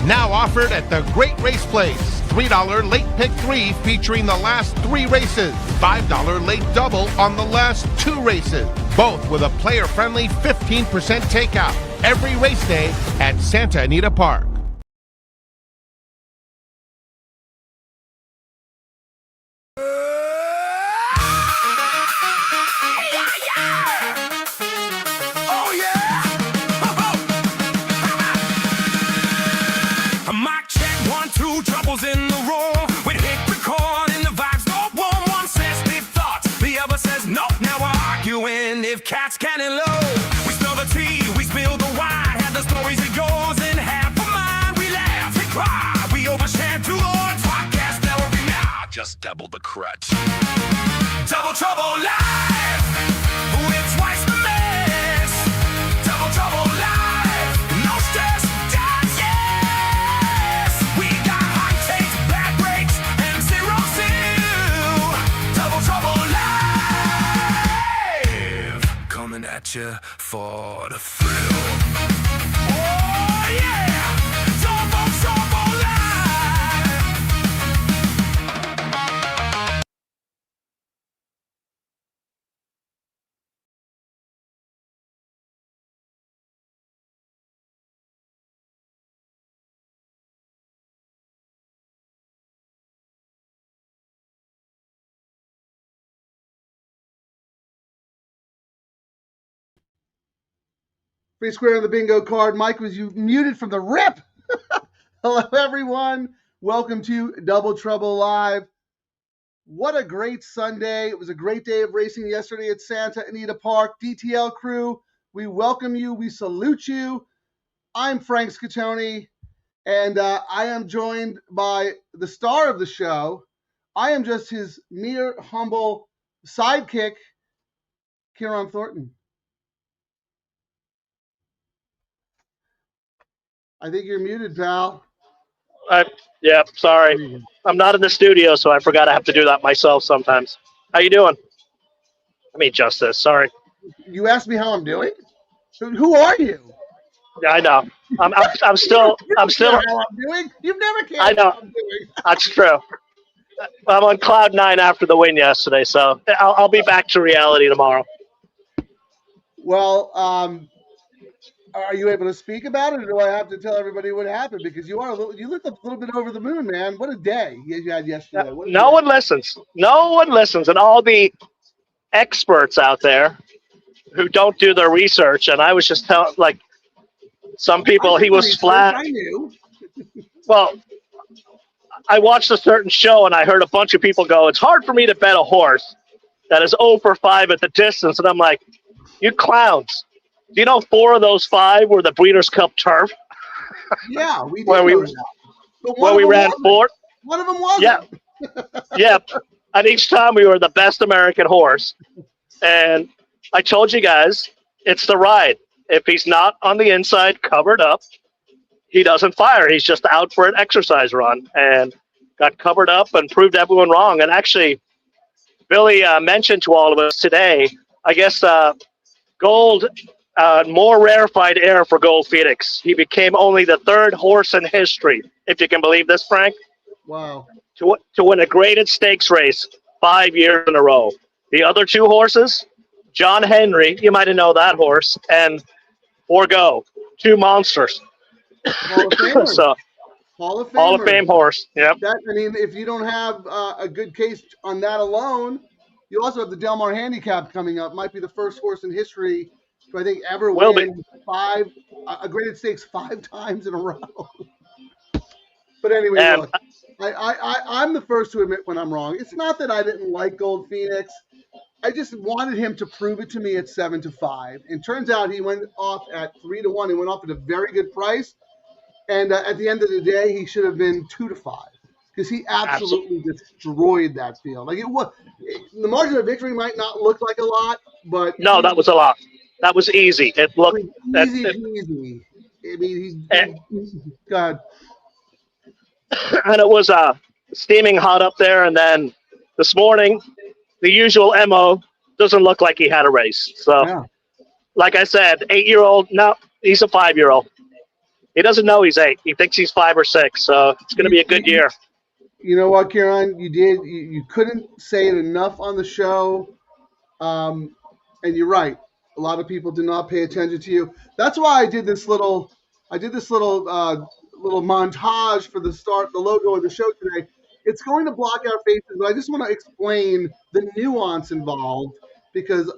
Now offered at the Great Race Place. $3 late pick 3 featuring the last 3 races. $5 late double on the last 2 races. Both with a player-friendly 15% takeout. Every race day at Santa Anita Park. In the roar, we hit record and the vibes go warm. One says deep thoughts, the other says no. Now we're arguing if cats can and low. We spill the tea, we spill the wine. Have the stories it goes in half a mind. We laugh, we cry, we overshare too long. Podcast every now, just double the crutch. Double Trouble Live, with twice the mess. Double Trouble Live, no stress. At you for the thrill. Oh yeah, Double Trouble Live. Free square on the bingo card. Mike, was you muted from the rip? Hello, everyone. Welcome to Double Trouble Live. What a great Sunday. It was a great day of racing yesterday at Santa Anita Park. DTL Crew, we welcome you. We salute you. I'm Frank Scattoni, and I am joined by the star of the show. I am just his mere humble sidekick, Ciaran Thornton. I think you're muted, pal. Yeah, sorry. I'm not in the studio, so I forgot I have to do that myself sometimes. How you doing? I mean, Justice, sorry. You asked me how I'm doing? Who are you? Yeah, I know. I'm still how I'm doing? You've never cared. I know. How I'm doing. That's true. I'm on cloud 9 after the win yesterday, so I'll be back to reality tomorrow. Well, are you able to speak about it, or do I have to tell everybody what happened? Because you look a little bit over the moon, man. What a day you had yesterday. No one listens. No one listens, and all the experts out there who don't do their research. And I was just telling, like, some people he was flat. I knew. Well, I watched a certain show, and I heard a bunch of people go, "It's hard for me to bet a horse that is 0 for 5 at the distance," and I'm like, "You clowns." Do you know 4 of those 5 were the Breeders' Cup turf? Yeah, we did. where we ran 4. One of them wasn't. Yeah. Yeah. And each time we were the best American horse. And I told you guys, it's the ride. If he's not on the inside covered up, he doesn't fire. He's just out for an exercise run. And got covered up and proved everyone wrong. And actually, Billy mentioned to all of us today, I guess Gold... more rarefied air for Gold Phoenix. He became only the 3rd horse in history, if you can believe this, Frank. Wow. To win a graded stakes race 5 years in a row. The other 2 horses, John Henry, you might have known that horse, and Forgo, 2 monsters. Hall of Famers. So, Hall of Fame horse. Yep. I mean, if you don't have a good case on that alone, you also have the Del Mar Handicap coming up. Might be the first horse in history who I think ever win a graded stakes 5 times in a row. But anyway, look, I'm the first to admit when I'm wrong. It's not that I didn't like Gold Phoenix. I just wanted him to prove it to me at 7-5. And turns out he went off at 3-1. He went off at a very good price. And at the end of the day, he should have been 2-5 because he absolutely destroyed that field. Like the margin of victory might not look like a lot, but no, that was a lot. That was easy. It looked easy. I mean, God. And it was steaming hot up there. And then this morning, the usual MO doesn't look like he had a race. So, like I said, 8-year-old. No, he's a 5-year-old. He doesn't know he's 8. He thinks he's 5 or 6. So it's going to be a good year. You know what, Ciaran? You couldn't say it enough on the show. And you're right. A lot of people do not pay attention to you. That's why I did this little montage for the logo of the show today. It's going to block our faces, but I just want to explain the nuance involved because,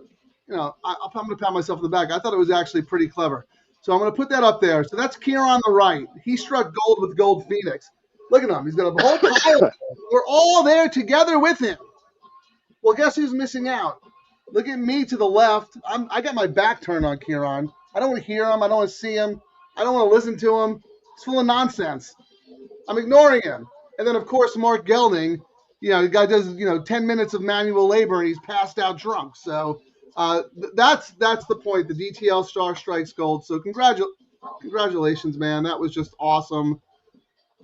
I'm going to pat myself on the back. I thought it was actually pretty clever. So I'm going to put that up there. So that's Ciaran on the right. He struck gold with Gold Phoenix. Look at him. He's got a whole pile. We're all there together with him. Well, guess who's missing out? Look at me to the left. I got my back turned on Ciaran. I don't want to hear him. I don't want to see him. I don't want to listen to him. It's full of nonsense. I'm ignoring him. And then, of course, Mark Gelding, the guy does, 10 minutes of manual labor and he's passed out drunk. So that's the point. The DTL Star strikes gold. So congratulations, man. That was just awesome.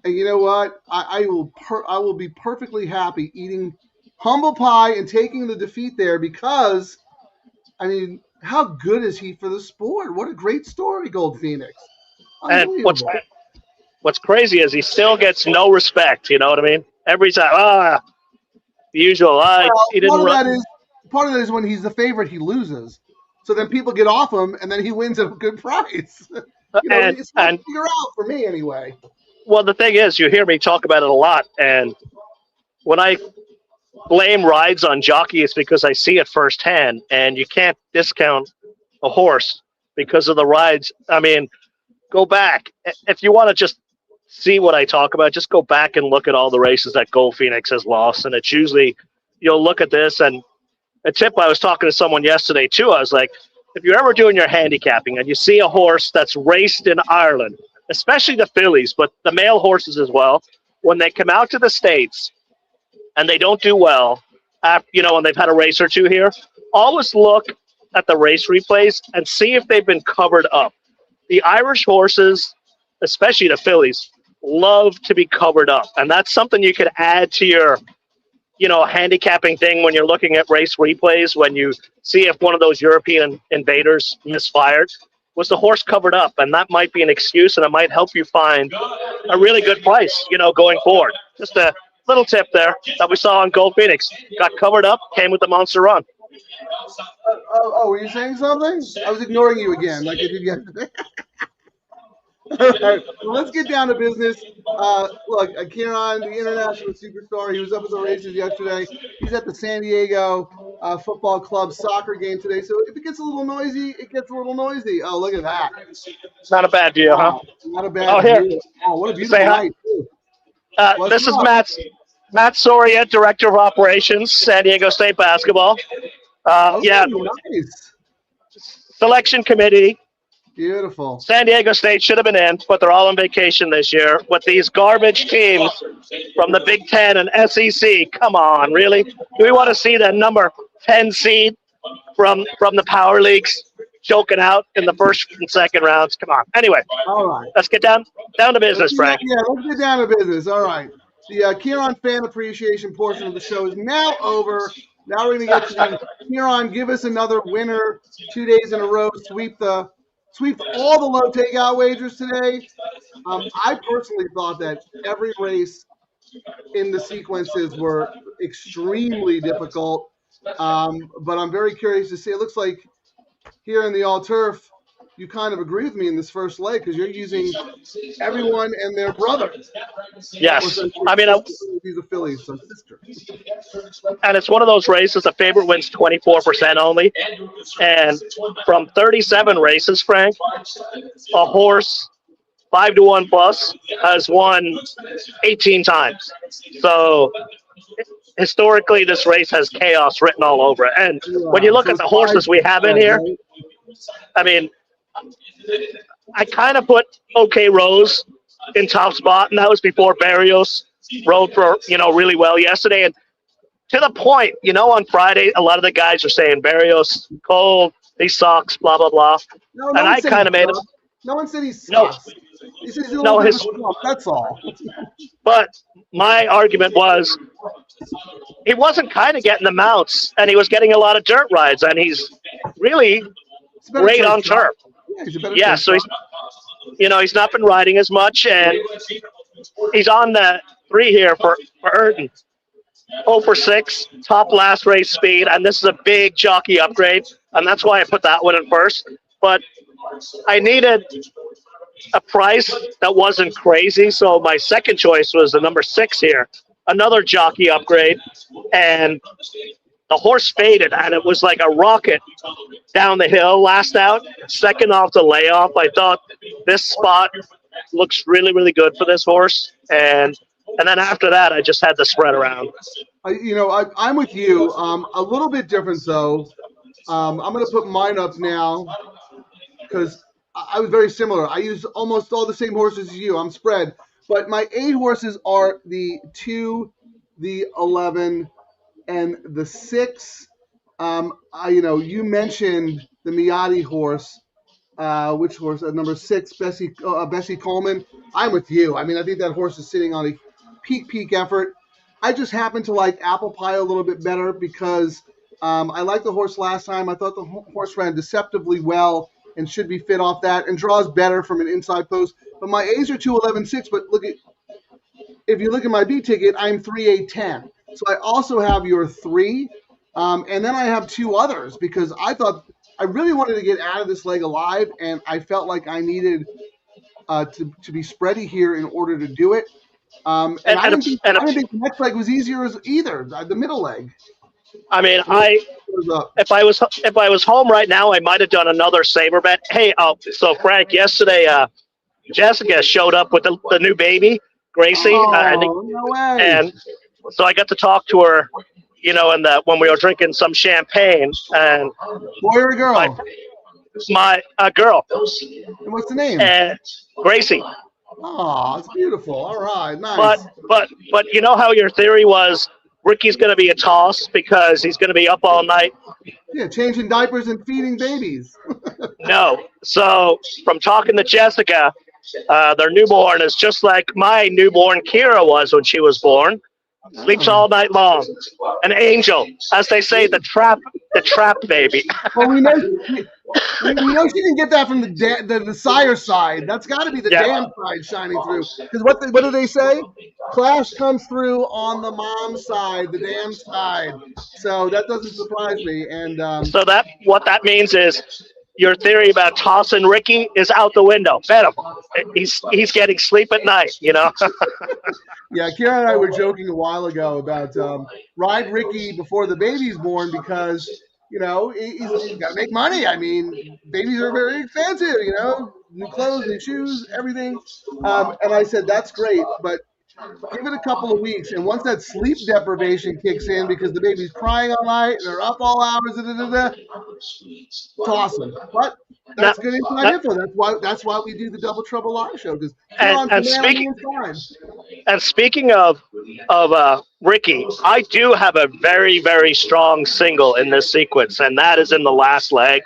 And you know what? I will be perfectly happy eating humble pie and taking the defeat there because, how good is he for the sport? What a great story, Gold Phoenix. And what's crazy is he still gets no respect. You know what I mean? Every time, the usual. He didn't run. Part of that is when he's the favorite, he loses. So then people get off him, and then he wins at a good price. It's hard to figure out for me anyway. Well, the thing is, you hear me talk about it a lot, and when I blame rides on jockeys, because I see it firsthand, and you can't discount a horse because of the rides. Go back. If you want to just see what I talk about, just go back and look at all the races that Gold Phoenix has lost, and it's usually, you'll look at this, and a tip, I was talking to someone yesterday, too. I was like, if you're ever doing your handicapping and you see a horse that's raced in Ireland, especially the fillies, but the male horses as well, when they come out to the States and they don't do well, when they've had a race or two here, always look at the race replays and see if they've been covered up. The Irish horses, especially the fillies, love to be covered up. And that's something you could add to your, handicapping thing when you're looking at race replays, when you see if one of those European invaders misfired. Was the horse covered up? And that might be an excuse, and it might help you find a really good price, going forward. Just a little tip there that we saw on Gold Phoenix. Got covered up, came with the monster run. Were you saying something? I was ignoring you again, like I did yesterday. All right, well, let's get down to business. Look, Ciaran, the international superstar, he was up at the races yesterday. He's at the San Diego Football Club soccer game today. So if it gets a little noisy, it gets a little noisy. Oh, look at that. It's not a bad view, huh? Not a bad view. Here. Oh, what a beautiful night, too. This is Matt Soria, Director of Operations, San Diego State Basketball. Nice. Selection committee. Beautiful. San Diego State should have been in, but they're all on vacation this year. With these garbage teams from the Big Ten and SEC, come on, really? Do we want to see the number 10 seed from the power leagues choking out in the first and second rounds? Come on. Anyway, all right. Let's get down to business, Frank. Yeah, let's get down to business. All right. The Ciaran fan appreciation portion of the show is now over. Now we're going to get to the Ciaran, give us another winner 2 days in a row, sweep all the low takeout wagers today. I personally thought that every race in the sequences were extremely difficult, but I'm very curious to see. It looks like here in the all turf, you kind of agree with me in this first leg because you're using everyone and their brother. Yes, these are Phillies, so sister. And it's one of those races. The favorite wins 24% only, and from 37 races, Frank, a horse 5-1 plus has won 18 times. So historically, this race has chaos written all over it. And when you look at the horses we have in here, I kind of put OK Rose in top spot, and that was before Barrios rode for, really well yesterday. And to the point, on Friday, a lot of the guys are saying Barrios cold, he sucks, blah, blah, blah. And I kind of made him. No one said he sucks. He says he's that's all. But my argument was he wasn't kind of getting the mounts, and he was getting a lot of dirt rides, and he's really great on turf. Yeah, he's not been riding as much, and he's on the 3 here for Urton. 0 for 6, top last race speed, and this is a big jockey upgrade, and that's why I put that one in first. But I needed a price that wasn't crazy, so my second choice was the number 6 here, another jockey upgrade, and the horse faded, and it was like a rocket down the hill last out, second off the layoff. I thought this spot looks really, really good for this horse, and then after that, I just had to spread around. I'm with you. A little bit different, though. I'm going to put mine up now because I was very similar. I used almost all the same horses as you. I'm spread. But my 8 horses are the 2, the 11, and the 6. You mentioned the Miotti horse. Which horse? Number 6, Bessie Coleman. I'm with you. I mean, I think that horse is sitting on a peak effort. I just happen to like Apple Pie a little bit better because I liked the horse last time. I thought the horse ran deceptively well and should be fit off that and draws better from an inside post. But my A's are 2, 11, 6. But if you look at my B ticket, I'm 3, 8, 10. So I also have your 3. And then I have 2 others because I really wanted to get out of this leg alive, and I felt like I needed to be spready here in order to do it. I didn't think the next leg was easier either, the middle leg. I mean, if I was home right now, I might have done another saber bet. Hey, so Frank, yesterday Jessica showed up with the new baby, Gracie. No way. And so I got to talk to her, when we were drinking some champagne. And boy or girl? My girl. And what's the name? Gracie. Oh, it's beautiful. All right, nice. But you know how your theory was Ricky's going to be a toss because he's going to be up all night? Yeah, changing diapers and feeding babies. No. So from talking to Jessica, their newborn is just like my newborn Kira was when she was born. Sleeps all night long. An angel, as they say, the trap baby. Well, we know she didn't get that from the sire side. That's got to be the dam side shining through. Because what do they say? Clash comes through on the mom side, the dam side. So that doesn't surprise me. And so what that means is your theory about tossing Ricky is out the window. Bet him. He's getting sleep at night, Yeah, Ciaran and I were joking a while ago about ride Ricky before the baby's born because, he's got to make money. I mean, babies are very expensive, new clothes, new shoes, everything. And I said, that's great, but give it a couple of weeks. And once that sleep deprivation kicks in because the baby's crying all night and they're up all hours, toss them. But that's good inside info. That's why we do the Double Trouble live show. And speaking of Ricky, I do have a very, very strong single in this sequence, and that is in the last leg.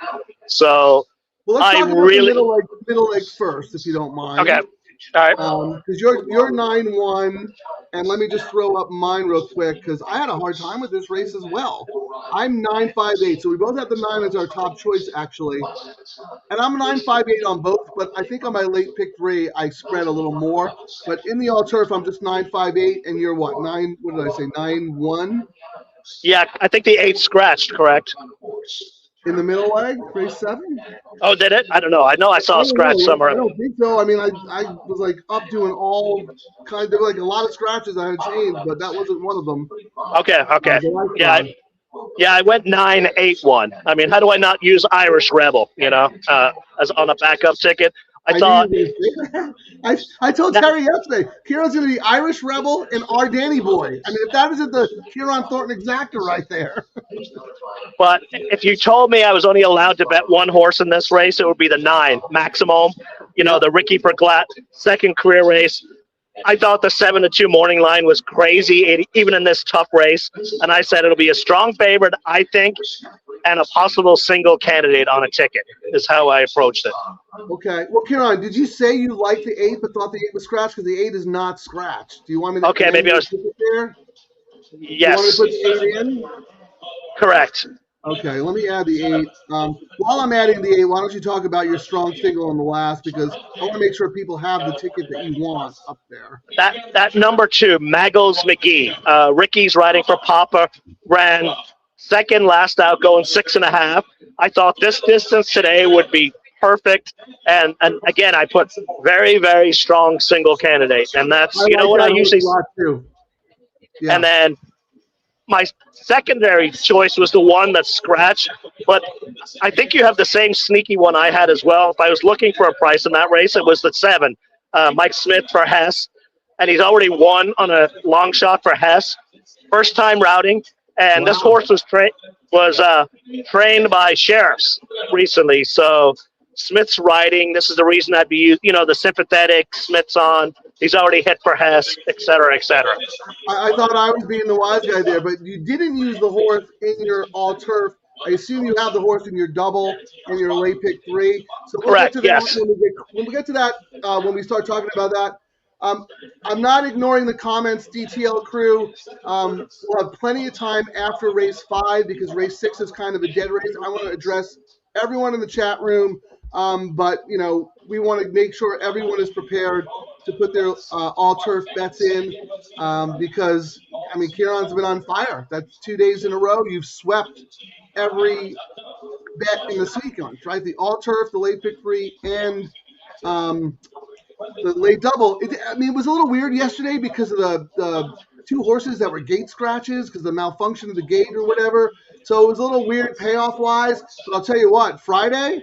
So let's talk about the middle leg first, if you don't mind. Okay. All right. Because you're 9-1, and let me just throw up mine real quick because I had a hard time with this race as well. I'm 9-5-8, so we both have the 9 as our top choice actually, and I'm 9-5-8 on both. But I think on my late pick 3, I spread a little more. But in the all turf, I'm just 9-5-8, and you're what 9? What did I say? 9-1. Yeah, I think the 8 scratched. Correct. In the middle leg, race 7? Oh, did it? I don't know. I know I saw a scratch somewhere. I don't think so. I mean, I was like up doing all kind. There were like a lot of scratches I had changed, but that wasn't one of them. Okay. I went 9-8-1. I mean, how do I not use Irish Rebel? As on a backup ticket. I told Terry yesterday, Kieran's going to be Irish Rebel and our Danny Boy. I mean, if that isn't the Ciaran Thornton exacta right there. But if you told me I was only allowed to bet one horse in this race, it would be the 9, Maximum. The Ricky Perglat second career race. I thought the 7-2 morning line was crazy, even in this tough race. And I said it'll be a strong favorite, I think, and a possible single candidate on a ticket is how I approached it. Okay. Well, Ciaran, did you say you liked the 8 but thought the 8 was scratched? Because the 8 is not scratched. Do you want me to maybe I was. there? Yes. Do you want me to put the 8 in? Correct. Okay, let me add the 8. While I'm adding the 8, why don't you talk about your strong single on the last, because I want to make sure people have the ticket that you want up there. That number 2, Maggles McGee. Ricky's riding for Papa, ran second last out, going 6.5. I thought this distance today would be perfect, and again, I put very, very strong single candidate, and that's I like what I that horse usually. a lot too. Yeah. And then my secondary choice was the one that scratched, but I think you have the same sneaky one I had as well. If I was looking for a price in that race, it was the 7, Mike Smith for Hess, and he's already won on a long shot for Hess, first time routing, and this horse was trained by sheriffs recently, so Smith's riding. This is the reason I'd be, the sympathetic Smith's on. He's already hit for Hess, et cetera, et cetera. I thought I was being the wise guy there, but you didn't use the horse in your all-turf. I assume you have the horse in your double and your late pick 3. So we'll Correct, get to that yes. when we get to that when we start talking about that. I'm not ignoring the comments, DTL Crew. We'll have plenty of time after race 5 because race 6 is kind of a dead race. I want to address everyone in the chat room, but we want to make sure everyone is prepared to put their all-turf bets in because, Ciaran's been on fire. That's 2 days in a row. You've swept every bet in the sequence, right? The all-turf, the late pick 3, and the late double. It was a little weird yesterday because of the 2 horses that were gate scratches because of the malfunction of the gate or whatever. So it was a little weird payoff-wise. But I'll tell you what, Friday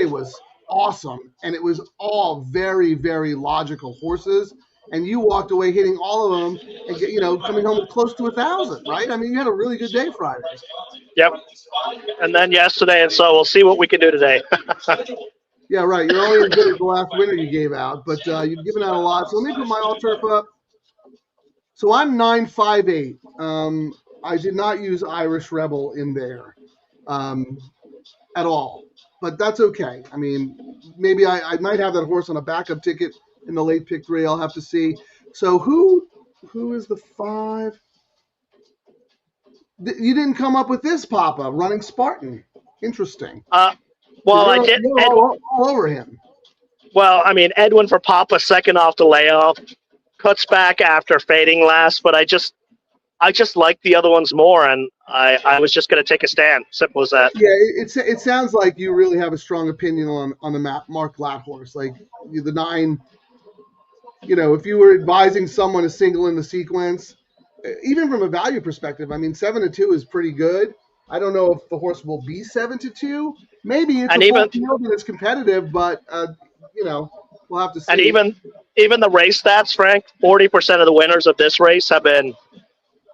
was awesome, and it was all very, very logical horses. And you walked away hitting all of them and coming home with close to 1,000, right? You had a really good day Friday. Yep. And then yesterday, and so we'll see what we can do today. Yeah, right. You're only as good as the last winner you gave out, but you've given out a lot. So let me put my all-turf up. So I'm 958. I did not use Irish Rebel in there at all, but that's okay. Maybe I might have that horse on a backup ticket in the late pick 3. I'll have to see. So who is the 5? You didn't come up with this, Papa, running Spartan. Interesting. Well, I did. All over him. Well, Edwin for Papa, second off the layoff, cuts back after fading last, but I just like the other ones more, and I was just going to take a stand. Simple as that. Yeah, it sounds like you really have a strong opinion on the map, Mark Glatt horse, like the 9. If you were advising someone to single in the sequence, even from a value perspective, 7-2 is pretty good. I don't know if the horse will be 7-2. Maybe it's a full field and it's competitive, but we'll have to see. And even the race stats, Frank, 40% of the winners of this race have been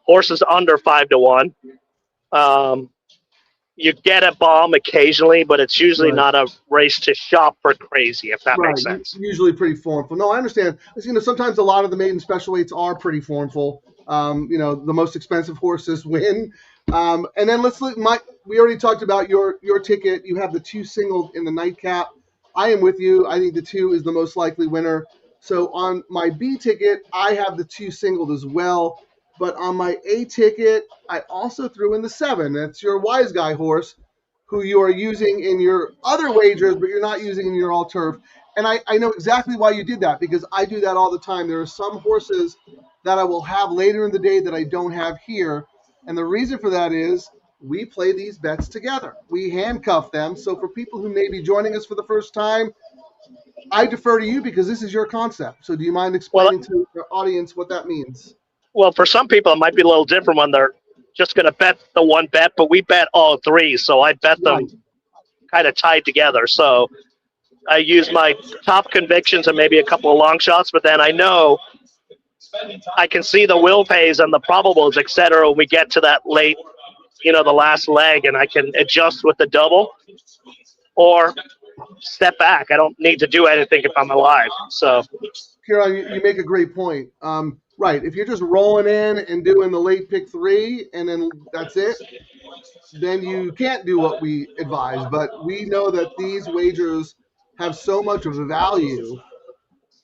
horses under 5-1. You get a bomb occasionally, but it's usually not a race to shop for crazy, if that makes sense. Usually pretty formful. No, I understand. Sometimes a lot of the maiden special weights are pretty formful. The most expensive horses win. And then let's look. We already talked about your ticket. You have the 2 singled in the nightcap. I am with you. I think the 2 is the most likely winner. So on my B ticket, I have the 2 singled as well. But on my A ticket, I also threw in the 7. That's your wise guy horse, who you are using in your other wagers, but you're not using in your all-turf. And I know exactly why you did that, because I do that all the time. There are some horses that I will have later in the day that I don't have here. And the reason for that is we play these bets together. We handcuff them. So for people who may be joining us for the first time, I defer to you because this is your concept. So do you mind explaining to the audience what that means? Well, for some people, it might be a little different when they're just going to bet the one bet, but we bet all 3. So I bet them kind of tied together. So I use my top convictions and maybe a couple of long shots, but then I know I can see the will pays and the probables, et cetera, when we get to that late, the last leg, and I can adjust with the double or step back. I don't need to do anything if I'm alive. So, Ciaran, you make a great point. Right. If you're just rolling in and doing the late pick 3 and then that's it, then you can't do what we advise. But we know that these wagers have so much of a value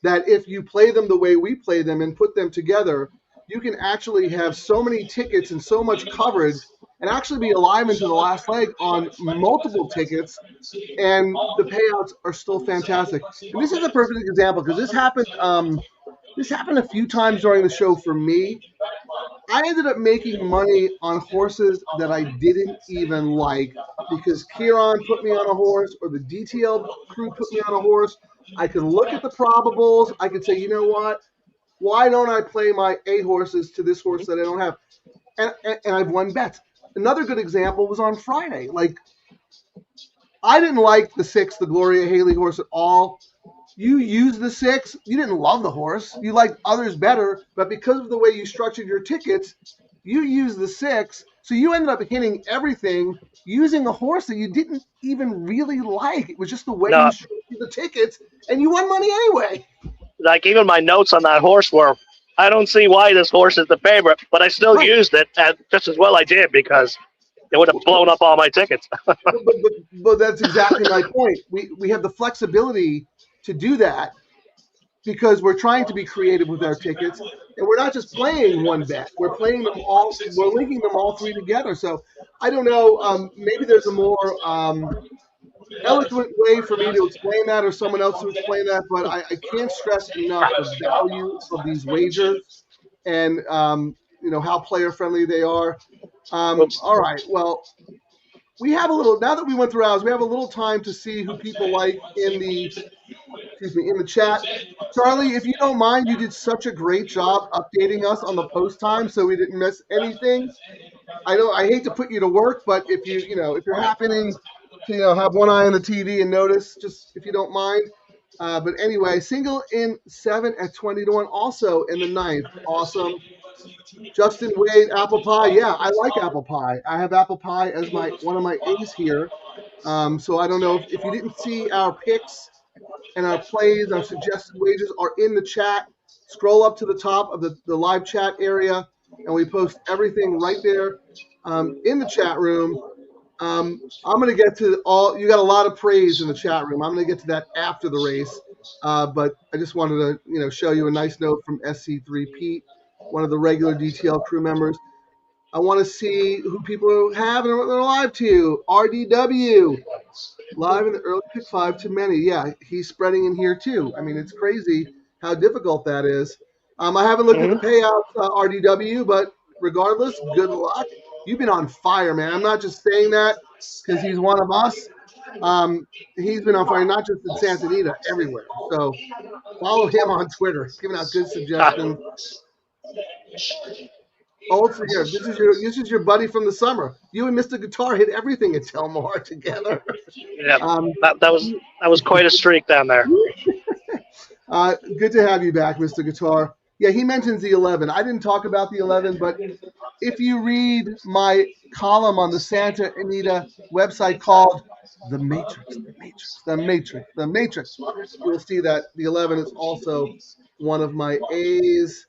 that if you play them the way we play them and put them together, you can actually have so many tickets and so much coverage and actually be alive into the last leg on multiple tickets, and the payouts are still fantastic. And this is a perfect example because this happened a few times during the show for me. I ended up making money on horses that I didn't even like because Ciaran put me on a horse or the DTL crew put me on a horse. I could look at the probables. I could say, you know what? Why don't I play my A horses to this horse that I don't have? And I've won bets. Another good example was on Friday. Like, I didn't like the 6, the Gloria Haley horse at all. You used the 6. You didn't love the horse. You liked others better, but because of the way you structured your tickets, you used the 6. So you ended up hitting everything using a horse that you didn't even really like. It was just the way you structured the tickets, and you won money anyway. Like, even my notes on that horse were, I don't see why this horse is the favorite, but I still used it just as well I did because it would have blown up all my tickets. but that's exactly my point. We have the flexibility to do that because we're trying to be creative with our tickets, and we're not just playing one bet. We're playing them all. We're linking them all three together. So I don't know. Maybe there's a more eloquent way for me to explain that, or someone else to explain that. But I can't stress enough the value of these wagers and how player friendly they are. All right. Well, we have a little, now that we went through ours, we have a little time to see who people like in the chat. Charlie, if you don't mind, you did such a great job updating us on the post time so we didn't miss anything. I hate to put you to work, but if you're happening to have one eye on the TV and notice, just if you don't mind. But anyway, single in 7 at 20-1, also in the 9th. Awesome. Justin Wade, apple pie. Yeah, I like apple pie. I have apple pie as one of my A's here. So I don't know if you didn't see our picks and our plays, our suggested wagers are in the chat. Scroll up to the top of the live chat area, and we post everything right there in the chat room. I'm going to get to you got a lot of praise in the chat room. I'm going to get to that after the race. But I just wanted to, show you a nice note from SC3 Pete, one of the regular DTL crew members. I want to see who people have and what they're live to. RDW, live in the early pick 5 to many. Yeah, he's spreading in here too. I mean, it's crazy how difficult that is. I haven't looked at the payouts, RDW, but regardless, good luck. You've been on fire, man. I'm not just saying that because he's one of us. He's been on fire, not just in Santa Anita, everywhere. So follow him on Twitter, giving out good suggestions. Yeah, this is your buddy from the summer. You and Mr. Guitar hit everything at Telmar together. Yeah, that was quite a streak down there. Good to have you back, Mr. Guitar. Yeah, he mentions the 11. I didn't talk about the 11, but if you read my column on the Santa Anita website called The Matrix, The Matrix, you'll see that the 11 is also one of my A's.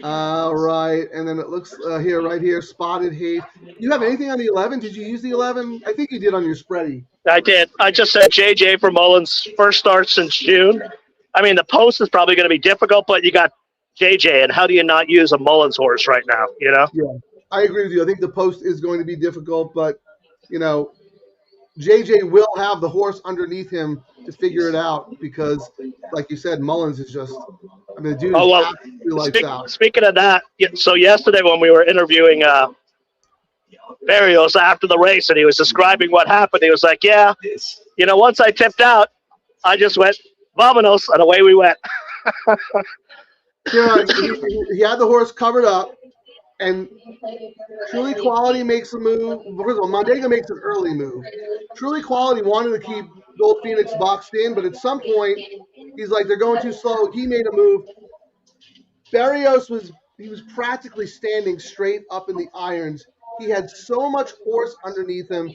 All right, and then it looks right here, Spotted Hate. You have anything on the 11? Did you use the 11? I think you did on your spready. I did. I just said JJ for Mullins' first start since June. I mean, the post is probably going to be difficult, but you got JJ, and how do you not use a Mullins horse right now, Yeah, I agree with you. I think the post is going to be difficult, but, JJ will have the horse underneath him to figure it out because, like you said, Mullins is just – the dude is absolutely lights out. Speaking of that, so yesterday when we were interviewing Barrios after the race and he was describing what happened, he was like, yeah, once I tipped out, I just went, vamonos, and away we went. Yeah, he had the horse covered up, and Truly Quality makes a move. First of all, Mondega makes an early move. Truly Quality wanted to keep Gold Phoenix boxed in, but at some point, he's like, they're going too slow. He made a move. Barrios was practically standing straight up in the irons. He had so much horse underneath him.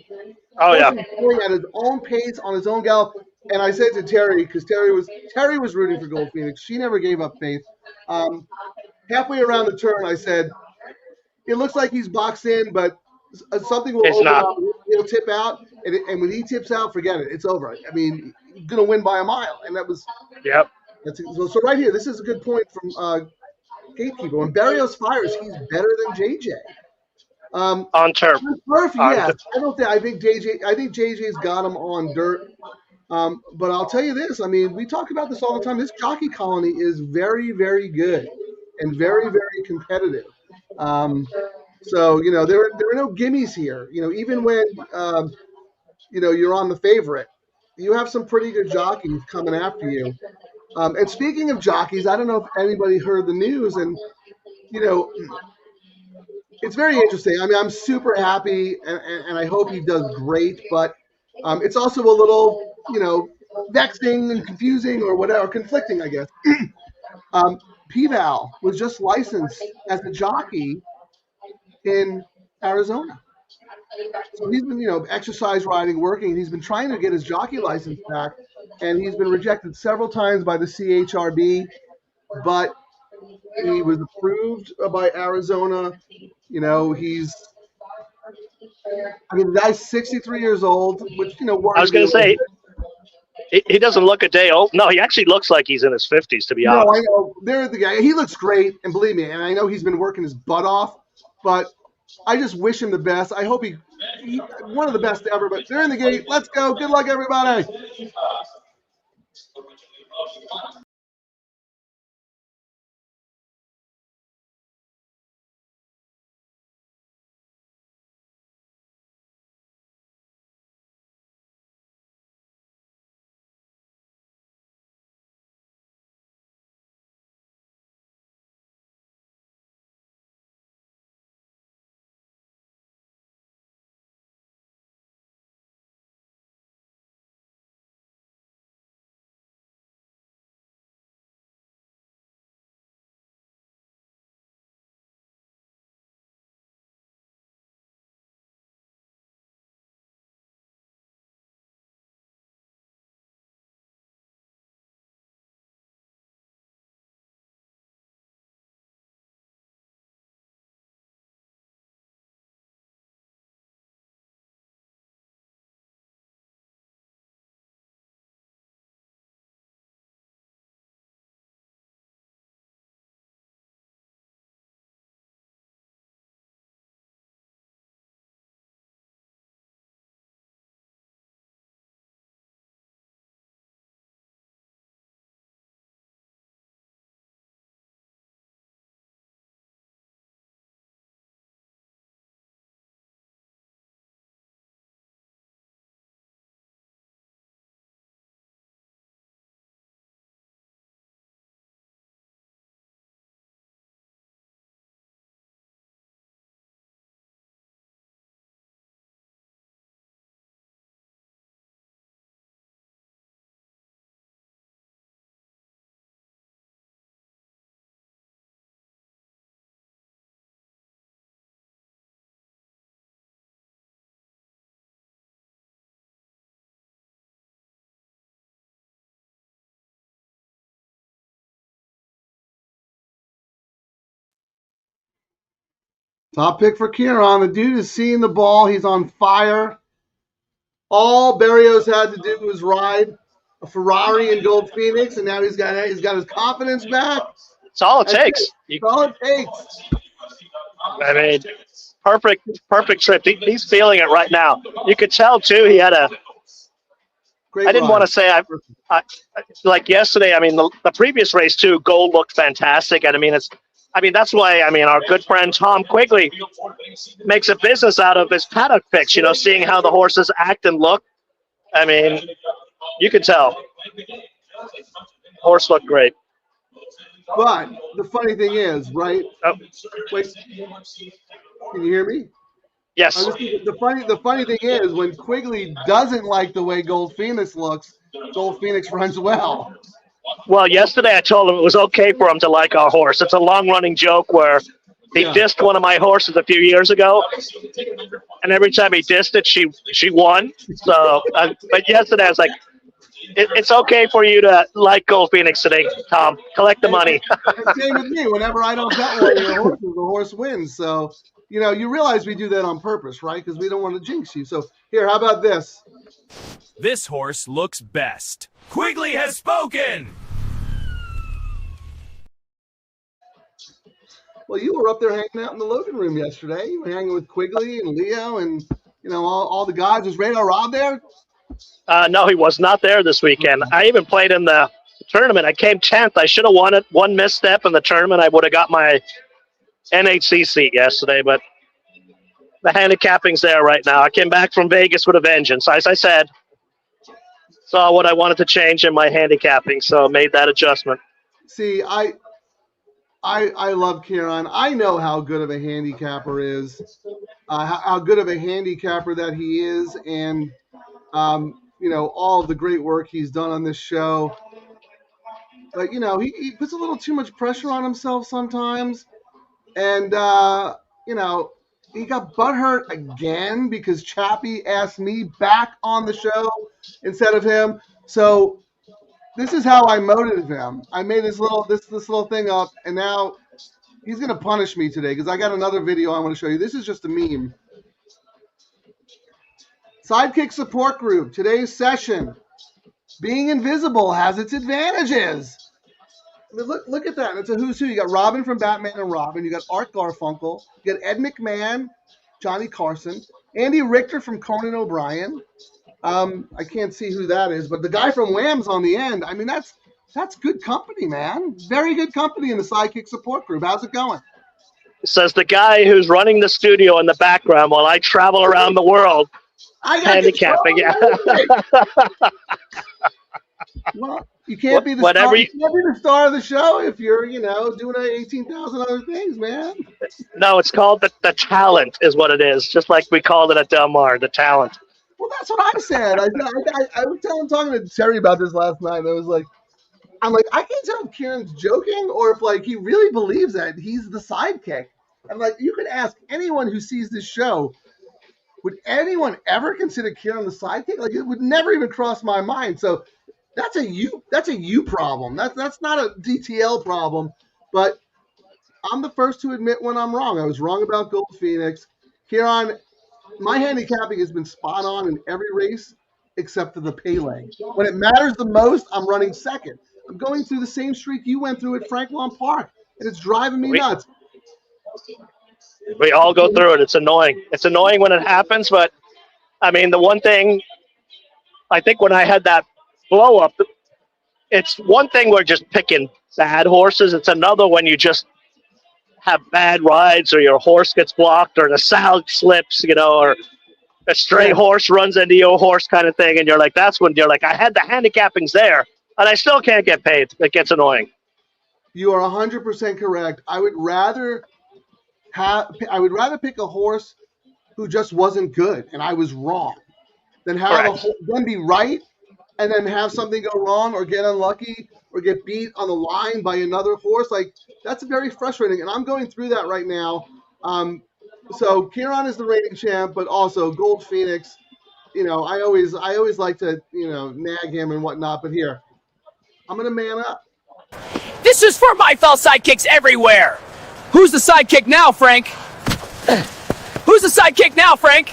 Oh, yeah. Going at his own pace, on his own gallop. And I said to Terry, because Terry was rooting for Gold Phoenix. She never gave up faith. Halfway around the turn, I said, it looks like he's boxed in, but something will open up. He'll tip out, and when he tips out, forget it. It's over. I mean, he's going to win by a mile. And that was – Yep. So right here, this is a good point from Gatekeeper. When Barrios fires, he's better than JJ. On turf. Turf, yes. I think JJ's got him on dirt. But I'll tell you this. I mean, we talk about this all the time. This jockey colony is very, very good and very, very competitive. So, there are no gimmies here. Even when, you're on the favorite, you have some pretty good jockeys coming after you. And speaking of jockeys, I don't know if anybody heard the news, and, it's very interesting. I mean, I'm super happy, and I hope he does great, but it's also a little, vexing and confusing or whatever, conflicting, I guess. P-Val was just licensed as a jockey in Arizona. So he's been, exercise riding, working. He's been trying to get his jockey license back, and he's been rejected several times by the CHRB, but he was approved by Arizona. The guy's 63 years old, which, I was going to say, he doesn't look a day old. No, he actually looks like he's in his 50s, to be honest. No, I know. There's the guy. He looks great, and believe me, and I know he's been working his butt off, but I just wish him the best. I hope he one of the best ever, but they're in the gate. Let's go. Good luck, everybody. Top pick for Ciaran. The dude is seeing the ball. He's on fire. All Berrios had to do was ride a Ferrari in Gold Phoenix, and now he's got his confidence back. That's all it takes. That's all it takes. I mean, perfect trip. He's feeling it right now. You could tell, too, he had a – I didn't want to say I like yesterday, I mean, the previous race, too, Gold looked fantastic. And, that's why, our good friend Tom Quigley makes a business out of his paddock picks, seeing how the horses act and look. You could tell. Horse looked great. But the funny thing is, right? Oh. Wait, can you hear me? Yes. The funny thing is, when Quigley doesn't like the way Gold Phoenix looks, Gold Phoenix runs well. Well, yesterday I told him it was okay for him to like our horse. It's a long-running joke where he dissed one of my horses a few years ago, and every time he dissed it, she won. So, but yesterday I was like, it's okay for you to like Gold Phoenix today, Tom. Collect the money. Same with me. Whenever I don't bet one of your horses, the horse wins. So, you realize we do that on purpose, right? Because we don't want to jinx you. So, here, how about this? This horse looks best. Quigley has spoken! Well, you were up there hanging out in the loading room yesterday. You were hanging with Quigley and Leo and, all the guys. Was Radar Rob there? No, he was not there this weekend. I even played in the tournament. I came 10th. I should have won it. One misstep in the tournament, I would have got my NHC seat yesterday, but the handicapping's there right now. I came back from Vegas with a vengeance. As I said, saw what I wanted to change in my handicapping, so made that adjustment. See, I love Ciaran. I know how good of a handicapper is, how good of a handicapper that he is, and all of the great work he's done on this show. But he puts a little too much pressure on himself sometimes, and he got butthurt again because Chappie asked me back on the show instead of him. So this is how I motivated him. I made this little thing up, and now he's gonna punish me today because I got another video I want to show you. This is just a meme. Sidekick support group. Today's session. Being invisible has its advantages. I mean, look at that. It's a who's who. You got Robin from Batman and Robin. You got Art Garfunkel. You got Ed McMahon, Johnny Carson, Andy Richter from Conan O'Brien. I can't see who that is, but the guy from Wham's on the end. I mean, that's good company, man. Very good company in the Sidekick support group. How's it going? Says the guy who's running the studio in the background while I travel around the world. I got handicapping. Yeah. Well, you can't be the star. You can't be the star of the show if you're, doing 18,000 other things, man. No, it's called the talent, is what it is. Just like we called it at Del Mar, the talent. Well, that's what I said. I was talking to Terry about this last night. And I'm like, I can't tell if Ciaran's joking or if he really believes that he's the sidekick. I'm like, you could ask anyone who sees this show. Would anyone ever consider Ciaran the sidekick? It would never even cross my mind. So that's a you problem. That's not a DTL problem. But I'm the first to admit when I'm wrong. I was wrong about Gold Phoenix. Ciaran, my handicapping has been spot on in every race except for the pay leg. When it matters the most, I'm running second. I'm going through the same streak you went through at Franklin Park, and it's driving me nuts. We all go through it. It's annoying. It's annoying when it happens, but, I mean, the one thing, I think when I had that blow-up, it's one thing we're just picking bad horses. It's another when you just have bad rides or your horse gets blocked or the saddle slips, or a stray horse runs into your horse kind of thing, and you're like, that's when you're like, I had the handicappings there, and I still can't get paid. It gets annoying. You are 100% correct. I would rather pick a horse who just wasn't good and I was wrong than then be right and then have something go wrong or get unlucky or get beat on the line by another horse. That's very frustrating, and I'm going through that right now. So Ciaran is the reigning champ, but also Gold Phoenix. I always like to nag him and whatnot, but here I'm gonna man up. This is for my fellow sidekicks everywhere. Who's the sidekick now, Frank? Who's the sidekick now, Frank?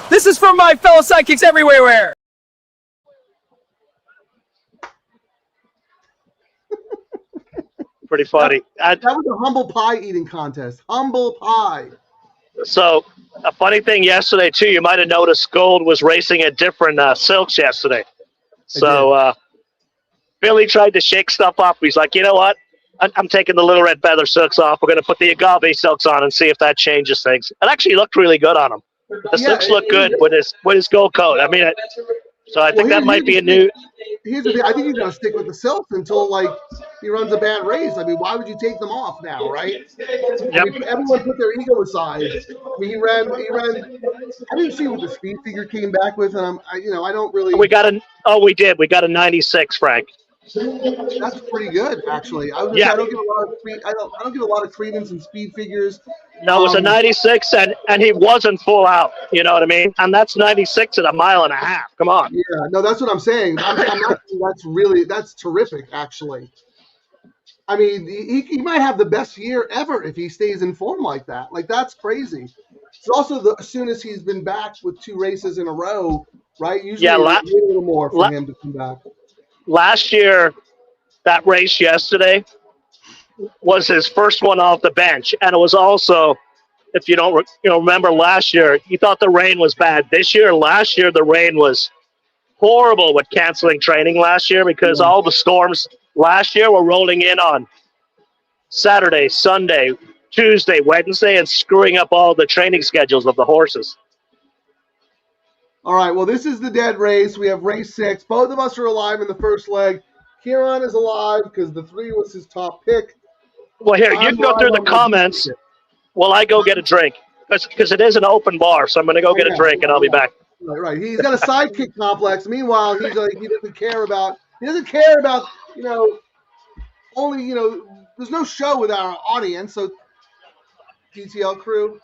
This is for my fellow sidekicks everywhere. Pretty funny. That was a humble pie eating contest. Humble pie. So, a funny thing yesterday, too, you might have noticed Gold was racing at different silks yesterday. So, Billy tried to shake stuff up. He's like, you know what? I'm taking the little red feather silks off. We're going to put the agave silks on and see if that changes things. It actually looked really good on him. The silks look good with his gold coat. I mean, so I think that might be a new. Here's the thing. I think he's going to stick with the silks until he runs a bad race. I mean, why would you take them off now, right? Yep. I mean, everyone put their ego aside. I mean, he ran. I didn't see what the speed figure came back with, and I don't really. We got a 96, Frank. That's pretty good, actually. I don't give a lot of credence in speed figures. No, it was a 96, and he wasn't full out. You know what I mean? And that's 96 at a mile and a half. Come on. Yeah, no, that's what I'm saying. That's terrific, actually. I mean, he might have the best year ever if he stays in form like that. That's crazy. It's also as soon as he's been back with 2 races in a row, right? Usually a little more for him to come back. Last year, that race yesterday, was his first one off the bench, and it was also, if you don't remember last year, you thought the rain was bad. Last year the rain was horrible with canceling training last year because all the storms last year were rolling in on Saturday, Sunday, Tuesday, Wednesday, and screwing up all the training schedules of the horses. All right, well, this is the dead race. We have race 6. Both of us are alive in the first leg. Ciaran is alive because the 3 was his top pick. Well, here, you can go through the comments while I go get a drink because it is an open bar, so I'm going to go get a drink and I'll be back. Right. He's got a sidekick complex. Meanwhile, he doesn't care about only there's no show with our audience. So DTL Crew,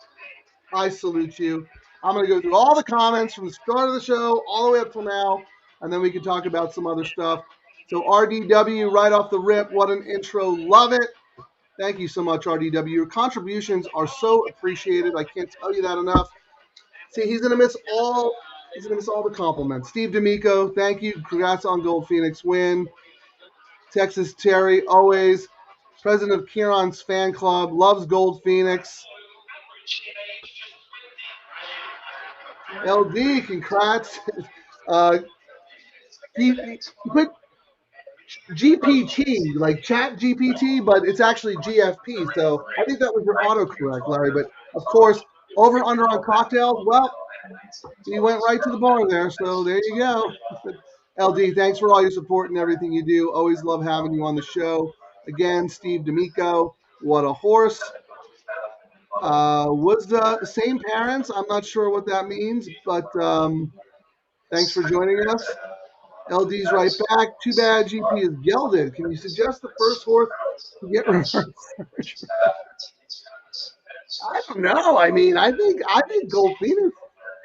I salute you. I'm going to go through all the comments from the start of the show all the way up till now, and then we can talk about some other stuff. So RDW, right off the rip, what an intro. Love it. Thank you so much, RDW. Your contributions are so appreciated. I can't tell you that enough. See, he's going to miss all the compliments. Steve D'Amico, thank you. Congrats on Gold Phoenix win. Texas Terry, always. President of Ciaran's fan club, loves Gold Phoenix. LD, congrats. He put GPT, like Chat GPT, but it's actually GFP. So I think that was your autocorrect, Larry. But of course, over under on cocktails. Well, he went right to the bar there. So there you go. LD, thanks for all your support and everything you do. Always love having you on the show. Again, Steve D'Amico, what a horse. Was the same parents? I'm not sure what that means, but thanks for joining us. LD's right back. Too bad GP is gelded. Can you suggest the first horse to get reverse surgery? I don't know. I mean, I think Gold Phoenix,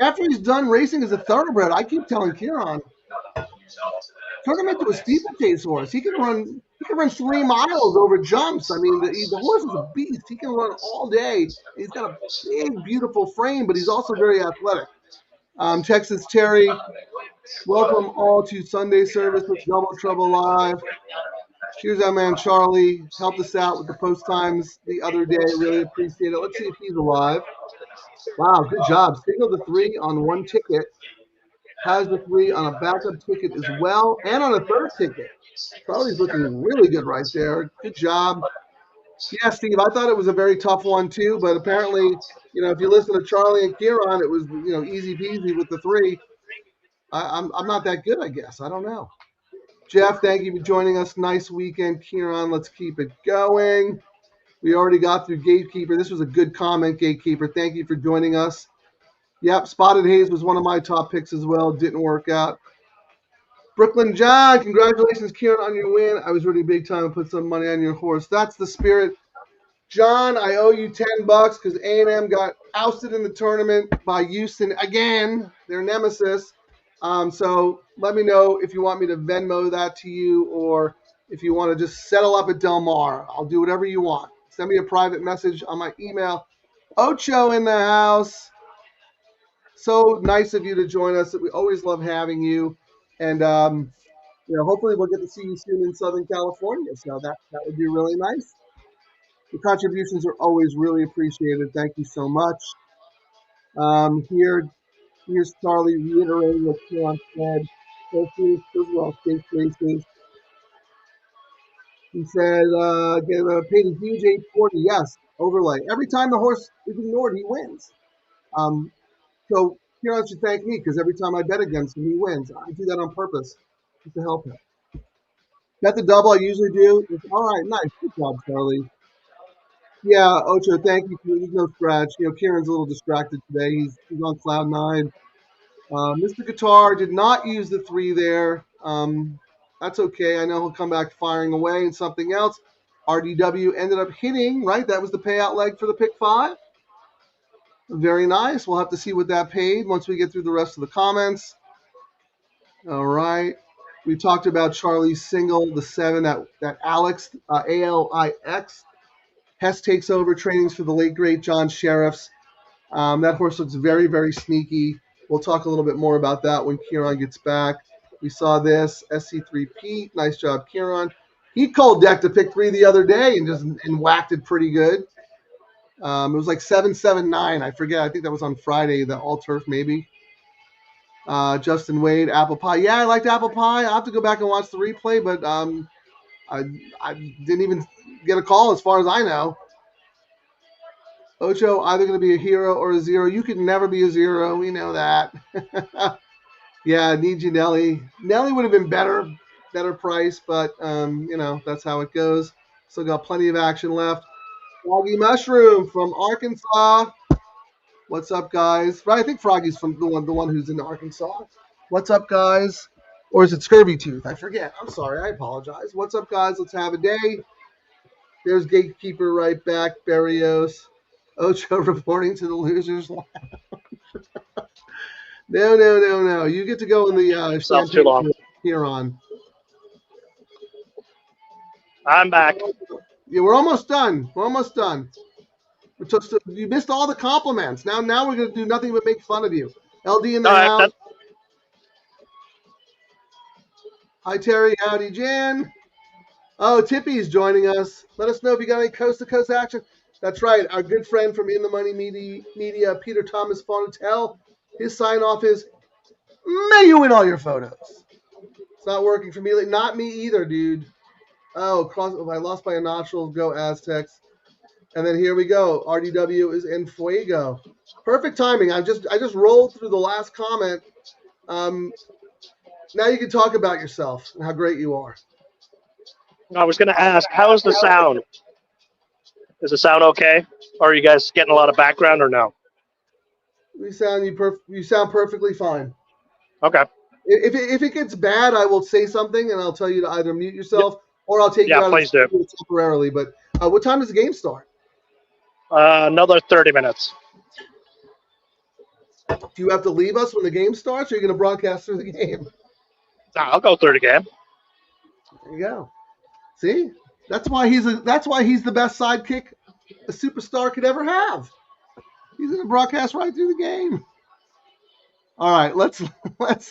after he's done racing as a thoroughbred, I keep telling Ciaran, turn him into a steeplechase horse. He can run 3 miles over jumps. I mean, the horse is a beast. He can run all day. He's got a big, beautiful frame, but he's also very athletic. Texas Terry, welcome all to Sunday service with Double Trouble Live. Here's our man Charlie. Helped us out with the post times the other day. Really appreciate it. Let's see if he's alive. Wow, good job. Signal the 3 on 1 ticket. Has the 3 on a backup ticket as well, and on a 3rd ticket. Charlie's looking really good right there. Good job. Yeah, Steve, I thought it was a very tough one too, but apparently, if you listen to Charlie and Ciaran, it was, easy peasy with the 3. I'm not that good, I guess. I don't know. Jeff, thank you for joining us. Nice weekend, Ciaran. Let's keep it going. We already got through Gatekeeper. This was a good comment, Gatekeeper. Thank you for joining us. Yep, Spotted Haze was one of my top picks as well. Didn't work out. Brooklyn John, congratulations, Ciaran, on your win. I was rooting big time and put some money on your horse. That's the spirit. John, I owe you $10 because A&M got ousted in the tournament by Houston again, their nemesis. So let me know if you want me to Venmo that to you or if you want to just settle up at Del Mar. I'll do whatever you want. Send me a private message on my email. Ocho in the house. So nice of you to join us. We always love having you. And, hopefully we'll get to see you soon in Southern California. So that would be really nice. The contributions are always really appreciated. Thank you so much. Here's Charlie reiterating what Ciaran said. Those were all state races. He said, paid a huge 840. Yes, overlay. Every time the horse is ignored, he wins. So Ciaran should thank me because every time I bet against him, he wins. I do that on purpose just to help him. Bet the double I usually do. All right, nice. Good job, Charlie. Yeah, Ocho, thank you. There's no scratch. Ciaran's a little distracted today. He's on cloud 9. Mr. Guitar did not use the 3 there. That's okay. I know he'll come back firing away and something else. RDW ended up hitting, right? That was the payout leg for the pick 5. Very nice. We'll have to see what that paid once we get through the rest of the comments. All right. We talked about Charlie's single, the 7, that Alex, ALIX. Hess takes over trainings for the late, great John Sheriffs. That horse looks very, very sneaky. We'll talk a little bit more about that when Ciaran gets back. We saw this, SC3 Pete. Nice job, Ciaran. He cold decked a pick 3 the other day and whacked it pretty good. It was like 7-7-9. I forget. I think that was on Friday, the all turf maybe. Justin Wade, apple pie. Yeah, I liked apple pie. I'll have to go back and watch the replay, but I didn't even get a call as far as I know. Ocho, either going to be a hero or a zero. You could never be a zero. We know that. Yeah, need you, Nelly. Nelly would have been better price, but, that's how it goes. Still got plenty of action left. Froggy Mushroom from Arkansas. What's up, guys? Right, I think Froggy's from the one who's in Arkansas. What's up, guys? Or is it Scurvy Tooth? I forget. I'm sorry. I apologize. What's up, guys? Let's have a day. There's Gatekeeper right back. Barrios. Ocho reporting to the losers lounge. No. You get to go in the too long. Ciaran. I'm back. Yeah, we're almost done. You missed all the compliments. Now we're going to do nothing but make fun of you. LD in the house. Hi, Terry. Howdy, Jan. Oh, Tippy's joining us. Let us know if you got any coast-to-coast action. That's right. Our good friend from In the Money Media, Peter Thomas Fontel, his sign-off is, may you win all your photos. It's not working for me. Not me either, dude. Oh, I lost by a notch. Go Aztecs. And then here we go. RDW is in fuego. Perfect timing. I just rolled through the last comment. Now you can talk about yourself and how great you are. I was going to ask, how is the sound? Is the sound okay? Or are you guys getting a lot of background or no? You sound perfectly fine. Okay. If it gets bad, I will say something and I'll tell you to either mute yourself or I'll take you out of the studio temporarily. But what time does the game start? Another 30 minutes. Do you have to leave us when the game starts, or are you going to broadcast through the game? No, I'll go through the game. There you go. See, that's why he's the best sidekick a superstar could ever have. He's going to broadcast right through the game. All right, let's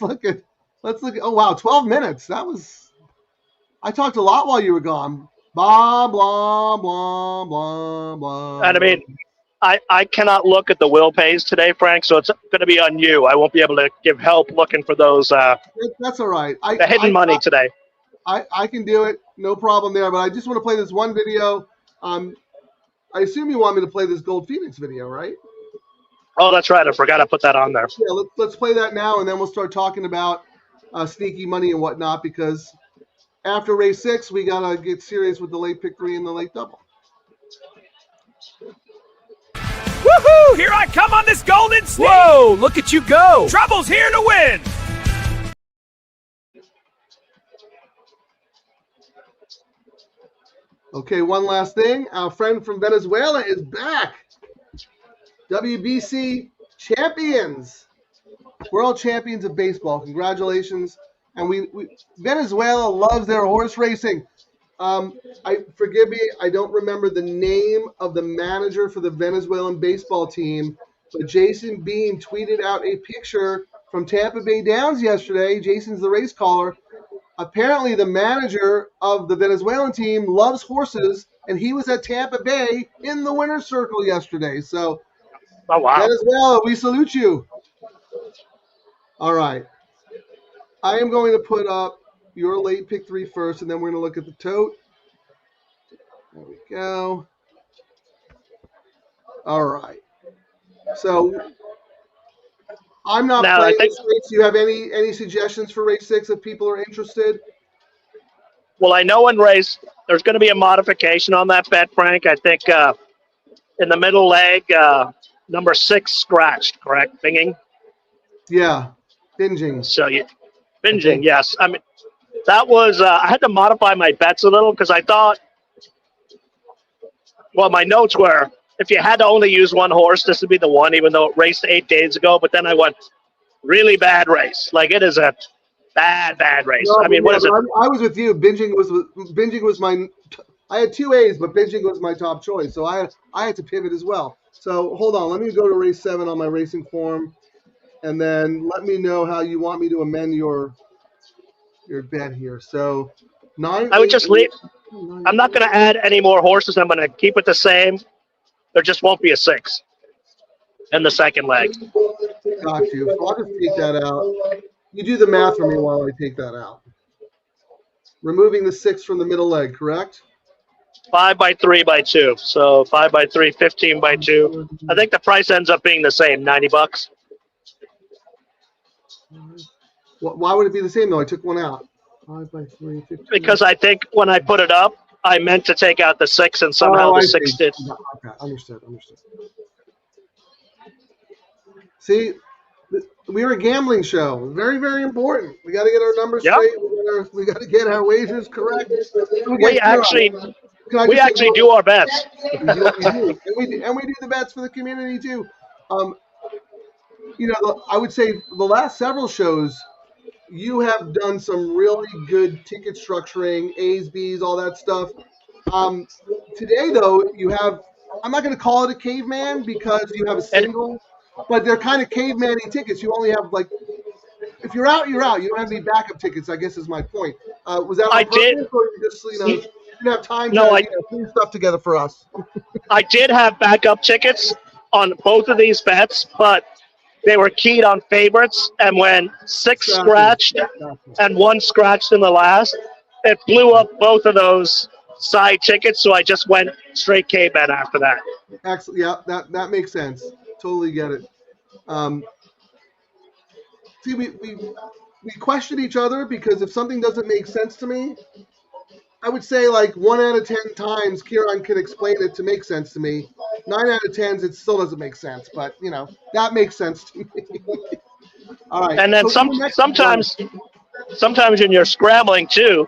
look at. Oh wow, 12 minutes. I talked a lot while you were gone. Blah blah blah blah blah. And I mean, I cannot look at the will pays today, Frank. So it's going to be on you. I won't be able to give help looking for those. That's all right. The hidden money today. I can do it. No problem there. But I just want to play this one video. I assume you want me to play this Gold Phoenix video, right? Oh, that's right. I forgot to put that on there. Yeah, let's play that now, and then we'll start talking about sneaky money and whatnot, because after race 6, we got to get serious with the late pick 3 and the late double. Woohoo! Here I come on this golden snake! Whoa, look at you go! Trouble's here to win! Okay, one last thing. Our friend from Venezuela is back. WBC champions. World champions of baseball. Congratulations. And Venezuela loves their horse racing. Forgive me, I don't remember the name of the manager for the Venezuelan baseball team, but Jason Beam tweeted out a picture from Tampa Bay Downs yesterday. Jason's the race caller. Apparently, the manager of the Venezuelan team loves horses, and he was at Tampa Bay in the winner's circle yesterday. So, oh, wow. Venezuela, we salute you. All right. I am going to put up your late pick 3 first, and then we're going to look at the tote. There we go. All right. So I'm not playing this race. Do you have any suggestions for race 6 if people are interested? Well, I know in race there's going to be a modification on that bet, Frank. I think in the middle leg, number 6 scratched, correct? Binging? Yeah, binging. So binging, yes. I mean, that was I had to modify my bets a little because I thought, well, my notes were, if you had to only use one horse, this would be the one, even though it raced 8 days ago. But then I went, really bad race. Like, it is a bad race. No, I mean, what is it? I was with you. Binging was my. I had 2 A's, but binging was my top choice. So I had to pivot as well. So hold on. Let me go to race 7 on my racing form, and then let me know how you want me to amend your bet here. So 9. I would just leave. 9. I'm not going to add any more horses. I'm going to keep it the same. There just won't be a 6 in the second leg. Got you. So I'll just take that out. You do the math for me while I take that out. Removing the 6 from the middle leg, correct? 5 by 3 by 2. So 5 by 3, 15 by 2. I think the price ends up being the same, $90. Why would it be the same though? I took one out. 5 by 3, 15. Because I think when I put it up, I meant to take out the 6 and somehow the 6 did. Okay, understood. See, we're a gambling show. Very, very important. We got to get our numbers straight. We got to get our wagers correct. We actually do our best. We do. And we do the bets for the community too. I would say the last several shows, you have done some really good ticket structuring, A's, B's, all that stuff. Today, though, you have, I'm not going to call it a caveman because you have a single, but they're kind of caveman-y tickets. You only have, like, if you're out, you're out. You don't have any backup tickets, I guess is my point. Was that on purpose, or you just, you didn't have time to put stuff together for us? I did have backup tickets on both of these bets, but they were keyed on favorites, and when 6 scratched and 1 scratched in the last, it blew up both of those side tickets, so I just went straight K-bet after that. Excellent. Yeah, that makes sense. Totally get it. See, we question each other because if something doesn't make sense to me, I would say like 1 out of 10 times Ciaran can explain it to make sense to me. 9 out of 10, it still doesn't make sense, but that makes sense to me. All right. And then sometimes when you're scrambling too,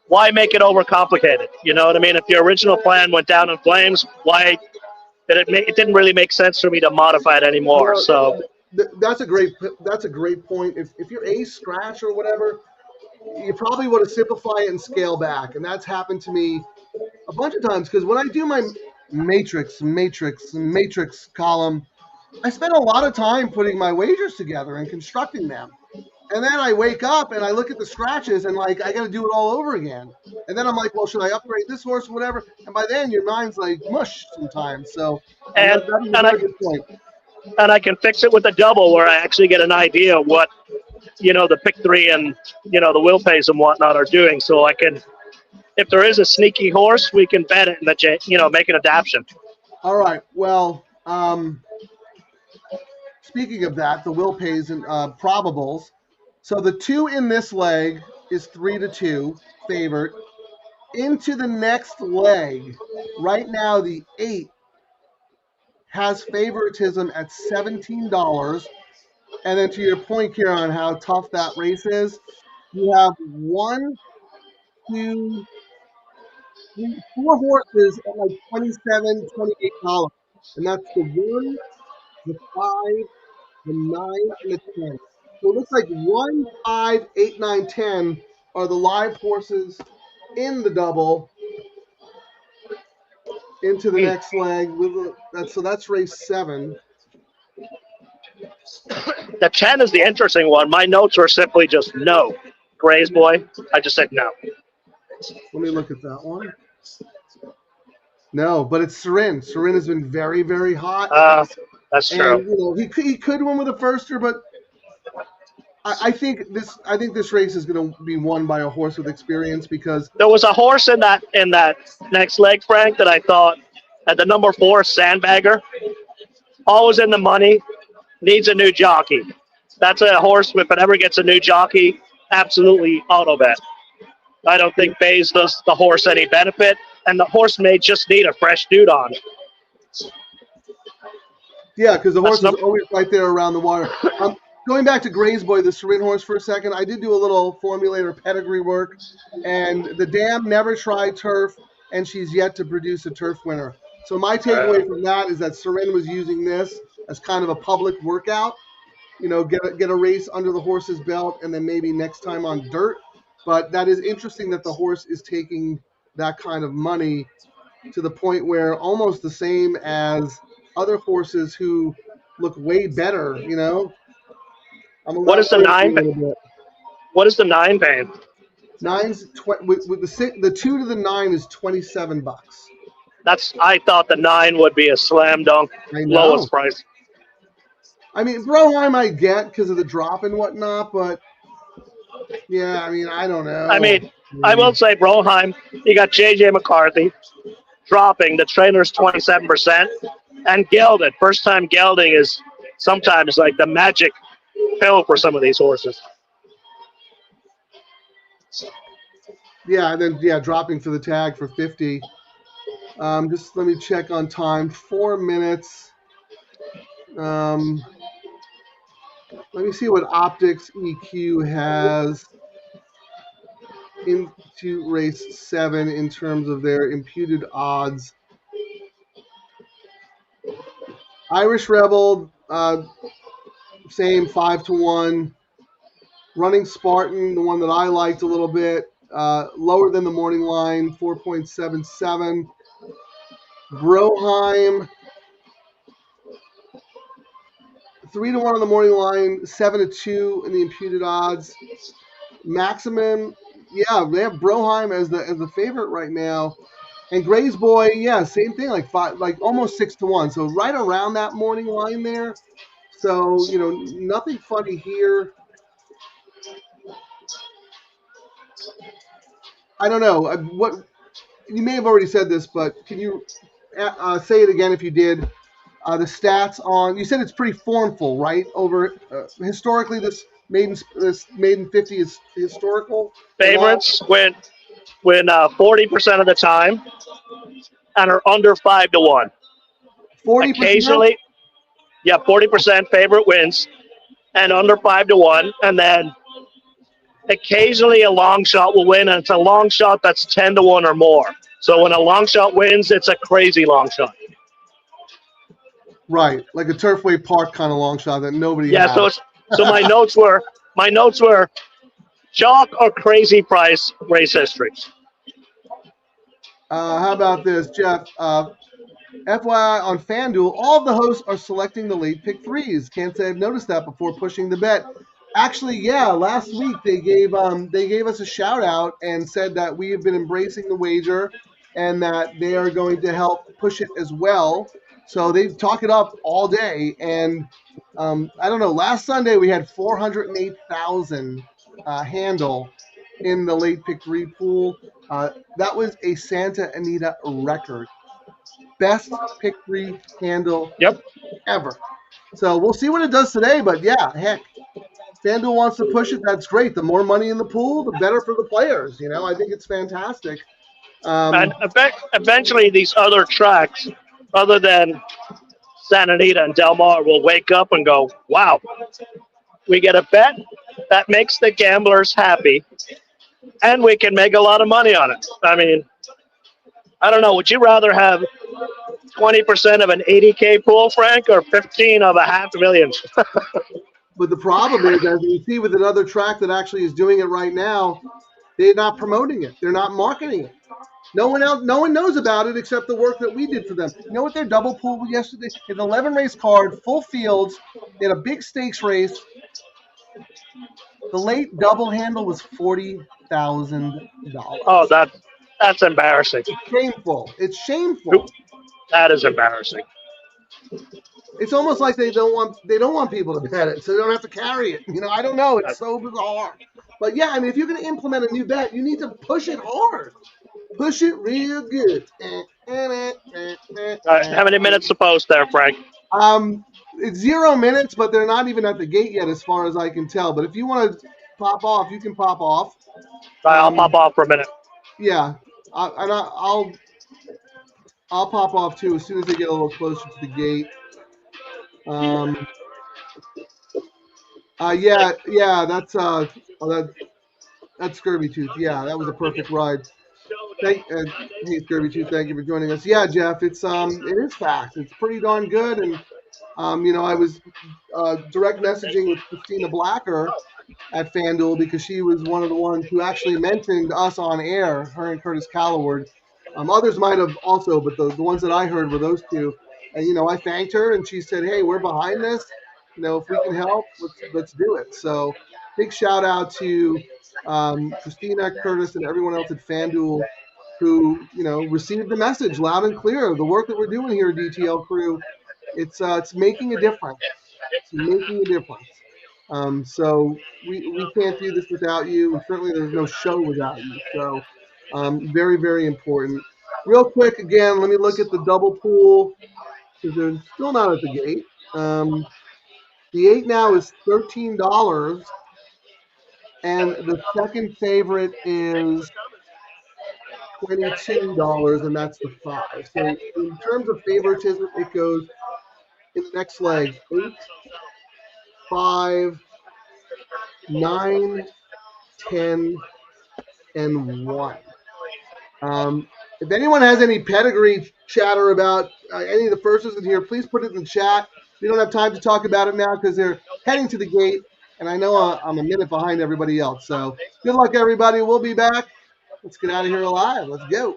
why make it overcomplicated? You know what I mean? If your original plan went down in flames, why did it didn't really make sense for me to modify it anymore. So that's a great point. If you're ace scratch or whatever, you probably want to simplify it and scale back. And that's happened to me a bunch of times because when I do my matrix column, I spend a lot of time putting my wagers together and constructing them. And then I wake up and I look at the scratches and like I got to do it all over again. And then I'm like, well, should I upgrade this horse or whatever? And by then your mind's like mush sometimes. So that's a good point. And I can fix it with a double where I actually get an idea of what the pick 3 and the will pays and whatnot are doing. So I can, if there is a sneaky horse, we can bet it and make an adaptation. All right. Well, speaking of that, the will pays and probables. So the 2 in this leg is 3-2 favorite. Into the next leg, right now the 8 has favoritism at $17. And then to your point, Ciaran, how tough that race is, you have 1, 2, 3, 4 horses at like $27, $28. And that's the 1, the 5, the 9, and the 10. So it looks like 1, 5, 8, 9, 10 are the live horses in the double into the next leg. So that's race 7. The 10 is the interesting one. My notes were simply just no. Gray's boy, I just said no. Let me look at that one. No, but it's Ciaran. Ciaran has been very, very hot. That's true. And, he could win with a firster, but I think this race is going to be won by a horse with experience because there was a horse in that next leg, Frank, that I thought at the number 4 Sandbagger, always in the money, needs a new jockey. That's a horse, if it ever gets a new jockey, absolutely auto bet. I don't think Bays does the horse any benefit, and the horse may just need a fresh dude on. Yeah, because the horse is always right there around the wire. Going back to Gray's Boy, the Ciaran horse for a second, I did do a little formulator pedigree work, and the dam never tried turf, and she's yet to produce a turf winner. So my takeaway from that is that Ciaran was using this as kind of a public workout, get a race under the horse's belt, and then maybe next time on dirt. But that is interesting that the horse is taking that kind of money to the point where almost the same as other horses who look way better, What is the 9? What is the 9 paying? Nine's with the 2 to the 9 is $27. I thought the 9 would be a slam dunk I know. lowest price. I mean, Broheim I get because of the drop and whatnot, but yeah, I mean, I don't know. I mean, I will say Broheim, you got J.J. McCarthy dropping. The trailer's 27%. And gelded. First time gelding is sometimes like the magic pill for some of these horses. Yeah, and then dropping for the tag for 50. Just let me check on time. 4 minutes. Let me see what Optics EQ has into race 7 in terms of their imputed odds. Irish Rebel, same 5-1. Running Spartan, the one that I liked a little bit, lower than the morning line, 4.77. Broheim, 3-1 on the morning line, 7-2 in the imputed odds. Maximum, yeah, they have Broheim as the favorite right now. And Gray's Boy, yeah, same thing, like almost 6-1. So right around that morning line there. So, nothing funny here. I don't know. What you may have already said this, but can you say it again if you did? The stats on, you said it's pretty formful, right? Over historically, this maiden 50 is historical. Favorites win 40% of the time and are under 5-1. 40%? Occasionally, 40% favorite wins and under 5-1, and then occasionally a long shot will win, and it's a long shot that's 10-1 or more. So when a long shot wins, it's a crazy long shot. Right, like a Turfway Park kind of long shot that nobody has. So my notes were chalk or crazy price race history. How about this, Jeff? FYI on FanDuel, all of the hosts are selecting the late pick threes. Can't say I've noticed that before pushing the bet. Actually, yeah, last week they gave us a shout out and said that we have been embracing the wager and that they are going to help push it as well. So they talk it up all day. And I don't know, last Sunday we had 408,000 handle in the late pick three pool. That was a Santa Anita record. Best pick three handle ever. So we'll see what it does today. But yeah, heck, FanDuel wants to push it. That's great. The more money in the pool, the better for the players. I think it's fantastic. And eventually these other tracks, other than Santa Anita and Del Mar, will wake up and go, wow, we get a bet that makes the gamblers happy, and we can make a lot of money on it. I mean, I don't know. Would you rather have 20% of an 80K pool, Frank, or 15 of $500,000? But the problem is, as you see with another track that actually is doing it right now, they're not promoting it. They're not marketing it. No one knows about it except the work that we did for them. You know what their double pool yesterday? An 11-race card, full fields. They had a big stakes race. The late double handle was $40,000. Oh, that's embarrassing. It's shameful. It's shameful. That is embarrassing. It's almost like they don't want people to bet it, so they don't have to carry it. I don't know. It's so bizarre. But yeah, I mean, if you're going to implement a new bet, you need to push it hard. Push it real good. All right, how many minutes to post there, Frank? It's 0 minutes, but they're not even at the gate yet, as far as I can tell. But if you want to pop off, you can pop off. All right, I'll pop off for a minute. Yeah, I'll pop off too as soon as they get a little closer to the gate. That's Scurvy Tooth. Yeah, that was a perfect ride. Hey, Scurvy Tooth, thank you for joining us. Yeah, Jeff, it is fast. It's pretty darn good, and I was direct messaging with Christina Blacker at FanDuel because she was one of the ones who actually mentioned us on air, her and Curtis Calloward. Others might have also, but the ones that I heard were those two. And, I thanked her, and she said, hey, we're behind this. If we can help, let's do it. So big shout out to Christina, Curtis, and everyone else at FanDuel who, received the message loud and clear. The work that we're doing here at DTL Crew, it's making a difference. It's making a difference. So we can't do this without you, and certainly there's no show without you. So very, very important. Real quick, again, let me look at the double pool because they're still not at the gate. The 8 now is $13, and the second favorite is $22, and that's the 5. So in terms of favoritism, it goes in the next leg 8, 5, 9, 10, and 1. If anyone has any pedigree chatter about any of the firsts in here, please put it in the chat. We don't have time to talk about it now because they're heading to the gate, and I know I'm a minute behind everybody else. So good luck, everybody. We'll be back. Let's get out of here alive. Let's go.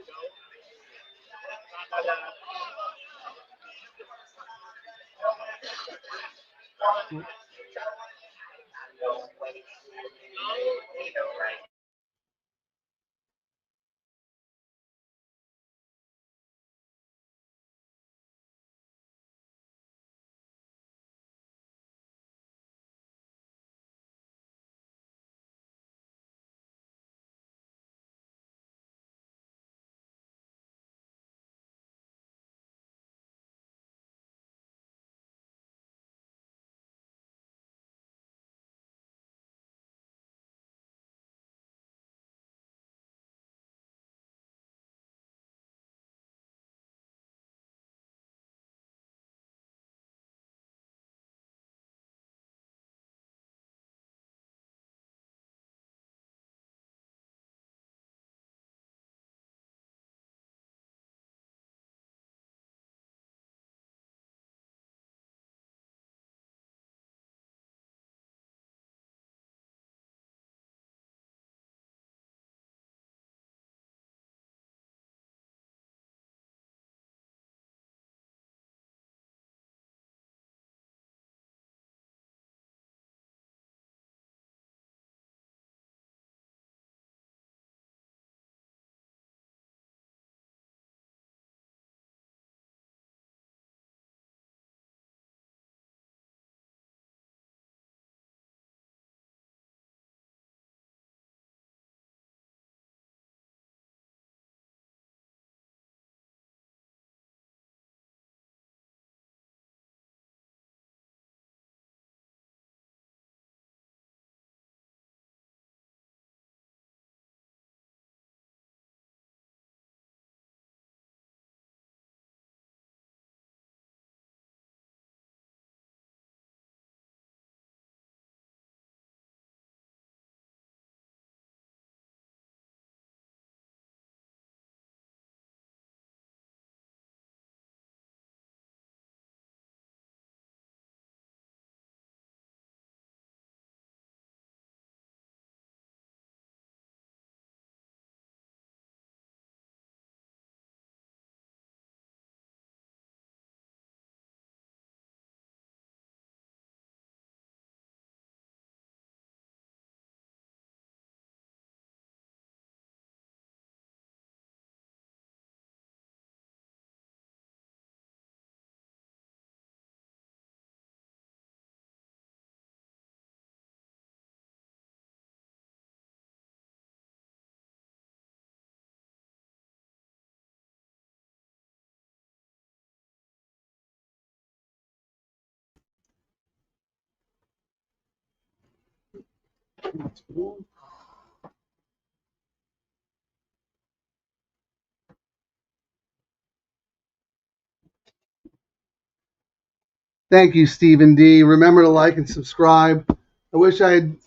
Thank you, Stephen D. Remember to like and subscribe. I wish I had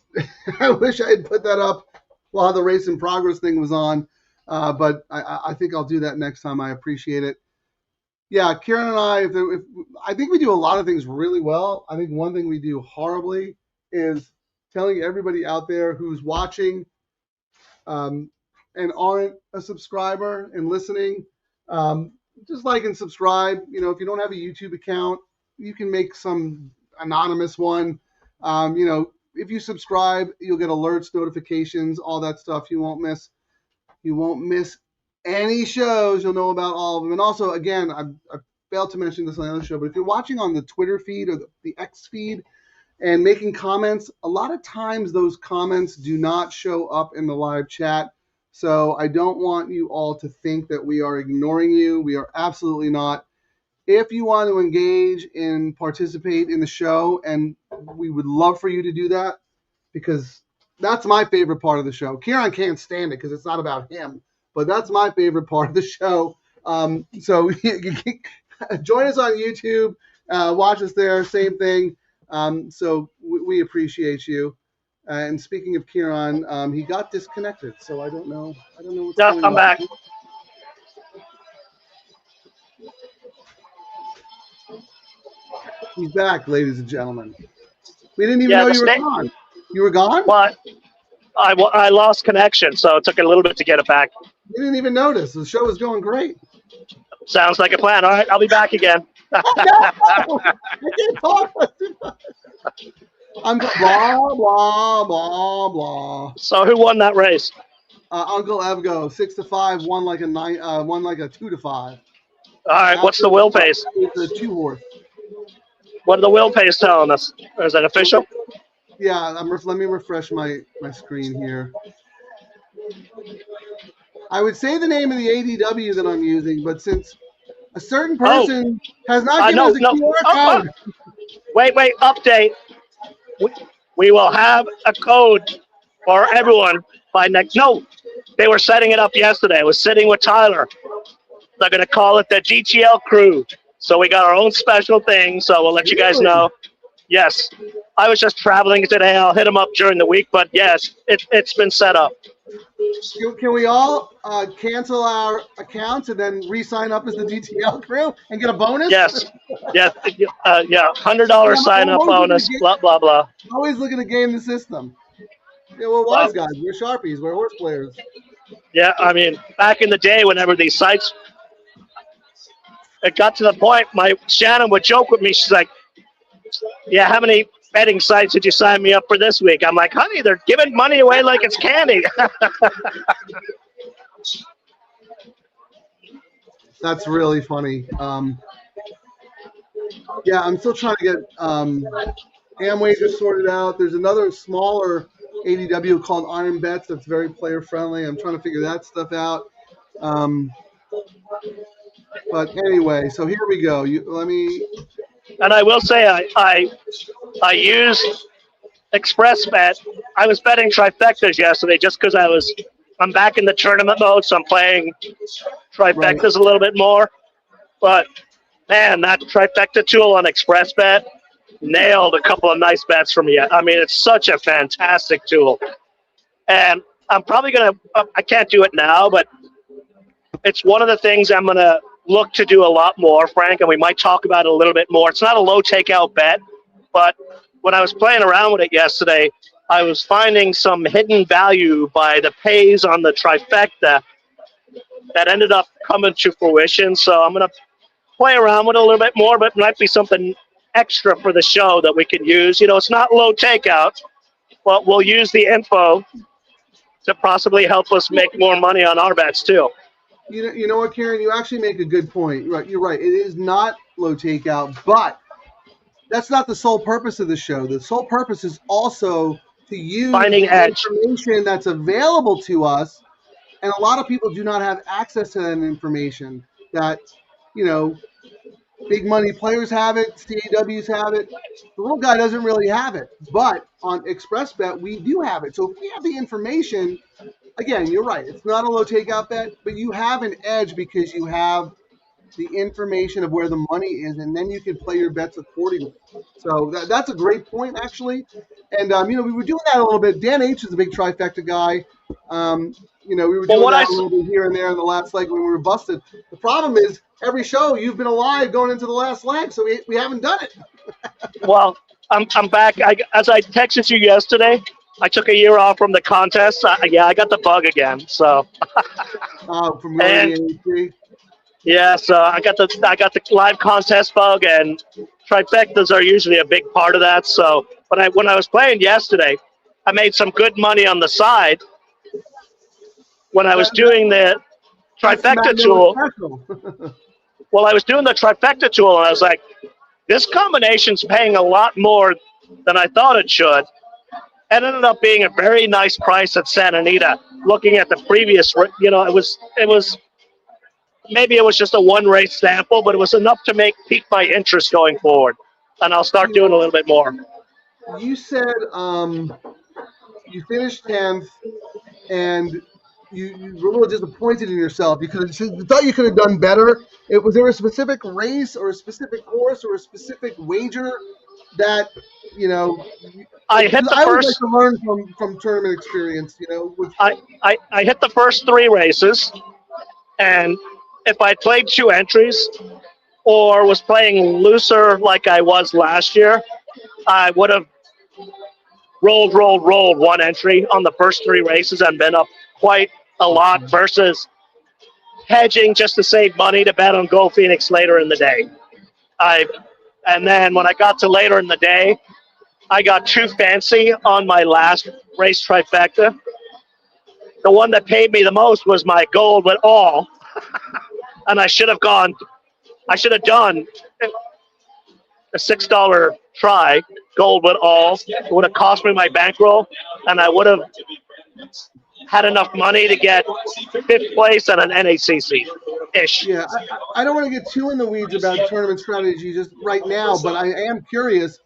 I wish I had put that up while the race in progress thing was on, but I think I'll do that next time. I appreciate it. Yeah, Ciaran and I, I think we do a lot of things really well. I think one thing we do horribly is telling everybody out there who's watching and aren't a subscriber and listening, just like and subscribe. If you don't have a YouTube account, you can make some anonymous one. if you subscribe, you'll get alerts, notifications, all that stuff. You won't miss any shows. You'll know about all of them. And also, again, I failed to mention this on the other show, but if you're watching on the Twitter feed or the X feed and making comments, a lot of times those comments do not show up in the live chat. So I don't want you all to think that we are ignoring you. We are absolutely not. If you want to engage and participate in the show, and we would love for you to do that, because that's my favorite part of the show. Ciaran can't stand it because it's not about him, but that's my favorite part of the show. So join us on YouTube, watch us there, same thing. So we appreciate you. And speaking of Ciaran, he got disconnected, so I don't know what's going on. I'm back. He's back, ladies and gentlemen. We didn't even know you were gone. You were gone? What? I lost connection, so it took a little bit to get it back. You didn't even notice. The show was going great. Sounds like a plan. All right, I'll be back again. No, I can't talk. I'm blah, blah, blah, blah. So who won that race? Uncle Evgo, 6-5, won like a 2-5. All right, what's the wheel pace? It's a 2-horse. What are the wheel pace telling us? Is that official? Yeah, let me refresh my screen here. I would say the name of the ADW that I'm using, but since a certain person has not given us a QR code. Wait, update. We will have a code for everyone by next. No, they were setting it up yesterday. I was sitting with Tyler. They're going to call it the DTL Crew. So we got our own special thing, so we'll let you guys know. Yes, I was just traveling today. I'll hit them up during the week, but yes, it's been set up. Can we all cancel our accounts and then re-sign up as the DTL Crew and get a bonus? Yes, yeah, $100 sign-up bonus, blah, blah, blah. Always looking to game the system. Yeah, we're wise guys. We're Sharpies. We're horse players. Yeah, I mean, back in the day, whenever these sites, it got to the point, Shannon would joke with me. She's like, yeah, how many betting sites did you sign me up for this week? I'm like, honey, they're giving money away like it's candy. That's really funny. Yeah, I'm still trying to get Amway just sorted out. There's another smaller ADW called Iron Bets that's very player friendly. I'm trying to figure that stuff out. But anyway, so here we go. And I will say I used ExpressBet. I was betting trifectas yesterday just because I'm back in the tournament mode, so I'm playing trifectas a little bit more. But man, that trifecta tool on ExpressBet nailed a couple of nice bets for me. I mean, it's such a fantastic tool. And I'm probably I can't do it now, but it's one of the things I'm going to look to do a lot more, Frank, and we might talk about it a little bit more. It's not a low takeout bet, but when I was playing around with it yesterday, I was finding some hidden value by the pays on the trifecta that ended up coming to fruition. So I'm going to play around with it a little bit more, but it might be something extra for the show that we can use. You know, it's not low takeout, but we'll use the info to possibly help us make more money on our bets too. You know what, Ciaran? You actually make a good point. Right, you're right. It is not low takeout, but that's not the sole purpose of the show. The sole purpose is also to use finding the information that's available to us, and a lot of people do not have access to that information. That, you know, big money players have it, CAWs have it. The little guy doesn't really have it, but on ExpressBet we do have it. So if we have the information. Again, you're right. It's not a low takeout bet, but you have an edge because you have the information of where the money is, and then you can play your bets accordingly. So that's a great point, actually. And, you know, we were doing that a little bit. Dan H. is a big trifecta guy. You know, we were doing that a little bit here and there in the last leg when we were busted. The problem is every show you've been alive going into the last leg, so we haven't done it. Well, I'm back. As I texted you yesterday, I took a year off from the contest. I got the bug again. So. From the yeah, so I got the live contest bug, and trifectas are usually a big part of that. So But when I was playing yesterday, I made some good money on the side when I was doing the That's the trifecta Matt Miller tool. special. Well, I was doing the trifecta tool, and I was like, this combination's paying a lot more than I thought it should. It ended up being a very nice price at Santa Anita. Looking at the previous, it was maybe it was just a one race sample, but it was enough to pique my interest going forward. And I'll start doing a little bit more. You said you finished 10th, and you were a little disappointed in yourself because you thought you could have done better. Was there a specific race or a specific horse or a specific wager that I hit the I always like first. to learn from tournament experience. I hit the first 3 races, and if I played 2 entries or was playing looser like I was last year, I would have rolled 1 entry on the first 3 races and been up quite a lot versus hedging just to save money to bet on Go Phoenix later in the day. And then when I got to later in the day, I got too fancy on my last race trifecta. The one that paid me the most was my gold with all. And I should have done a $6 try, gold with all. It would have cost me my bankroll, and I would have had enough money to get 5th place at an NACC-ish. Yeah, I don't want to get too in the weeds about tournament strategy just right now, but I am curious.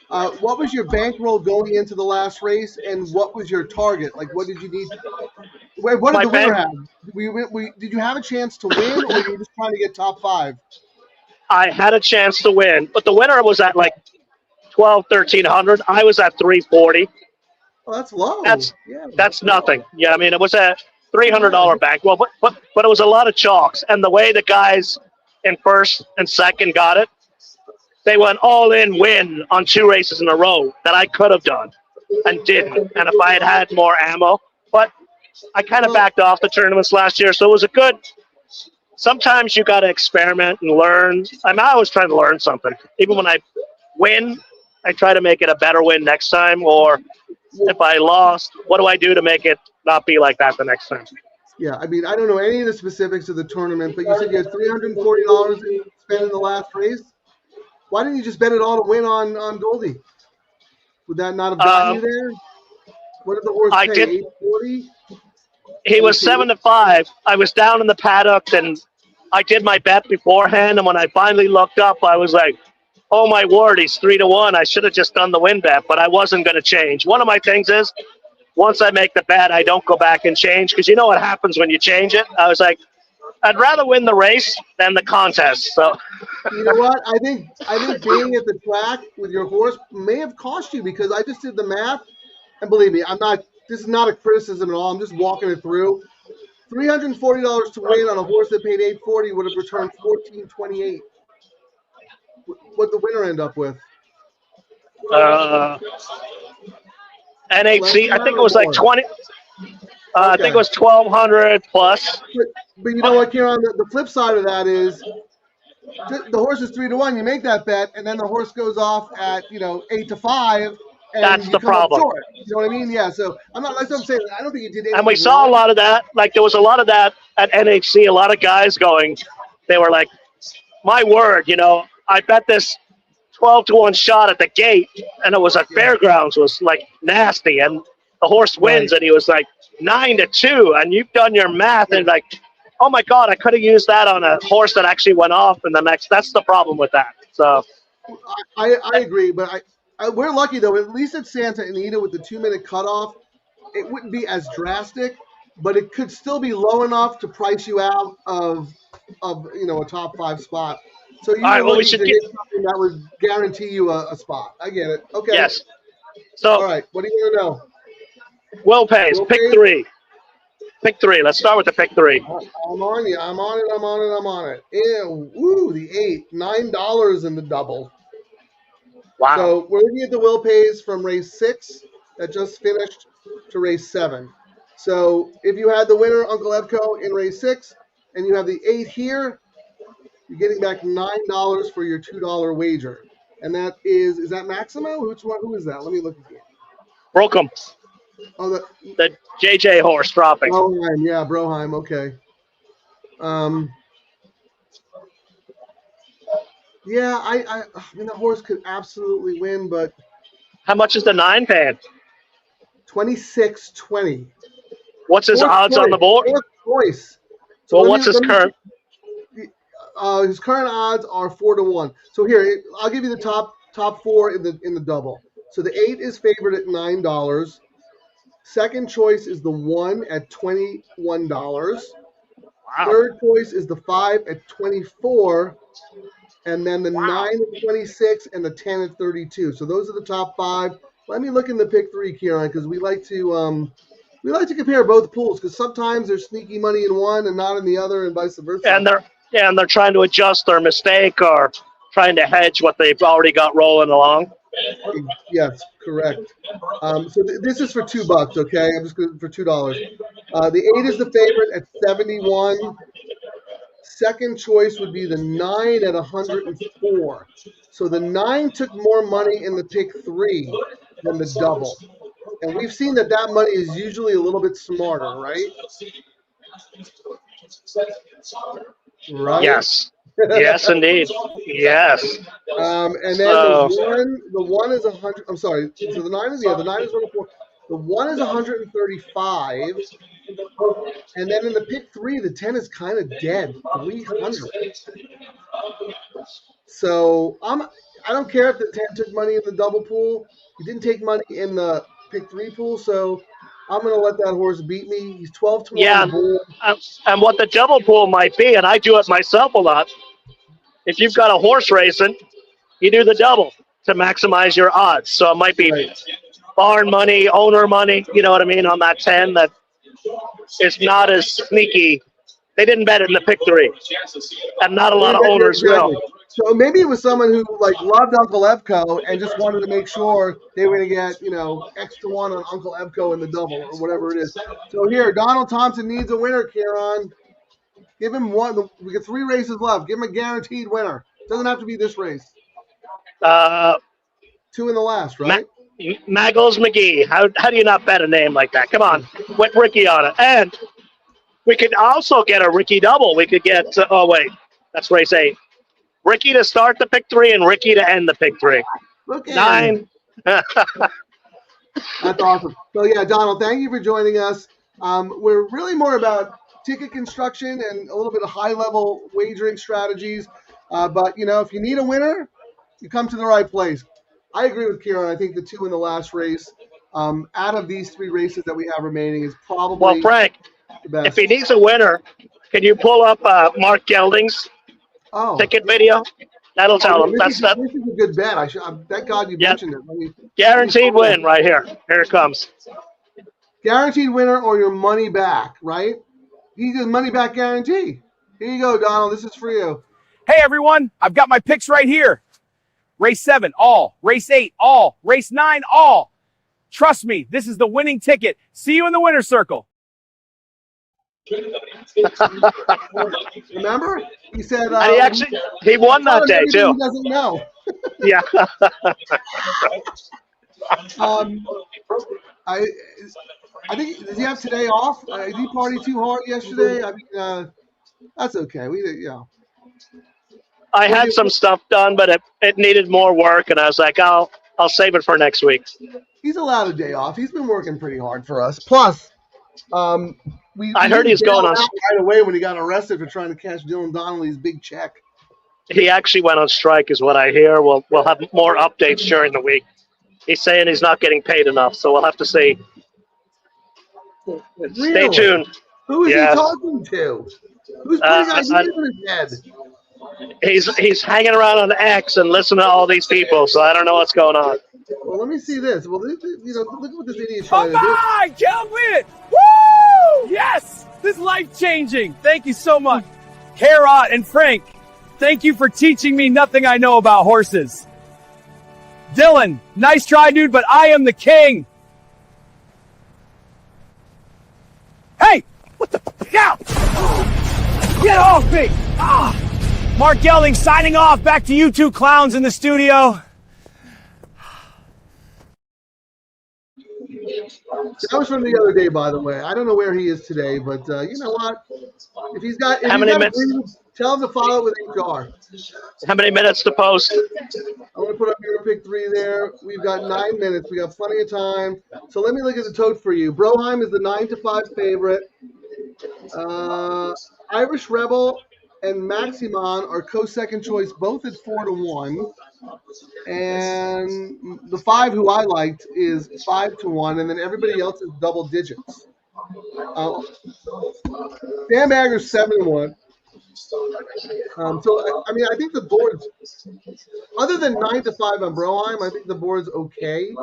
What was your bankroll going into the last race, and what was your target? Like, what did you need? What did the winner have? Did you have a chance to win, or were you just trying to get top 5? I had a chance to win, but the winner was at like 1,300. I was at 340. Oh, that's low. That's nothing. Yeah, I mean, it was a $300 bankroll, but it was a lot of chalks. And the way the guys in first and second got it, they went all in win on 2 races in a row that I could have done and didn't. And if I had had more ammo, but I kind of backed off the tournaments last year, so it was a good. Sometimes you got to experiment and learn. I'm always trying to learn something. Even when I win, I try to make it a better win next time. Or if I lost, what do I do to make it not be like that the next time? Yeah, I mean, I don't know any of the specifics of the tournament, but you said you had $340 to spend in the last race. Why didn't you just bet it all to win on Goldie? Would that not have gotten you there? What did the horse I pay? did. $840? He was 7-5. I was down in the paddock, and I did my bet beforehand. And when I finally looked up, I was like, "Oh my word, he's 3-1. I should have just done the win bet, but I wasn't going to change." One of my things is, once I make the bet, I don't go back and change because you know what happens when you change it. I was like, I'd rather win the race than the contest. So, you know what? I think being at the track with your horse may have cost you because I just did the math, and believe me, this is not a criticism at all. I'm just walking it through. $340 to win on a horse that paid $840 would have returned $14.28. What'd the winner end up with? NHC, I think it was like 20. I think it was 1,200 plus. But you know what, Ciaran? The flip side of that is the horse is 3-1. You make that bet, and then the horse goes off at 8-5. And that's the problem. You know what I mean? Yeah. So that's what I'm saying. I don't think you did anything. And we saw a lot of that. Like there was a lot of that at NHC. A lot of guys going. They were like, "My word, I bet this 12-1 shot at the gate, and it was at Fairgrounds was like nasty, and the horse wins, and he was like 9-2, and you've done your math, and like, oh my God, I could have used that on a horse that actually went off in the next. That's the problem with that. So I agree, but we're lucky though. At least at Santa Anita with the 2-minute cutoff, it wouldn't be as drastic, but it could still be low enough to price you out of a top 5 spot. So you were looking to hit something that would guarantee you a spot. I get it. Okay. Yes. So all right. What do you want to know? Will pays. Pick 3. Pick 3. Let's start with the pick 3. I'm on you. I'm on it. Ew, ooh, the 8. $9 in the double. Wow. So we're looking at the Will pays from race 6 that just finished to race 7. So if you had the winner, Uncle Evco, in race 6, and you have the 8 here, you're getting back $9 for your $2 wager. And that is that Maximo? Who is that? Let me look again. Brokem, Oh, the JJ horse dropping. Broheim, yeah, Broheim, okay. Yeah, I mean, the horse could absolutely win, but How much is the 9 paying? 26-20. What's his odds on the board? Fourth choice. So Well, what's his current? His current odds are 4-1. So here, I'll give you the top four in the double. So the 8 is favored at $9. Second choice is the 1 at $21. Wow. Third choice is the 5 at $24. And then the 9 at 26 and the 10 at 32. So those are the top 5. Let me look in the pick 3, Ciaran, because we like to compare both pools, because sometimes there's sneaky money in one and not in the other, and vice versa. And they're trying to adjust their mistake or trying to hedge what they've already got rolling along. Yes, correct. So this is for $2, okay? I'm just going for $2. The 8 is the favorite at 71. Second choice would be the 9 at 104. So the 9 took more money in the pick 3 than the double. And we've seen that money is usually a little bit smarter, right? Right? Yes. Yes, indeed. Yes. And then the one is 100. I'm sorry. So the 9 is 104. The 1 is 135. And then in the pick 3, the 10 is kind of dead, 300. So I don't care if the 10 took money in the double pool. He didn't take money in the pick 3 pool, so I'm going to let that horse beat me. He's 12-1 on the board. And what the double pool might be, and I do it myself a lot, if you've got a horse racing, you do the double to maximize your odds. So it might be barn money, owner money, you know what I mean, on that 10 that is not as sneaky. They didn't bet it in the pick 3, and not a lot of owners will. So maybe it was someone who loved Uncle Evco and just wanted to make sure they were going to get extra one on Uncle Evco in the double or whatever it is. So here, Donald Thompson needs a winner, Ciaran. Give him one. We got 3 races left. Give him a guaranteed winner. Doesn't have to be this race. 2 in the last, right? Maggles McGee. How do you not bet a name like that? Come on, put Ricky on it. And we could also get a Ricky double. We could get that's race 8. Ricky to start the pick 3 and Ricky to end the pick 3. Look at 9. That's awesome. So yeah, Donald, thank you for joining us. We're really more about ticket construction and a little bit of high-level wagering strategies. But if you need a winner, you come to the right place. I agree with Ciaran. I think the 2 in the last race, out of these 3 races that we have remaining, is probably Frank, the best. if he needs a winner, can you pull up Mark Gelding's ticket video? That'll tell him. This is a good bet. Thank God you mentioned it. Guaranteed win right here. Here it comes. Guaranteed winner or your money back, right? He does money back guarantee. Here you go, Donald. This is for you. Hey, everyone. I've got my picks right here. Race 7, all. Race 8, all. Race 9, all. Trust me, this is the winning ticket. See you in the winner's circle. Remember? He said and he won that day, too. He doesn't know. Yeah. I think, does he have today off? Did he party too hard yesterday? I mean, that's okay. I had some stuff done, but it needed more work, and I was like, I'll save it for next week. He's allowed a day off. He's been working pretty hard for us. Plus, I heard he's going on right away when he got arrested for trying to cash Dylan Donnelly's big check. He actually went on strike, is what I hear. We'll have more updates during the week. He's saying he's not getting paid enough, so we'll have to see. Really? Stay tuned. Who is he talking to? Who's putting ideas in his head? He's hanging around on X and listening to all these people, so I don't know what's going on. Well, let me see this. Well, look at what this idiot's trying to do. Come on, Kelvin! Woo! Yes! This is life-changing. Thank you so much. Ciaran and Frank, thank you for teaching me nothing I know about horses. Dylan, nice try, dude, but I am the king. Hey! What the f*** out? Get off me! Mark Gelding signing off. Back to you two clowns in the studio. That was from the other day, by the way. I don't know where he is today, but you know what? If he's got How many a minutes? grievance, tell him to follow with HR. How many minutes to post? I'm going to put up your pick 3 there. We've got 9 minutes. We got plenty of time. So let me look at the tote for you. Broheim is the 9-5 favorite. Irish Rebel and Maximon are co-second choice, both at 4-1. And the 5 who I liked is 5-1, and then everybody else is double digits. Dan Bagger's 7-1. So I mean, I think the board's, other than 9-5 on Broheim, I think the board's okay.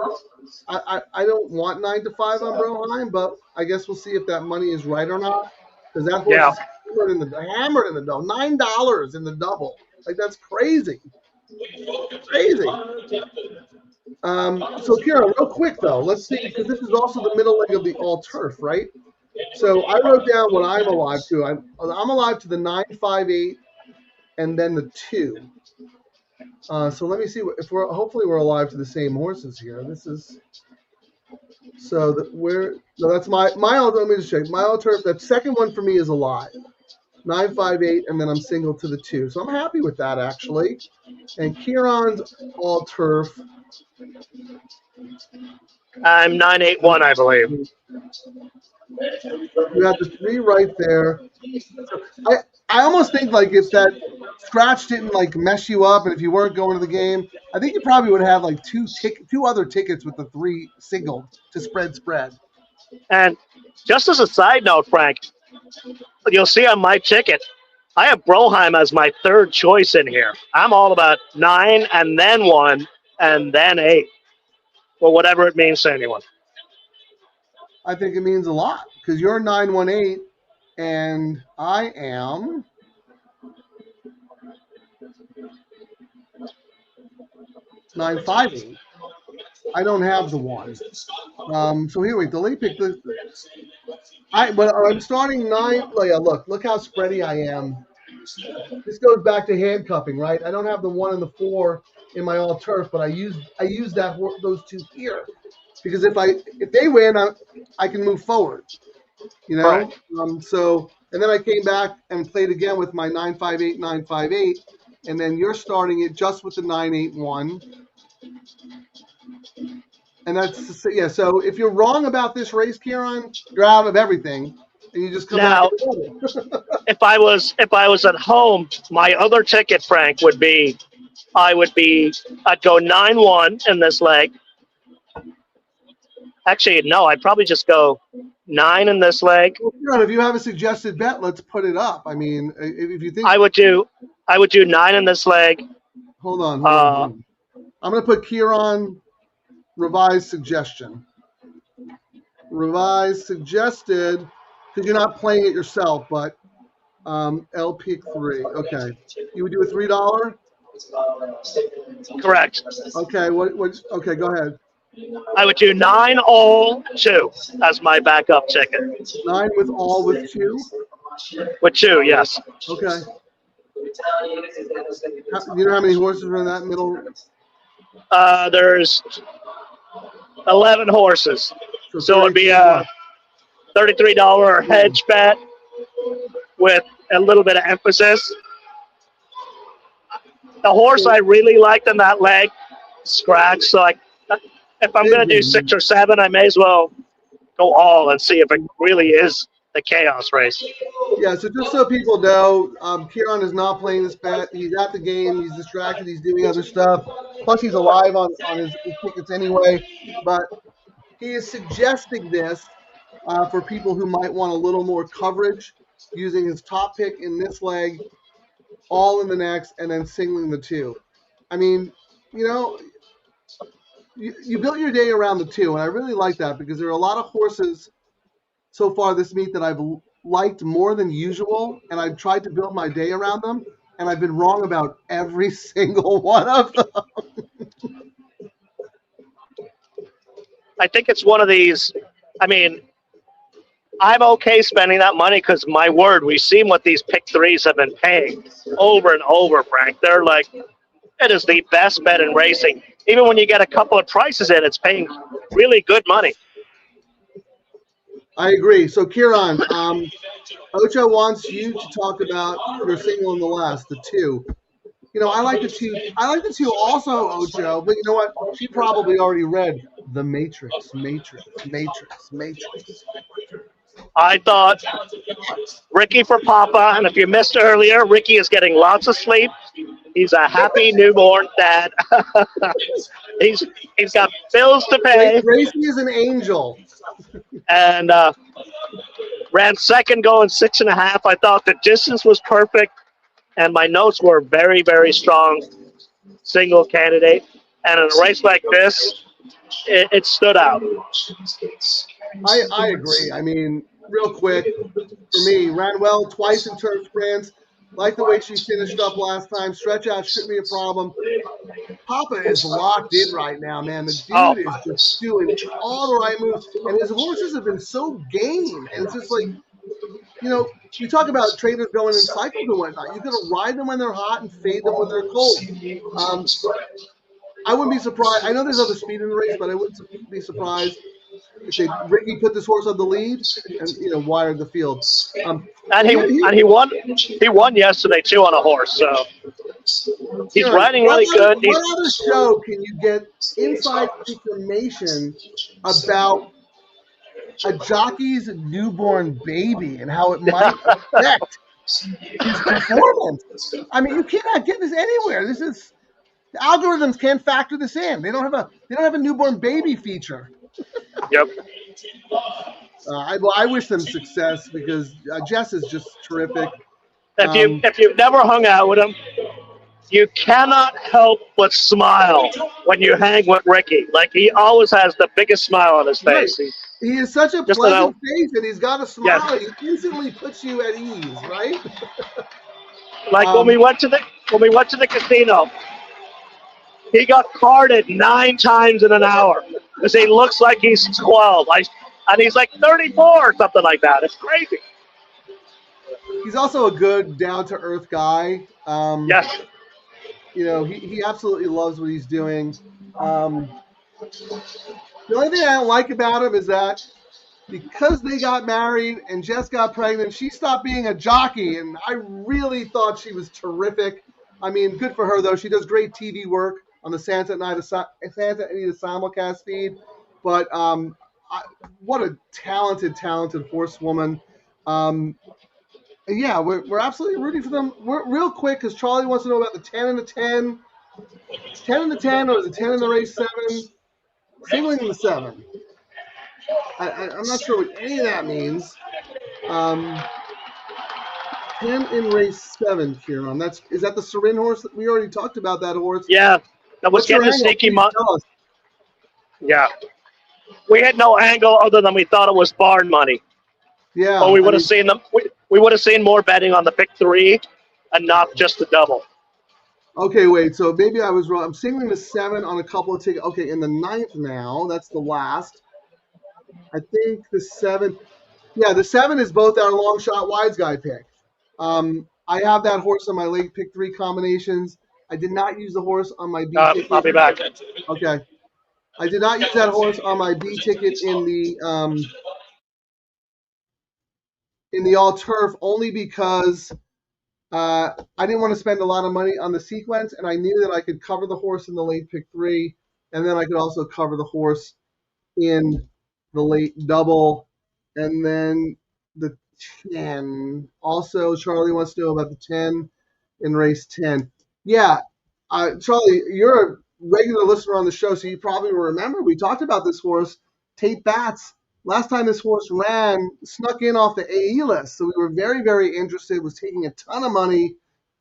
I don't want 9-5 on Broheim, but I guess we'll see if that money is right or not. Because that horse is hammered in the double. $9 in the double. Like, that's crazy. Crazy. So Ciaran, real quick though, let's see, because this is also the middle leg of the all turf, right? So I wrote down what I'm alive to. I'm alive to the 9-5-8 and then the 2. So let me see if hopefully we're alive to the same horses here. This is so that that's my let me just check. My all turf, that second one for me is alive. 9-5-8, and then I'm single to the 2. So I'm happy with that actually. And Ciaran's all turf. I'm 9-8-1, I believe. You have the 3 right there. I almost think like if that scratch didn't like mess you up, and if you weren't going to the game, I think you probably would have like 2 other tickets with the 3 singled to spread. And just as a side note, Frank, you'll see on my ticket, I have Broheim as my 3rd choice in here. I'm all about 9 and then 1 and then 8, or whatever it means to anyone. I think it means a lot because you're 9-1-8 and I am 9-5-8. I don't have the 1. So here the late pick. But I'm starting 9. Look how spready I am. This goes back to handcuffing, right? I don't have the 1 and the 4 in my all turf, but I use those 2 here because if they win, I can move forward. You know. Right. And then I came back and played again with my 9-5-8, 9-5-8, and then you're starting it just with the 9-8-1. And that's So if you're wrong about this race, Ciaran, you're out of everything, and you just come now. back. If I was at home, my other ticket, Frank, I'd go 9-1 in this leg. Actually, no, I'd probably just go 9 in this leg. Well, Ciaran, if you have a suggested bet, let's put it up. I mean, if you think I would do 9 in this leg. Hold on. I'm going to put Ciaran revised suggestion. Revised suggested, because you're not playing it yourself, but L pick 3. Okay. You would do a $3? Correct. Okay. Okay, go ahead. I would do 9 all 2 as my backup ticket. 9 with all with 2? With 2, yes. Okay. You know how many horses are in that middle? There's 11 horses. So it would be a $33 hedge bet with a little bit of emphasis. The horse I really liked in that leg, Scratch. So if I'm going to do 6 or 7, I may as well go all and see if it really is the chaos race. Yeah, so just so people know, Ciaran is not playing this bet. He's at the game. He's distracted. He's doing other stuff. Plus, he's alive on his tickets anyway. But he is suggesting this for people who might want a little more coverage, using his top pick in this leg, all in the next, and then singling the 2. I mean, you know, you built your day around the 2, and I really like that because there are a lot of horses so far this meet that I've liked more than usual, and I've tried to build my day around them, and I've been wrong about every single one of them. I think it's one of these. I mean, I'm okay spending that money because, my word, we've seen what these pick 3s have been paying over and over, Frank. They're like, it is the best bet in racing. Even when you get a couple of prices in, it's paying really good money. I agree. So, Ciaran, Ocho wants you to talk about your single in the last, the two. I like the two. I like the two also, Ocho. But you know what? She probably already read The Matrix, Matrix, Matrix, Matrix. I thought Ricky for Papa, and if you missed earlier, Ricky is getting lots of sleep. He's a happy newborn dad. he's he's got bills to pay, Gracie is an angel. and ran second, going 6.5. I thought the distance was perfect, and my notes were very, very strong. Single candidate, and in a race like this, it stood out. I agree. I mean, real quick, for me, ran well twice in turf sprints. Like the way she finished up last time. Stretch out shouldn't be a problem. Papa is locked in right now, man. The dude is just doing all the right moves. And his horses have been so game. And it's just like, you talk about traders going in cycles and whatnot. You got to ride them when they're hot and fade them when they're cold. I wouldn't be surprised. I know there's other speed in the race, but I wouldn't be surprised if Ricky put this horse on the lead and wired the field. And he won. He won yesterday too on a horse, so he's riding really good. What other show can you get inside information about a jockey's newborn baby and how it might affect his performance? I mean, you cannot get this anywhere. The algorithms can't factor this in. They don't have a newborn baby feature. Yep. I wish them success because Jess is just terrific. If you've never hung out with him, you cannot help but smile when you hang with Ricky. Like, he always has the biggest smile on his face. Right. He is such a pleasant face, and he's got a smile. Yes. He instantly puts you at ease, right? Like when we went to the casino, he got carded 9 times in an hour because he looks like he's 12. And he's like 34 or something like that. It's crazy. He's also a good, down-to-earth guy. Yes. He absolutely loves what he's doing. The only thing I don't like about him is that because they got married and Jess got pregnant, she stopped being a jockey, and I really thought she was terrific. I mean, good for her, though. She does great TV work on the Santa Anita simulcast feed. But what a talented horsewoman. Yeah, we're absolutely rooting for them. We're real quick because Charlie wants to know about the 10 and the 10. 10 and the 10, or is it 10 in the race 7? Singling in the 7. I'm not sure what any of that means. 10 in race 7, Ciaran. Is that the Ciaran horse? We already talked about that horse. Yeah, that was getting a sneaky money. Yeah, we had no angle other than we thought it was barn money. Yeah, or we would have seen them. We would have seen more betting on the pick 3 and not just the double. Okay, wait. So maybe I was wrong. I'm singling the 7 on a couple of tickets. Okay, in the 9th now. That's the last. I think the 7. Yeah, the 7 is both our long shot wides guy pick. I have that horse on my late pick 3 combinations. I did not use the horse on my B ticket. I'll be back. Okay. I did not use that horse on my B ticket in the all turf only because I didn't want to spend a lot of money on the sequence, and I knew that I could cover the horse in the late pick 3, and then I could also cover the horse in the late double, and then the 10. Also, Charlie wants to know about the 10 in race 10. Yeah, Charlie, you're a regular listener on the show, so you probably will remember we talked about this horse, Tate Batts. Last time this horse ran, snuck in off the AE list, so we were very, very interested, was taking a ton of money,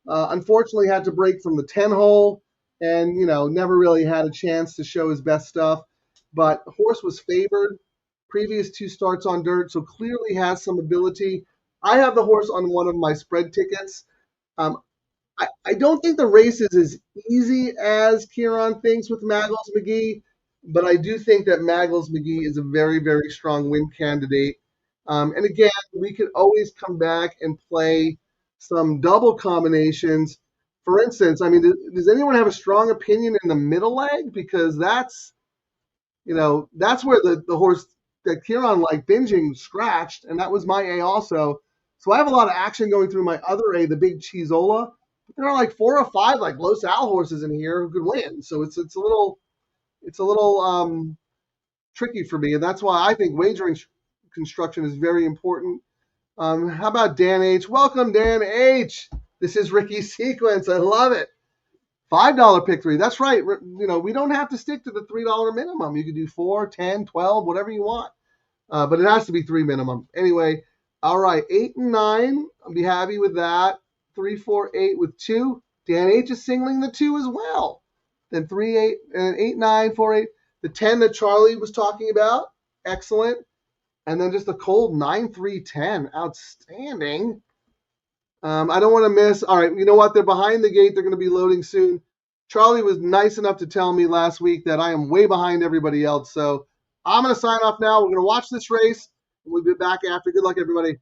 unfortunately had to break from the 10 hole, and, never really had a chance to show his best stuff. But the horse was favored, previous 2 starts on dirt, so clearly has some ability. I have the horse on one of my spread tickets. I don't think the race is as easy as Ciaran thinks with Maggles McGee, but I do think that Maggles McGee is a very, very strong win candidate. And again, we could always come back and play some double combinations. For instance, I mean, does anyone have a strong opinion in the middle leg? Because that's where the horse that Ciaran liked binging scratched, and that was my A also. So I have a lot of action going through my other A, the big Cheezola. But there are like 4 or 5 like low sal horses in here who could win. So it's a little tricky for me, and that's why I think wagering construction is very important. How about Dan H? Welcome, Dan H. This is Ricky's sequence. I love it. $5 pick 3. That's right. We don't have to stick to the $3 minimum. You can do 4, 10, 12, whatever you want. But it has to be 3 minimum. Anyway, all right. 8 and 9. I'll be happy with that. 3, 4, 8 with 2. Dan H is singling the 2 as well. Then 3, 8, and 8, 9, 4, 8. The 10 that Charlie was talking about. Excellent. And then just a cold 9, 3, 10. Outstanding. I don't want to miss. All right, you know what? They're behind the gate. They're going to be loading soon. Charlie was nice enough to tell me last week that I am way behind everybody else. So I'm going to sign off now. We're going to watch this race. We'll be back after. Good luck, everybody.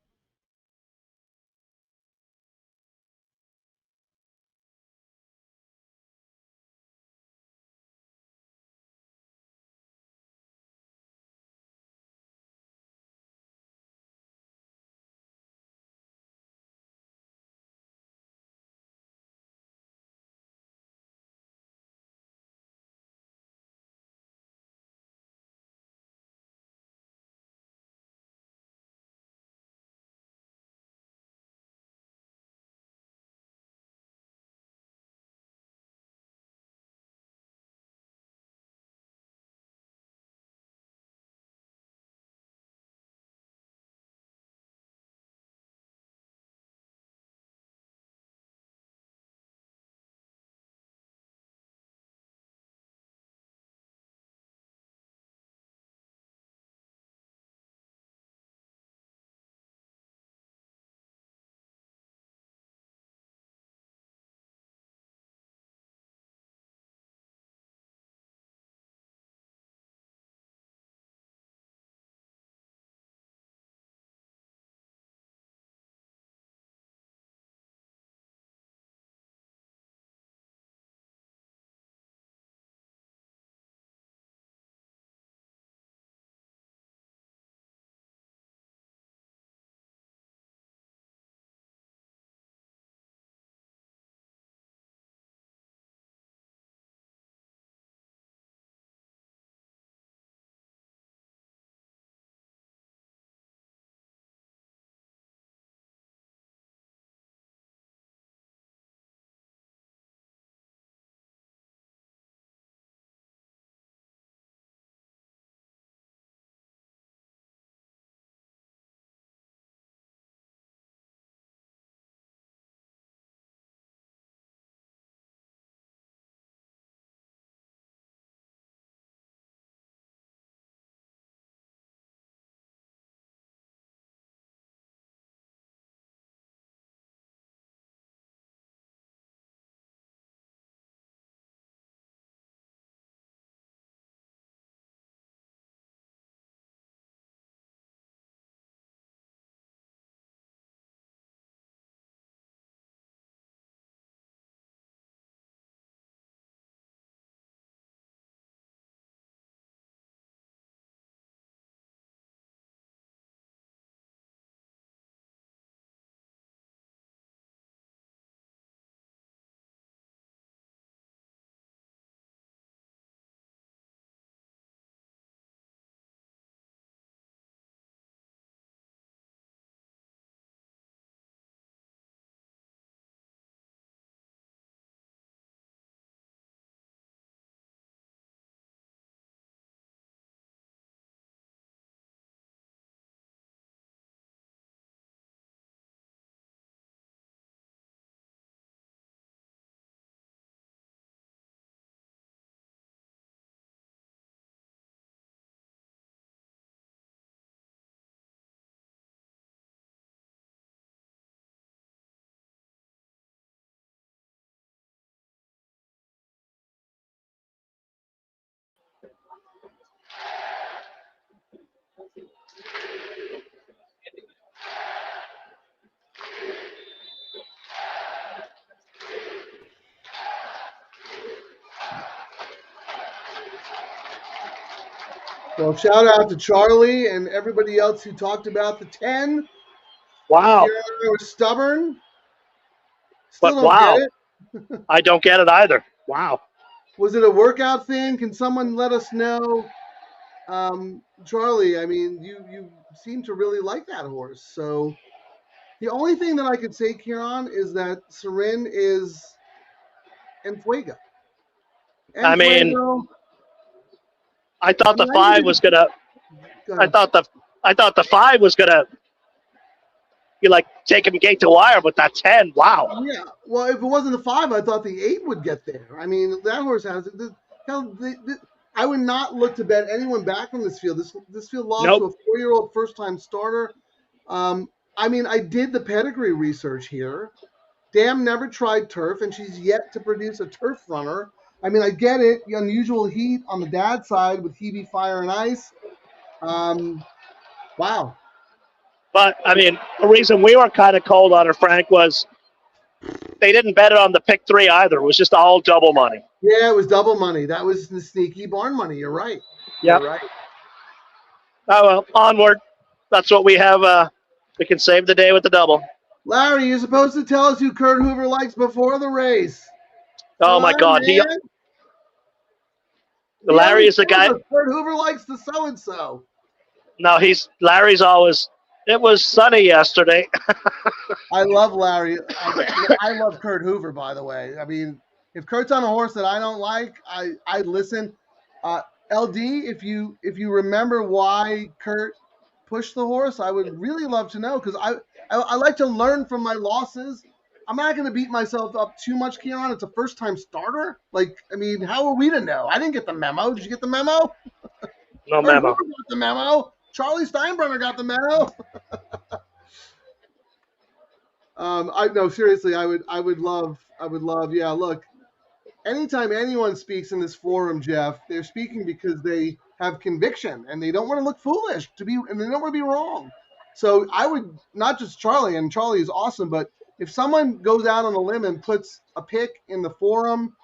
Well, shout out to Charlie and everybody else who talked about the 10. Wow. Ciaran and I were stubborn. Still But don't wow, get it. I don't get it either. Wow. Was it a workout thing? Can someone let us know? Charlie, I mean, you seem to really like that horse. So the only thing that I could say, Ciaran, is that Ciaran is en fuego. I mean, I thought the 5 was gonna. I thought the 5 was gonna. You like take him gate to wire, but that 10, wow. Yeah, well, if it wasn't the 5, I thought the 8 would get there. I mean, that horse has it. I would not look to bet anyone back from this field. This field lost to a 4-year-old first-time starter. I mean, I did the pedigree research here. Dam never tried turf, and she's yet to produce a turf runner. I mean, I get it. The unusual heat on the dad side with Hebe, Fire, and Ice. Wow. But, I mean, the reason we were kind of cold on her, Frank, was they didn't bet it on the pick 3 either. It was just all double money. Yeah, it was double money. That was the sneaky barn money. You're right. Yep. You're right. Oh, well, onward. That's what we have. We can save the day with the double. Larry, you're supposed to tell us who Kurt Hoover likes before the race. Oh, my God. Larry is the guy. Kurt Hoover likes the so-and-so. No, Larry's always. It was sunny yesterday. I love Larry. I love Kurt Hoover, by the way. I mean, if Kurt's on a horse that I don't like, I listen. LD, if you remember why Kurt pushed the horse, I would really love to know, because I like to learn from my losses. I'm not going to beat myself up too much, Ciaran. It's a first-time starter. Like, I mean, how are we to know? I didn't get the memo. Did you get the memo? No memo. Got the memo. Charlie Steinbrenner got the memo. Seriously, I would love. Yeah, look. Anytime anyone speaks in this forum, Jeff, they're speaking because they have conviction and they don't want to look foolish and they don't want to be wrong. So I would, not just Charlie, and Charlie is awesome, but if someone goes out on a limb and puts a pick in the forum,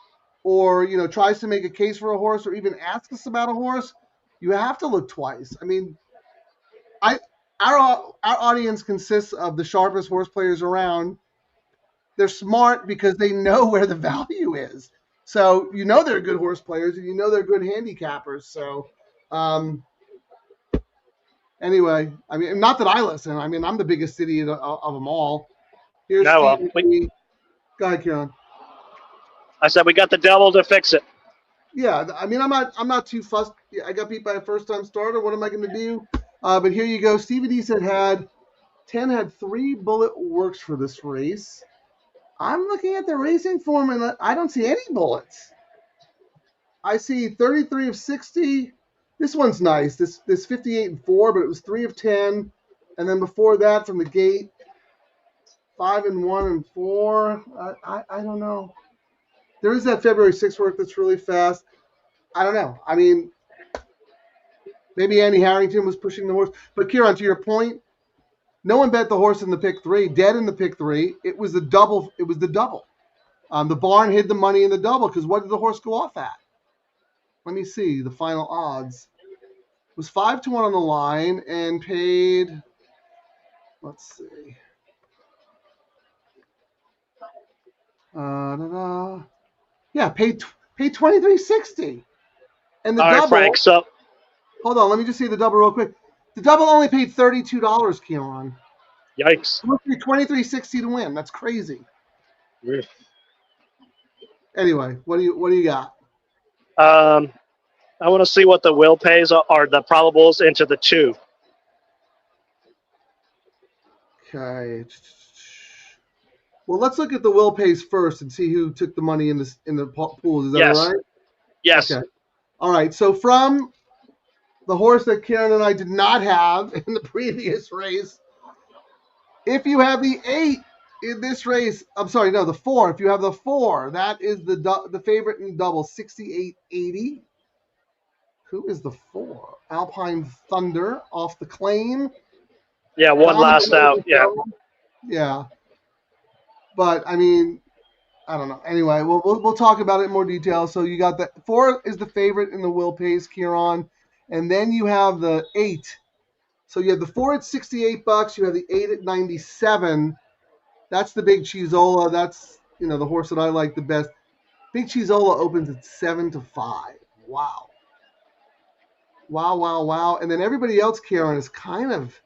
or tries to make a case for a horse, or even asks us about a horse, you have to look twice. I mean, our audience consists of the sharpest horse players around. They're smart because they know where the value is. So they're good horse players, and they're good handicappers. So anyway, I mean, not that I listen. I mean, I'm the biggest idiot of them all. Here's Steve. Go ahead, Ciaran. I said we got the devil to fix it. Yeah, I mean, I'm not too fussed. I got beat by a first-time starter. What am I going to do? But here you go. Stevie D said 10 had 3 bullet works for this race. I'm looking at the racing form, and I don't see any bullets. I see 33 of 60. This one's nice. This 58 and 4, but it was 3 of 10. And then before that, from the gate, 5 and 1 and 4. I don't know. There is that February 6th work that's really fast. I don't know. I mean, maybe Andy Harrington was pushing the horse. But Ciaran, to your point, no one bet the horse in the pick 3. Dead in the pick 3. It was the double. The barn hid the money in the double, because what did the horse go off at? Let me see the final odds. It was 5-1 on the line and paid. Let's see. Yeah, paid $23.60. And the All double. right, Frank. So hold on, let me just see the double real quick. The double only paid $32, Ciaran. Yikes. It must be $23.60 to win. That's crazy. Yeah. Anyway, what do you got? I want to see what the will pays are the probables into the 2. Okay. Well, let's look at the will pays first and see who took the money in the pools. Is that all right? Yes. Okay. All right. So from the horse that Ciaran and I did not have in the previous race, if you have the 8 in this race, I'm sorry, no, the 4. If you have the 4, that is the favorite in double, 68.80. Who is the 4? Alpine Thunder off the claim. Yeah, one last out. Yeah. Yeah. But I mean, I don't know. Anyway, we'll talk about it in more detail. So you got the 4 is the favorite in the will pays, Ciaran, And then you have the 8. So you have the 4 at $68. You have the 8 at $97. That's the Big Cheezola. That's, the horse that I like the best. Big Cheezola opens at 7-5. Wow. Wow, wow, wow. And then everybody else, Ciaran, is kind of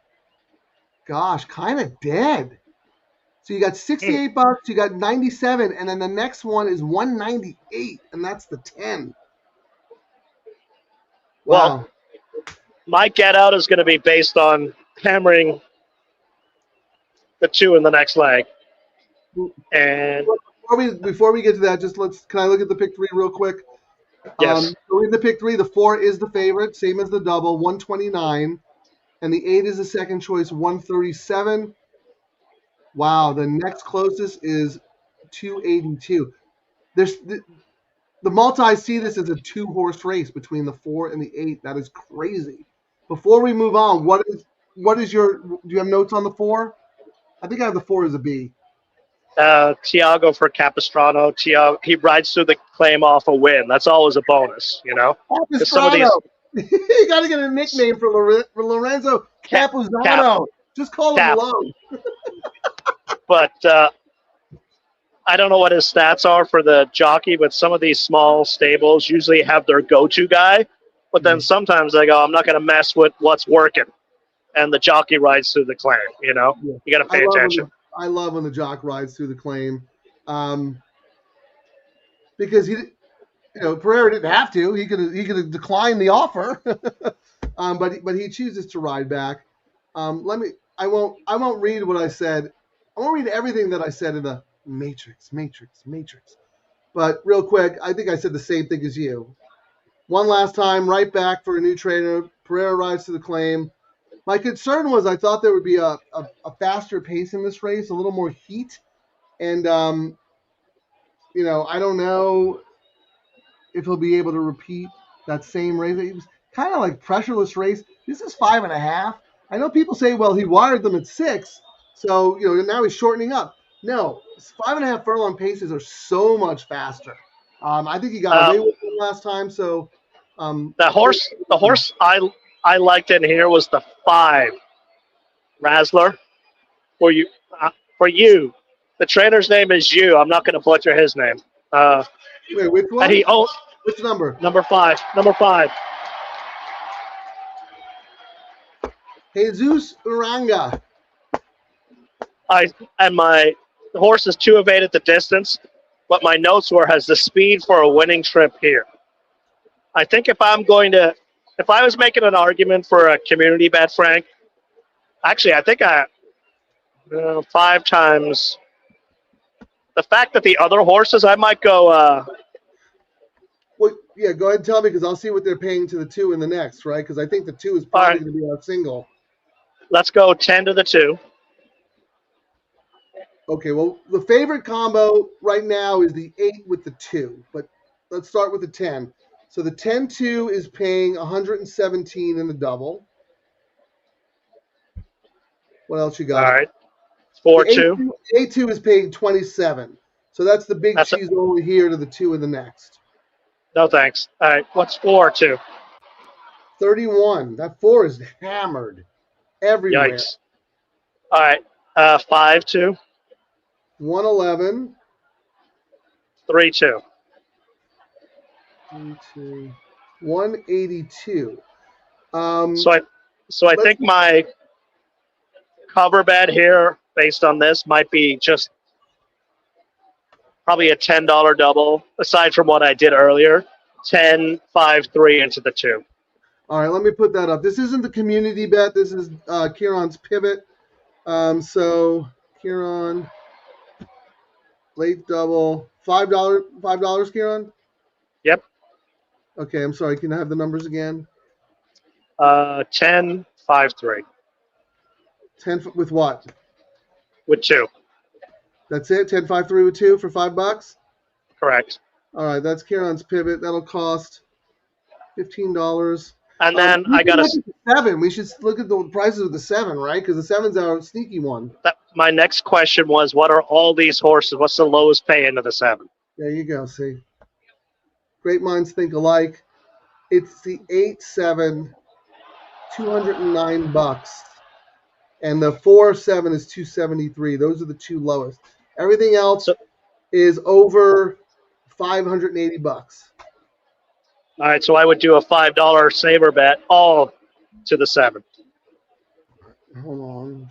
dead. So you got $68, you got 97, and then the next one is 198, and that's the 10. Wow. Well, my get out is going to be based on hammering the 2 in the next leg. And before we get to that, can I look at the pick 3 real quick? yes. So in the pick 3, the 4 is the favorite, same as the double, 129, and the 8 is the second choice, 137. Wow, the next closest is 282. The multi see this as a 2-horse race between the 4 and the 8. That is crazy. Before we move on, do you have notes on the 4? I think I have the 4 as a B. Tiago for Capistrano. Tiago, he rides through the claim off a win. That's always a bonus, Capistrano. You got to get a nickname for Lorenzo Capuzano. Just call him Low. But I don't know what his stats are for the jockey, but some of these small stables usually have their go-to guy. But then sometimes they go, I'm not going to mess with what's working. And the jockey rides through the claim, You got to pay attention. I love when the jock rides through the claim. Because Pereira didn't have to. He could have declined the offer. But he chooses to ride back. I won't read what I said. I won't read everything that I said in the Matrix. But real quick, I think I said the same thing as you. One last time, right back for a new trainer. Pereira rides to the claim. My concern was I thought there would be a faster pace in this race, a little more heat. And, I don't know if he'll be able to repeat that same race. It was kind of like pressureless race. This is 5.5. I know people say, well, he wired them at 6. So, now he's shortening up. No, 5.5 furlong paces are so much faster. I think he got away with it last time. So, the horse I liked in here was the 5, Razzler. For you, the trainer's name is you. I'm not going to butcher his name. Wait, which one? Which number? Number 5. Jesus Uranga. The horse is 2 of 8 at the distance. What my notes were has the speed for a winning trip here. I think if I was making an argument for a community bet, Frank, actually, I think 5 times. The fact that the other horses, I might go. Well, yeah, go ahead and tell me because I'll see what they're paying to the 2 in the next, right? Because I think the 2 is probably going to be our single. Let's go 10 to the 2. Okay, well, the favorite combo right now is the 8 with the 2, but let's start with the 10. So the 10-2 is paying 117 in the double. What else you got? All right. 4-2. 8-2 is paying 27. So that's the big cheese over here to the 2 in the next. No thanks. All right. What's 4-2? 31. That 4 is hammered everywhere. Yikes. All right. 5-2. 111. 3-2. 182. So I think my cover bet here, based on this, might be just probably a $10 double. Aside from what I did earlier, 10, 5, 3 into the 2. All right, let me put that up. This isn't the community bet. This is Ciaran's pivot. So Ciaran, late double, $5, Ciaran. Yep. Okay, I'm sorry. Can I have the numbers again? 10, 5, 3. 10 with what? With 2. That's it? 10, 5, 3 with 2 for $5? Correct. All right, that's Ciaran's pivot. That'll cost $15. And then I got a 7. We should look at the prices of the 7, right? Because the 7's our sneaky one. My next question was, what are all these horses? What's the lowest pay into the 7? There you go. See, great minds think alike. It's the 8-7, $209, and the 4-7 is $273. Those are the two lowest. Everything else So, is over $580. all right, so I would do a $5 saver bet, all to the 7. Hold on.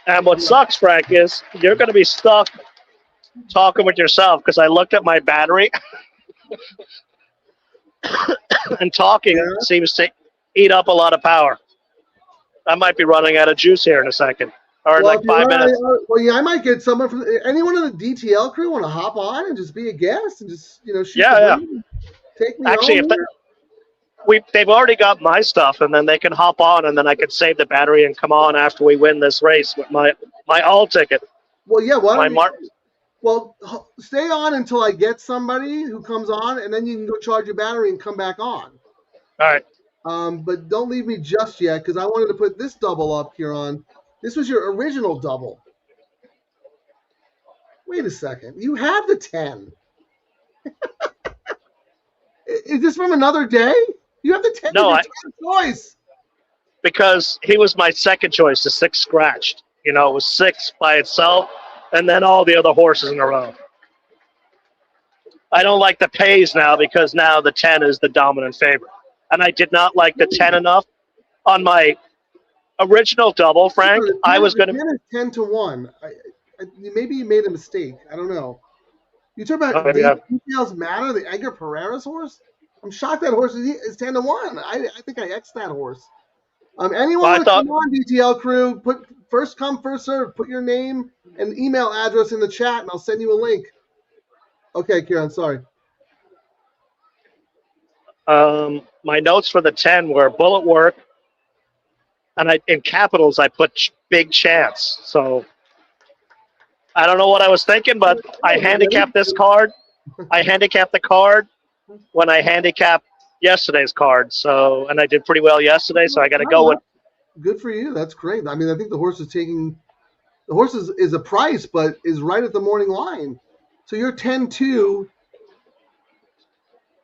And what sucks, Frank, is you're going to be stuck talking with yourself because I looked at my battery and talking seems to eat up a lot of power. I might be running out of juice here in a second, or in like 5 minutes. Well, yeah, I might get someone from anyone on the DTL crew want to hop on and just be a guest and just shoot the breeze, take me Actually, home. they've already got my stuff, and then they can hop on, and then I can save the battery and come on after we win this race with my all ticket. Well, yeah, Well, stay on until I get somebody who comes on, and then you can go charge your battery and come back on. all right. But don't leave me just yet because I wanted to put this double up here on. This was your original double. Wait a second. You had the 10. Is this from another day? You have the 10 No, choice. Because he was my second choice, the 6 scratched. It was 6 by itself, and then all the other horses in a row. I don't like the pays now because now the 10 is the dominant favorite. And I did not like the 10 enough. On my original double, Frank, I was going to... 10 is 10 to 1. Maybe you made a mistake. I don't know. You talk about details matter, the Edgar Pereira's horse? I'm shocked that horse is 10 to 1. I think I X'd that horse. Anyone want to come on, DTL crew, put first come, first serve. Put your name and email address in the chat, and I'll send you a link. Okay, Ciaran, sorry. My notes for the 10 were bullet work, and in capitals I put big chance. So I don't know what I was thinking, but I handicapped this card. I handicapped the card when I handicapped yesterday's card. So, and I did pretty well yesterday. So I got to go with. Good for you. That's great. I mean, I think the horse is a price, but is right at the morning line. So you're 10-2.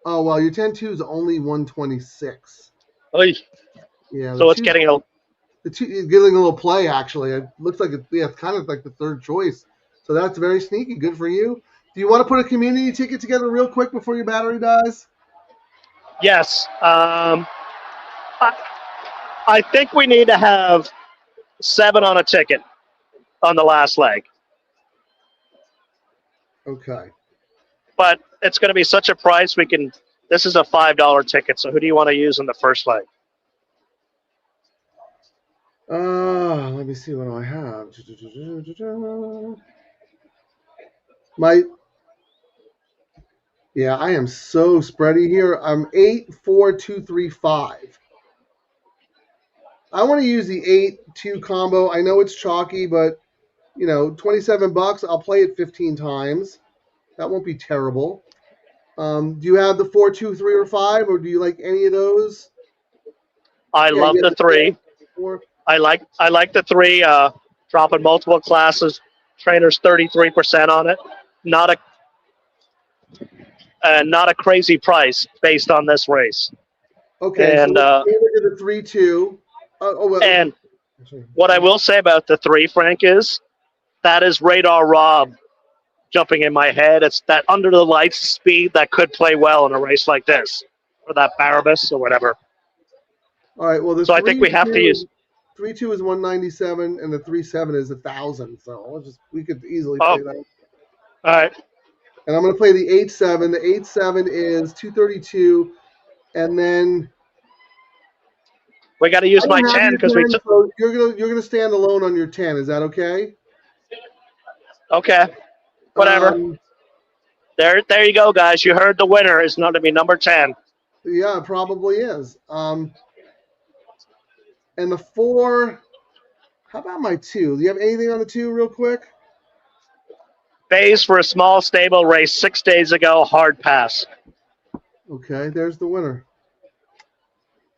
Oh, well, your 10-2 is only 126. Oy. Yeah. So it's getting getting a little play, actually. It looks like it's kind of like the third choice. So that's very sneaky. Good for you. Do you want to put a community ticket together real quick before your battery dies? Yes. I think we need to have 7 on a ticket on the last leg. Okay. But it's going to be such a price this is a $5 ticket. So who do you want to use in the first leg? Let me see, what do I have? I am so spready here. I'm 8, 4, 2, 3, 5. I want to use the 8-2 combo. I know it's chalky, but $27. I'll play it 15 times. That won't be terrible. Do you have the 4, 2, 3, or 5, or do you like any of those? I love the 3. I like the 3. Dropping multiple classes. Trainers 33% on it. Not a crazy price based on this race. Okay. And so look at the 3-2. And what I will say about the 3, Frank, is that is Radar Rob jumping in my head. It's that under the lights speed that could play well in a race like this, or that Barabbas or whatever. All right. Well, I think we have to use 3-2 is 197, and the 3-7 is 1,000. So we could easily play that. All right. And I'm going to play the 8-7. The 8-7 is 232, and then we got to use my 10 because we took. So you're gonna stand alone on your 10. Is that okay? Okay. Whatever. There you go, guys. You heard the winner is going to be number 10. Yeah, it probably is. And the 4. How about my 2? Do you have anything on the 2 real quick? Bays for a small stable race 6 days ago. Hard pass. Okay, there's the winner.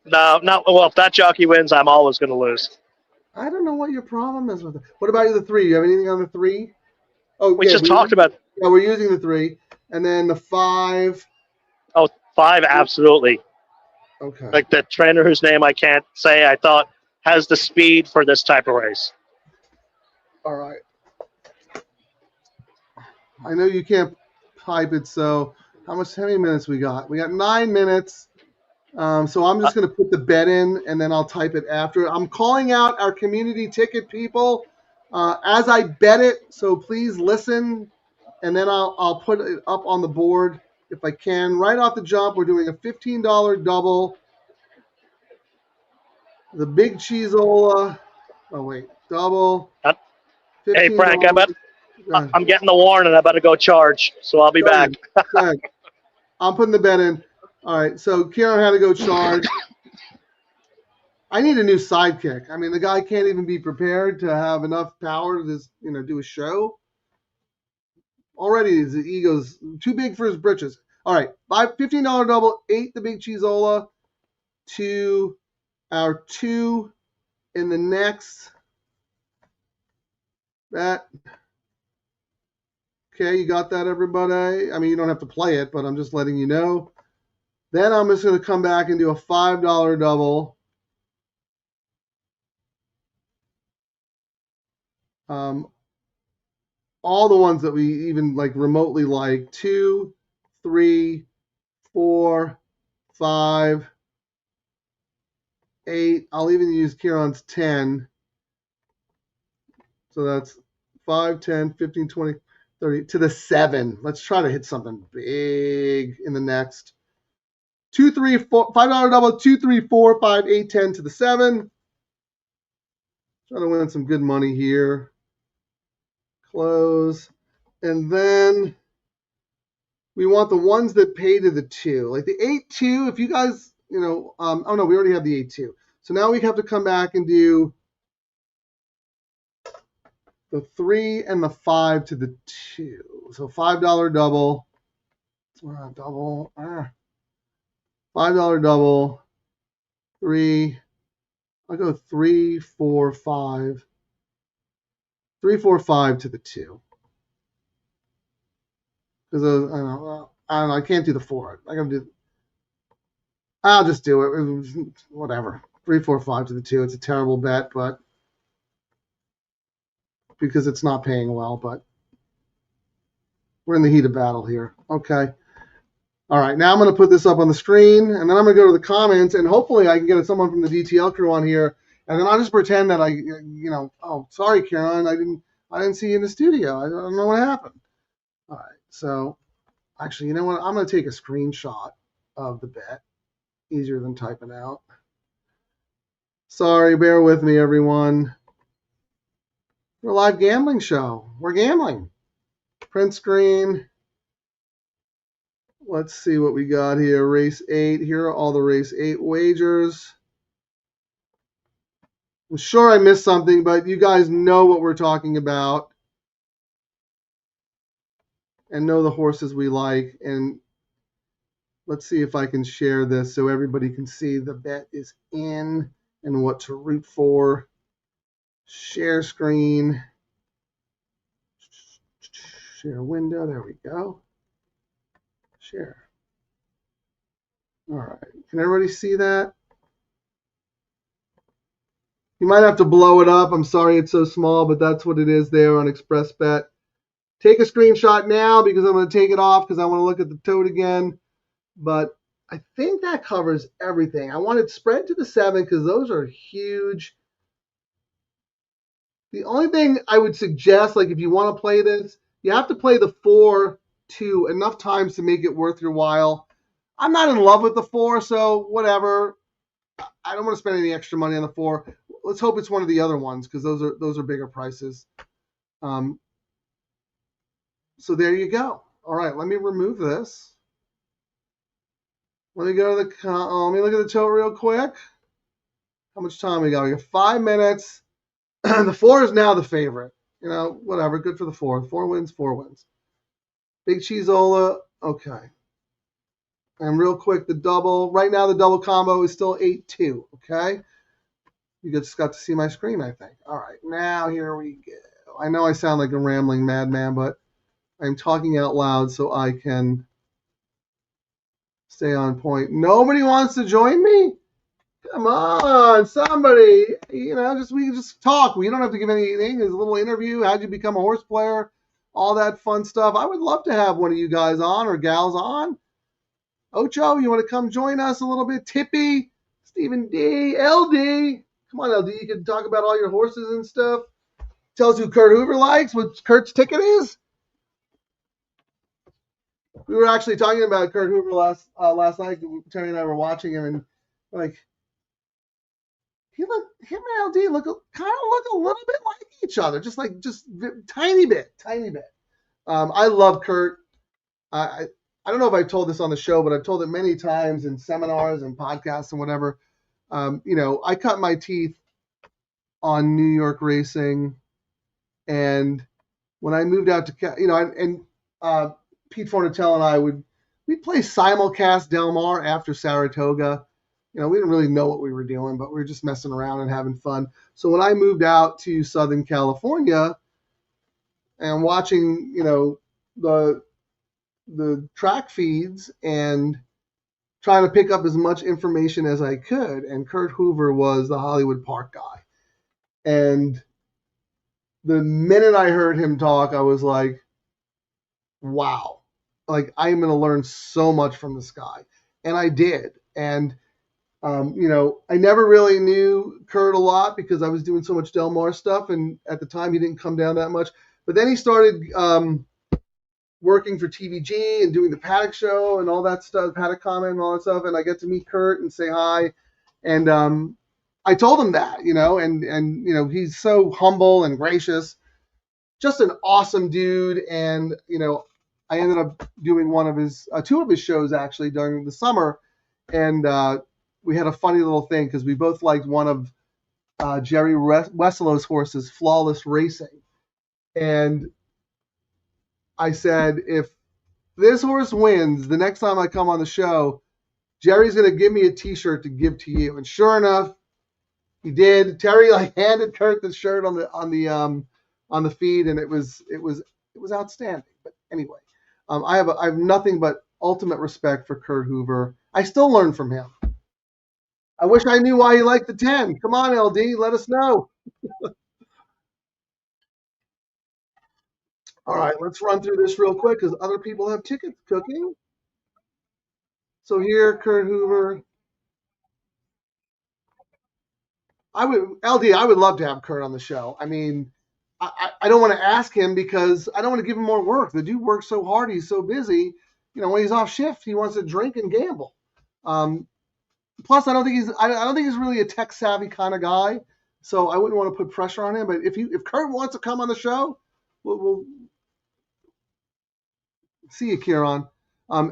No. Well, if that jockey wins, I'm always going to lose. I don't know what your problem is with it. What about the 3? You have anything on the 3? Oh, We yeah, just talked about we're using the 3. And then the 5. 5, absolutely. Okay. Like the trainer whose name I can't say, I thought has the speed for this type of race. All right. I know you can't type it, so how many minutes we got? We got 9 minutes. So I'm just going to put the bet in, and then I'll type it after. I'm calling out our community ticket people as I bet it, so please listen, and then I'll put it up on the board if I can. Right off the jump, we're doing a $15 double. The big cheeseola. Oh, wait. Double. Hey, $15. Frank, Go ahead. I'm getting the warning. I better go charge, so I'll be Go back. ahead. Go ahead. I'm putting the bet in. All right, so Ciaran had to go charge. I need a new sidekick. I mean, the guy can't even be prepared to have enough power to just, do a show. Already his ego's too big for his britches. All right, $15 double, 8 the big cheeseola, to our 2 in the next bet. Okay, you got that, everybody? I mean, you don't have to play it, but I'm just letting you know. Then I'm just going to come back and do a $5 double. All the ones that we even like remotely like: 2, 3, 4, 5, 8. I'll even use Ciaran's 10. So that's 5, 10, 15, 20, 30 to the 7. Let's try to hit something big in the next. 2, 3, 4, $5 double, 2, 3, 4, 5, 8, 10 to the 7. Trying to win some good money here. Close. And then we want the ones that pay to the 2. Like the 8-2, if you guys, oh no, we already have the 8-2. So now we have to come back and do the 3 and the 5 to the 2. So $5 double. Double. $5 double. 3. I'll go 3, 4, 5. 3, 4, 5 to the 2. Because I don't know. I can't do the 4. I'll just do it. Whatever. 3, 4, 5 to the 2. It's a terrible bet, but because it's not paying well, but we're in the heat of battle here. Okay. All right. Now I'm going to put this up on the screen, and then I'm going to go to the comments, and hopefully I can get someone from the DTL crew on here, and then I'll just pretend that oh, sorry, Ciaran, I didn't see you in the studio. I don't know what happened. All right. So actually, you know what? I'm going to take a screenshot of the bet. Easier than typing out. Sorry, bear with me, everyone. We're a live gambling show. We're gambling. Print screen. Let's see what we got here. Race 8. Here are all the race 8 wagers. I'm sure I missed something, but you guys know what we're talking about and know the horses we like. And let's see if I can share this so everybody can see the bet is in and what to root for. Share screen. Share window. There we go. Share. All right. Can everybody see that? You might have to blow it up. I'm sorry it's so small, but that's what it is there on ExpressBet. Take a screenshot now because I'm going to take it off because I want to look at the tote again. But I think that covers everything. I want it spread to the 7 because those are huge. The only thing I would suggest, like if you want to play this, you have to play the 4-2 enough times to make it worth your while. I'm not in love with the 4, so whatever. I don't want to spend any extra money on the 4. Let's hope it's one of the other ones because those are bigger prices. So there you go. All right, let me remove this. Let me go to let me look at the tote real quick. How much time we got? We got 5 minutes. The 4 is now the favorite. Whatever. Good for the 4. 4 wins, 4 wins. Big cheeseola. Okay. And real quick, the double. Right now, the double combo is still 8-2. Okay. You just got to see my screen, I think. All right, now here we go. I know I sound like a rambling madman, but I'm talking out loud so I can stay on point. Nobody wants to join me? Come on, somebody. You know, we can just talk. We don't have to give anything. There's a little interview. How'd you become a horse player? All that fun stuff. I would love to have one of you guys on or gals on. Ocho, you want to come join us a little bit? Tippy, Stephen D, LD. Come on, LD. You can talk about all your horses and stuff. Tell us who Kurt Hoover likes, what Kurt's ticket is. We were actually talking about Kurt Hoover last night. Terry and I were watching him, and like, him and LD look a little bit like each other, just tiny bit. I love Kurt. I don't know if I've told this on the show, but I've told it many times in seminars and podcasts and whatever. You know, I cut my teeth on New York racing, and when I moved out to, you know, Pete Fornatell and I we'd play simulcast Del Mar after Saratoga. You know, we didn't really know what we were doing, but we were just messing around and having fun. So when I moved out to Southern California and watching, you know, the track feeds and trying to pick up as much information as I could, and Kurt Hoover was the Hollywood Park guy. And the minute I heard him talk, I was like, wow, like I'm going to learn so much from this guy. And I did. And, you know, I never really knew Kurt a lot because I was doing so much Del Mar stuff. And at the time he didn't come down that much, but then he started, working for TVG and doing the Paddock show and all that stuff, Paddock comment and all that stuff. And I get to meet Kurt and say hi. And, I told him that, you know, and, you know, he's so humble and gracious, just an awesome dude. And, you know, I ended up doing two of his shows actually during the summer. And, we had a funny little thing because we both liked one of Jerry Wesselow's horses, Flawless Racing. And I said, if this horse wins, the next time I come on the show, Jerry's going to give me a t-shirt to give to you. And sure enough, he did. Terry handed Kurt the shirt on the feed, and it was outstanding. But anyway, I have nothing but ultimate respect for Kurt Hoover. I still learn from him. I wish I knew why he liked the 10. Come on, LD, let us know. All right, let's run through this real quick because other people have tickets cooking. So here, Kurt Hoover. I would love to have Kurt on the show. I mean, I don't want to ask him because I don't want to give him more work. The dude works so hard. He's so busy. You know, when he's off shift, he wants to drink and gamble. Plus, I don't think he's really a tech savvy kind of guy. So I wouldn't want to put pressure on him. But if Kurt wants to come on the show, we'll see you, Ciaran.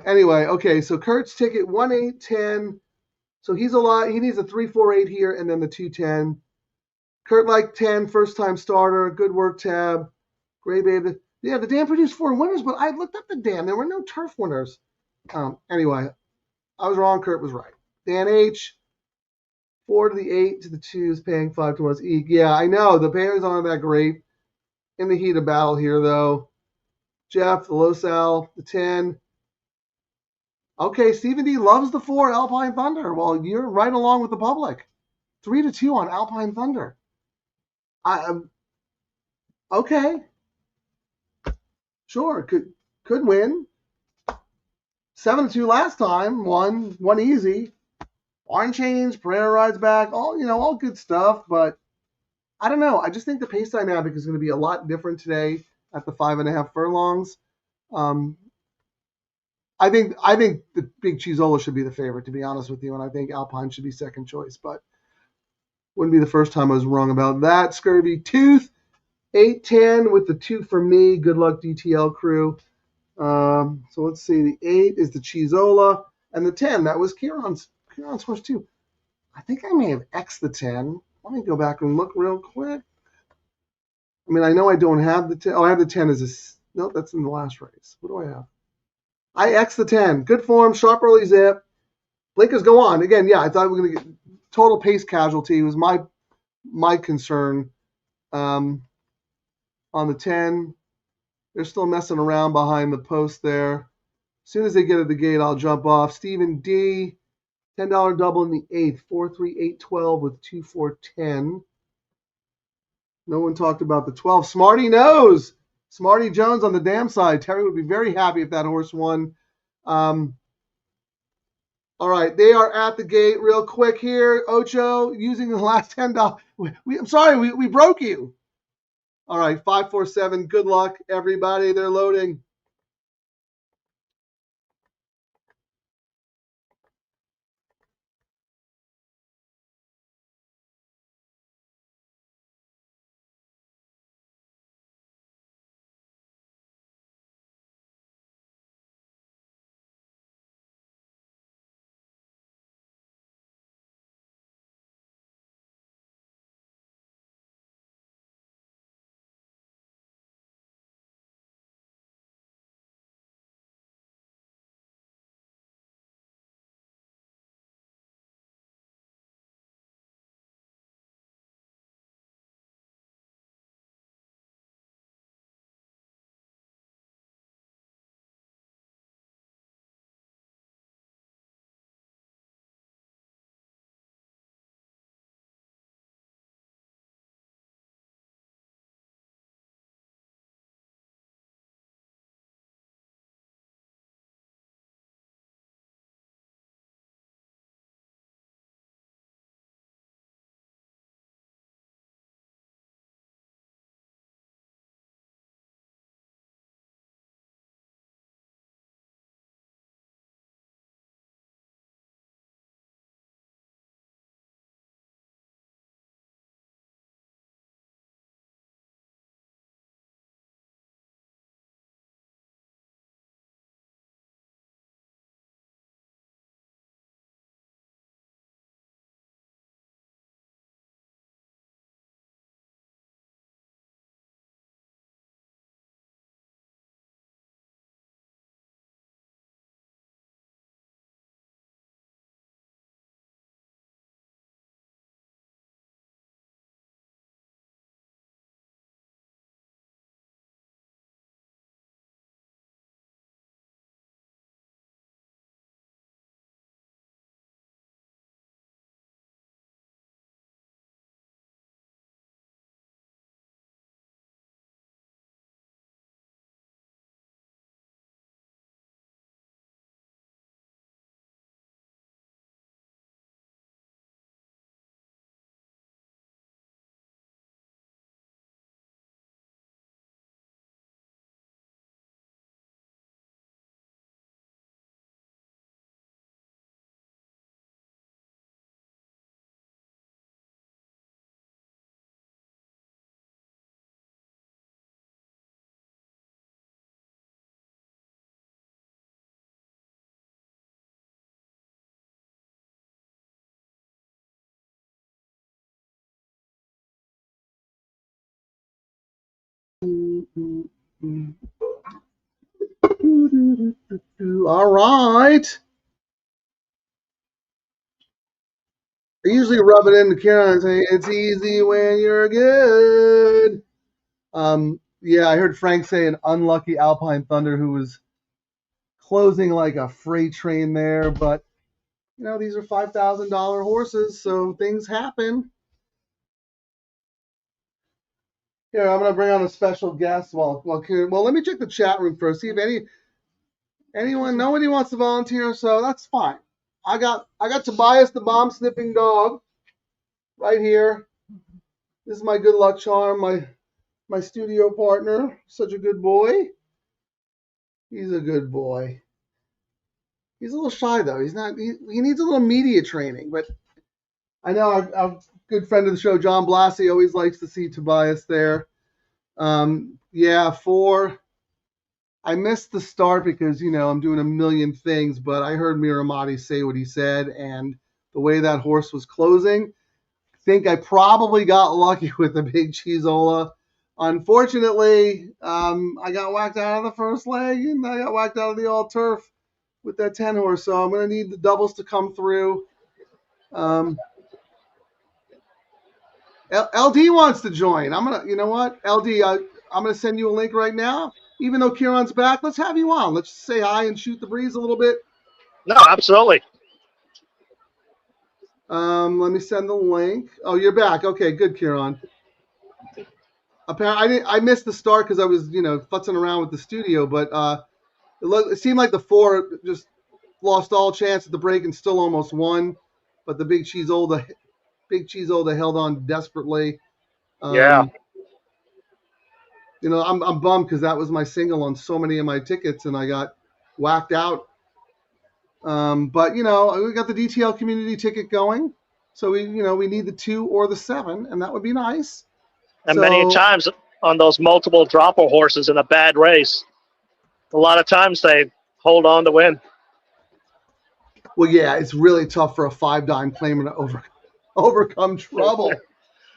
Anyway, okay. So Kurt's ticket 1-8-10. So he's a lot. He needs a 3-4-8 here, and then the 2-10. Kurt like 10, first time starter. Good work, Tab. Gray Babe. Yeah, the dam produced 4 winners, but I looked up the dam. There were no turf winners. Anyway, I was wrong. Kurt was right. Dan H. 4 to the 8 to the 2 is paying 5 to 1. Yeah, I know. The payers aren't that great. In the heat of battle here, though. Jeff, the low sal, the 10. Okay, Stephen D loves the 4 Alpine Thunder. Well, you're right along with the public. 3 to 2 on Alpine Thunder. Okay. Sure, could win. 7 to 2 last time. One easy. Barn change, Pereira rides back. All good stuff. But I don't know. I just think the pace dynamic is going to be a lot different today at the 5.5 furlongs. I think the Big Chizola should be the favorite, to be honest with you, and I think Alpine should be second choice, but wouldn't be the first time I was wrong about that. Scurvy Tooth, 8-10 with the 2 for me. Good luck, DTL Crew. So let's see. The 8 is the Chizola, and the 10, that was Ciaran's horse too. I think I may have X'd the 10. Let me go back and look real quick. I mean, I know I don't have the 10. Oh, I have the 10 as a... No, that's in the last race. What do I have? I X the 10. Good form, sharp early zip. Blinkers go on. Again, yeah, I thought we were going to get total pace casualty. It was my my concern. On the 10, they're still messing around behind the post there. As soon as they get at the gate, I'll jump off. Stephen D, $10 double in the 8th, 4-3-8-12 with 2-4-10. No one talked about the 12. Smarty knows. Smarty Jones on the damn side. Terry would be very happy if that horse won. All right, they are at the gate real quick here. Ocho using the last $10. I'm sorry, we broke you. All right, 5-4-7. Good luck, everybody. They're loading. All right. I usually rub it into Ciaran and say, it's easy when you're good. Yeah, I heard Frank say an unlucky Alpine Thunder who was closing like a freight train there, but these are $5,000 horses, so things happen. Here, I'm gonna bring on a special guest. Well, let me check the chat room first. See if nobody wants to volunteer, so that's fine. I got Tobias the bomb sniffing dog right here. This is my good luck charm, my studio partner. Such a good boy. He's a good boy. He's a little shy though. He's not. He needs a little media training, but I know our good friend of the show, John Blassie, always likes to see Tobias there. Yeah, 4. I missed the start because I'm doing a million things, but I heard Miramati say what he said, and the way that horse was closing, I think I probably got lucky with the big Cheezola. Unfortunately, I got whacked out of the first leg, and I got whacked out of the all turf with that 10 horse. So I'm going to need the doubles to come through. LD wants to join. You know what, LD, I'm gonna send you a link right now. Even though Ciaran's back, let's have you on. Let's say hi and shoot the breeze a little bit. No, absolutely. Let me send the link. Oh, you're back. Okay, good, Ciaran. Apparently, I missed the start because I was, futzing around with the studio. But it seemed like the 4 just lost all chance at the break and still almost won. But the Big Cheese Olda held on desperately. Yeah. I'm bummed because that was my single on so many of my tickets, and I got whacked out. But we got the DTL community ticket going, so we need the 2 or the 7, and that would be nice. And many times on those multiple dropper horses in a bad race, a lot of times they hold on to win. Well, yeah, it's really tough for a 5-dime claimer to overcome trouble.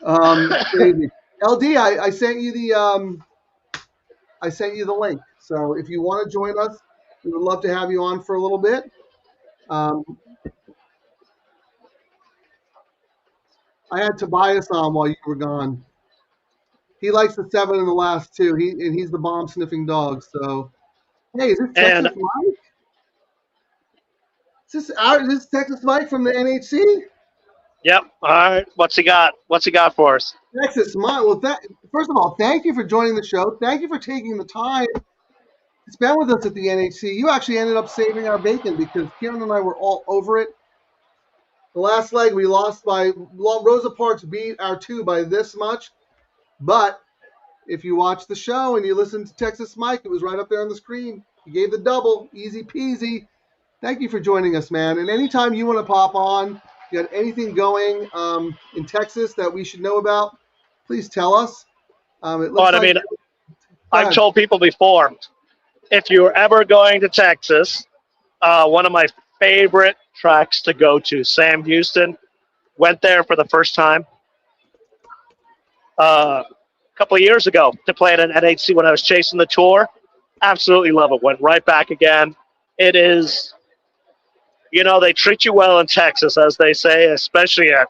Crazy. LD, I sent you the link. So if you want to join us, we would love to have you on for a little bit. I had Tobias on while you were gone. He likes the 7 in the last 2. He's the bomb sniffing dog. So, hey, is this Texas Mike? Is this Texas Mike from the NHC? Yep. All right. What's he got? What's he got for us? Texas Mike. Well, first of all, thank you for joining the show. Thank you for taking the time to spend with us at the NHC. You actually ended up saving our bacon because Ciaran and I were all over it. The last leg we lost Rosa Parks beat our 2 by this much. But if you watch the show and you listen to Texas Mike, it was right up there on the screen. He gave the double, easy peasy. Thank you for joining us, man. And anytime you want to pop on, you got anything going in Texas that we should know about, please tell us. I've told people before, if you're ever going to Texas, one of my favorite tracks to go to, Sam Houston, went there for the first time a couple of years ago to play at an NHC when I was chasing the tour. Absolutely love it. Went right back again. It is, they treat you well in Texas, as they say, especially at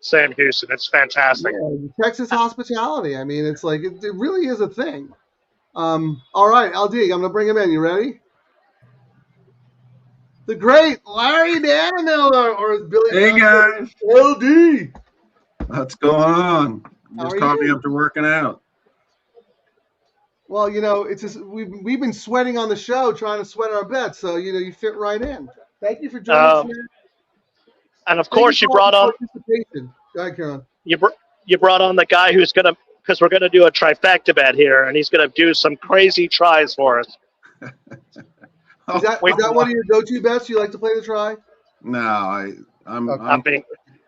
Sam Houston. It's fantastic. Yeah, Texas hospitality. I mean, it's like, it really is a thing. All right, LD, I'm going to bring him in. You ready? The great Larry Danimiller, or as Billy Hey, guys. LD. What's going on? Just caught me after working out. Well, it's just we've been sweating on the show, trying to sweat our bets, so you fit right in. Thank you for joining us, man. And of course, you brought on. Go ahead, Ciaran. You brought on the guy who's gonna, because we're gonna do a trifecta bet here, and he's gonna do some crazy tries for us. Is that one of your go-to bets? You like to play the try? No,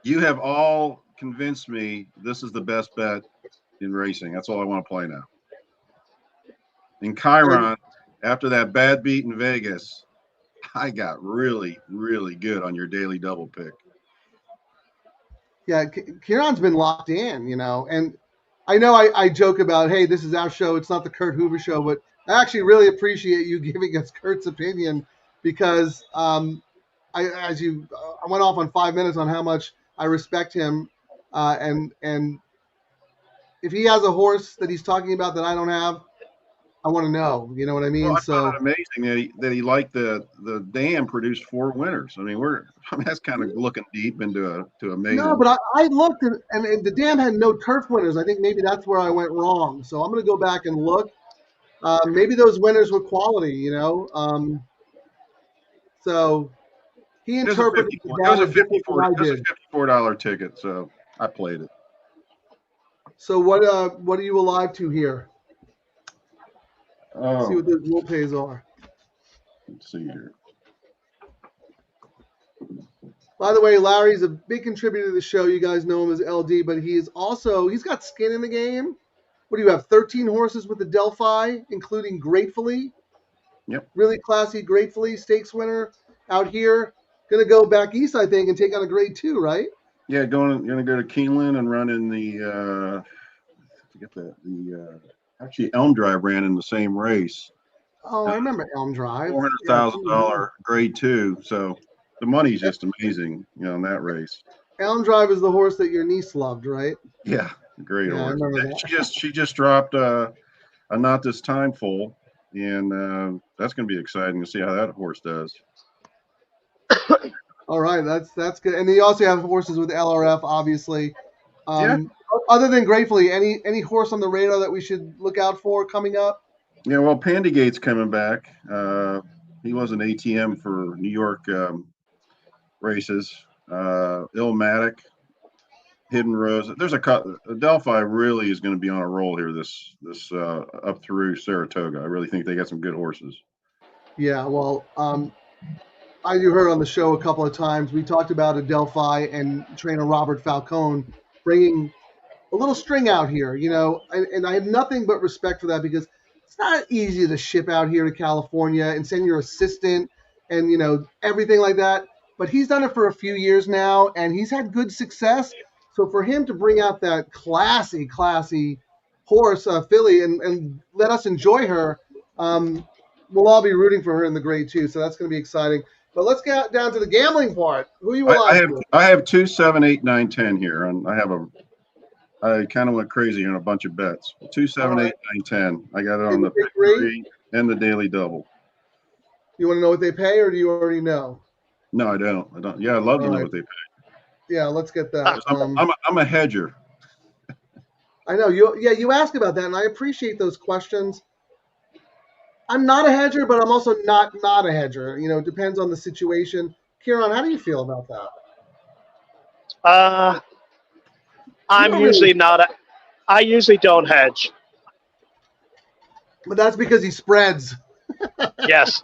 you have all convinced me this is the best bet in racing. That's all I want to play now. In Ciaran, after that bad beat in Vegas, I got really, really good on your daily double pick. Yeah, Ciaran's been locked in, and I know I joke about, hey, this is our show. It's not the Kurt Hoover show, but I actually really appreciate you giving us Kurt's opinion because I went off on 5 minutes on how much I respect him, and if he has a horse that he's talking about that I don't have, I want to know. You know what I mean? Well, I found it amazing that he liked the dam produced 4 winners. I mean, that's kind of looking deep into amazing. No, but I looked and the dam had no turf winners. I think maybe that's where I went wrong. So I'm going to go back and look. Maybe those winners were quality, So he interpreted it was a $54 ticket, so I played it. So what are you alive to here? Oh. See what those rule pays are. Let's see here. By the way, Larry's a big contributor to the show. You guys know him as LD, but he's got skin in the game. What do you have? 13 horses with the Delphi, including Gratefully. Yep. Really classy Gratefully stakes winner out here. Going to go back east, I think, and take on a grade 2, right? Yeah, going to go to Keeneland and run in the actually Elm Drive ran in the same race. Oh, I remember Elm Drive. $400,000 grade 2. So the money's just amazing, in that race. Elm Drive is the horse that your niece loved, right? Yeah, great Yeah, I horse. remember that. She just dropped a Not This Time Full, and that's going to be exciting to see how that horse does. All right, that's good. And then you also have horses with LRF, obviously. Yeah. Other than Gratefully, any horse on the radar that we should look out for coming up? Yeah, well, Pandygate's coming back. He was an ATM for New York races. Illmatic, Hidden Rose. There's Delphi really is going to be on a roll here this up through Saratoga. I really think they got some good horses. Yeah, well, you heard on the show a couple of times. We talked about Adelphi and trainer Robert Falcone bringing a little string out here, and I have nothing but respect for that because it's not easy to ship out here to California and send your assistant and, everything like that. But he's done it for a few years now, and he's had good success. So for him to bring out that classy horse, filly, and let us enjoy her, we'll all be rooting for her in the grade too. So that's going to be exciting. But let's get down to the gambling part. Who you I have 2, 7, 8, 9, 10 here, and I kind of went crazy on a bunch of bets. 2, 7, 8, 9, 10. I got it on the pick 3 and the daily double. You want to know what they pay, or do you already know? No, I don't. Yeah, I'd love to know what they pay. Yeah, let's get that. I'm a hedger. I know you asked about that, and I appreciate those questions. I'm not a hedger, but I'm also not a hedger. It depends on the situation. Ciaran, how do you feel about that? I'm usually not I usually don't hedge. But that's because he spreads. Yes.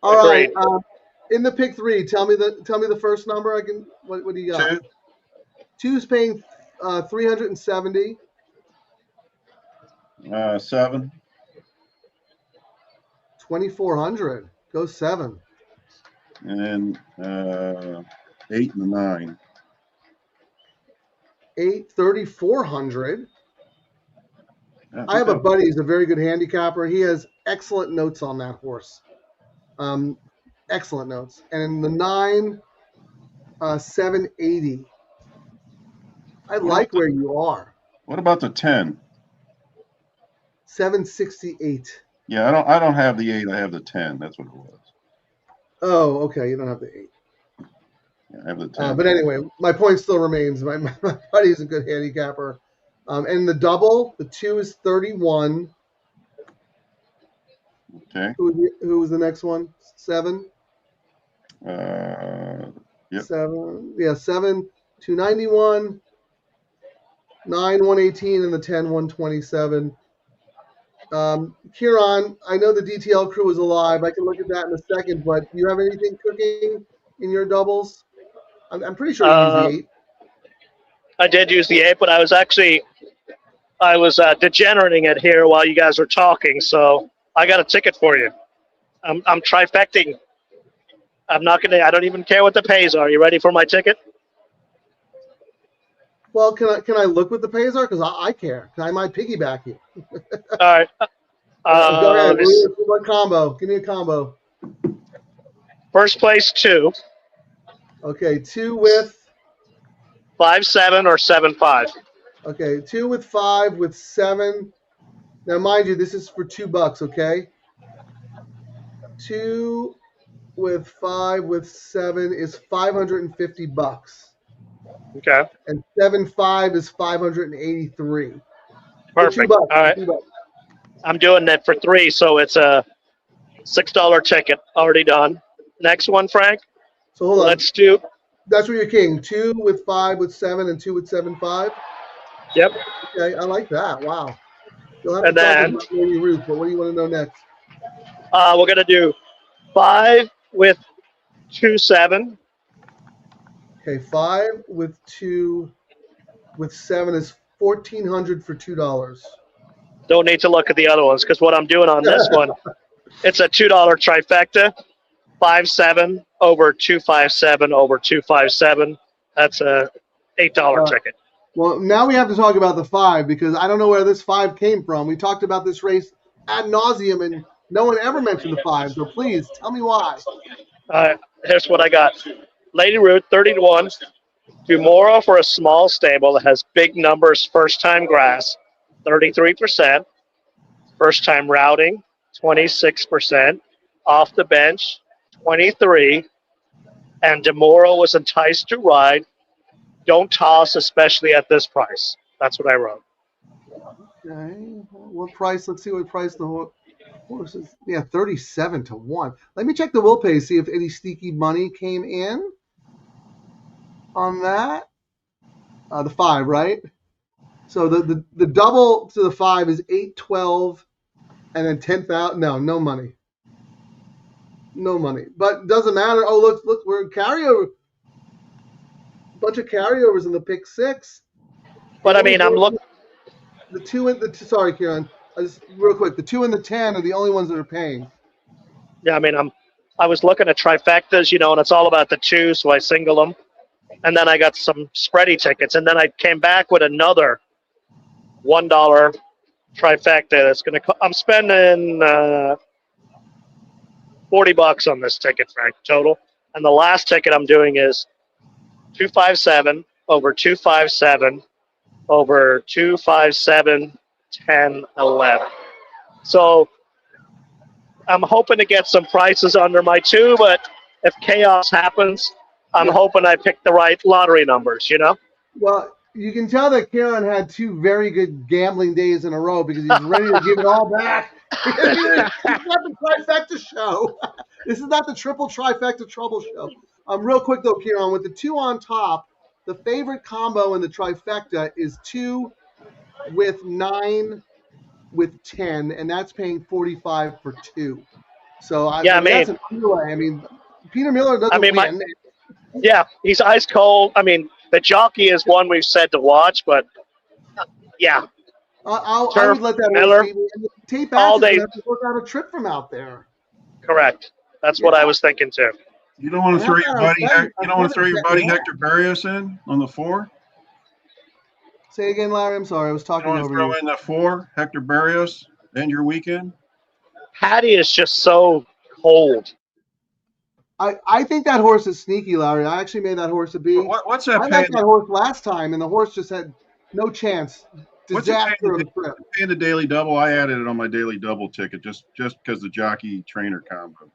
All right. In the pick 3, tell me the first number. What do you got? 2. 2's paying 370. 7. 2,400. Go 7. And 8 and 9. 8, 3,400. I have a buddy who's a very good handicapper. He has excellent notes on that horse. Excellent notes. And the 9, 780. I like where you are. What about the 10? 768. Yeah, I don't have the 8. I have the 10. That's what it was. Oh, okay. You don't have the 8. Yeah, I have the 10. But anyway, my point still remains. My buddy's a good handicapper. And the double, the 2 is 31. Okay. Who was the next one? 7? Yep. 7. Yeah, 7, 291. 9, 118, and the 10, 127. Ciaran, I know the DTL crew is alive. I can look at that in a second, but do you have anything cooking in your doubles? I'm pretty sure you used the 8. I did use the 8, but I was degenerating it here while you guys were talking, so I got a ticket for you. I'm trifecting. I don't even care what the pays are. You ready for my ticket? Well, can I look what the pays are? Because I care. I might piggyback you. All right. Go ahead. One combo. Give me a combo. First place 2. Okay, 2 with 5-7 or 7-5. Okay, 2 with 5 with 7. Now, mind you, this is for $2. Okay. 2 with 5 with 7 is $550. Okay. And 7-5 is 583. Perfect. All right. I'm doing that for 3, so it's a $6 ticket already done. Next one, Frank. So hold on. Let's do. That's where you're king. 2 with 5 with 7 and 2 with 7-5. Yep. Okay, I like that. Wow. You'll have And to then talk about Lady Ruth, but what do you want to know next? we're gonna do 5 with 2-7. Okay, 5 with 2 with 7 is $1,400 for $2. Don't need to look at the other ones because what I'm doing on this one, it's a $2 trifecta. 5-7 over 2-5-7 over 2-5-7. That's a $8 ticket. Well, now we have to talk about the 5 because I don't know where this 5 came from. We talked about this race ad nauseum and no one ever mentioned the 5. So please tell me why. Here's what I got. Lady Root, 30-1. Dumoro for a small stable that has big numbers, first-time grass, 33%. First-time routing, 26%. Off the bench, 23. And Demoro was enticed to ride. Don't toss, especially at this price. That's what I wrote. Okay. What price? Let's see what price the horse is. Yeah, 37-1. Let me check the will pay, see if any sneaky money came in on that. The 5, right? So the double to the 5 is 812, and then 10,000. No money. No money. But doesn't matter. Oh, look, we're in carryover. Bunch of carryovers in the pick 6. But I mean, I'm looking. The 2 and the sorry, Ciaran. Real quick, the 2 and the 10 are the only ones that are paying. Yeah, I mean, I was looking at trifectas, and it's all about the 2, so I single them. And then I got some spready tickets, and then I came back with another $1 trifecta. That's I'm spending $40 on this ticket, Frank, total. And the last ticket I'm doing is 257 over 257 over 257 10 11. So I'm hoping to get some prices under my 2, but if chaos happens, I'm hoping I pick the right lottery numbers, Well, you can tell that Ciaran had 2 very good gambling days in a row because he's ready to give it all back. It's not the trifecta show. This is not the triple trifecta trouble show. Real quick though, Ciaran, with the 2 on top, the favorite combo in the trifecta is 2 with 9 with 10, and that's paying 45 for 2. So that's an underlay. I mean, Peter Miller doesn't win. Yeah, he's ice cold. I mean, the jockey is one we've said to watch, but yeah. I would let that Miller, tape all day. Have to work out a trip from out there. Correct. That's what I was thinking too. You don't want to throw your buddy. You don't want to throw your buddy Hector Barrios in on the 4. Say again, Larry. I'm sorry, I was talking over you. Throw in the 4, Hector Barrios, end your weekend. Hattie is just so cold. I think that horse is sneaky, Larry. I actually made that horse a B. What's that? I liked that horse last time, and the horse just had no chance. Disaster of the trip. Paying the daily double. I added it on my daily double ticket just because the jockey trainer combo.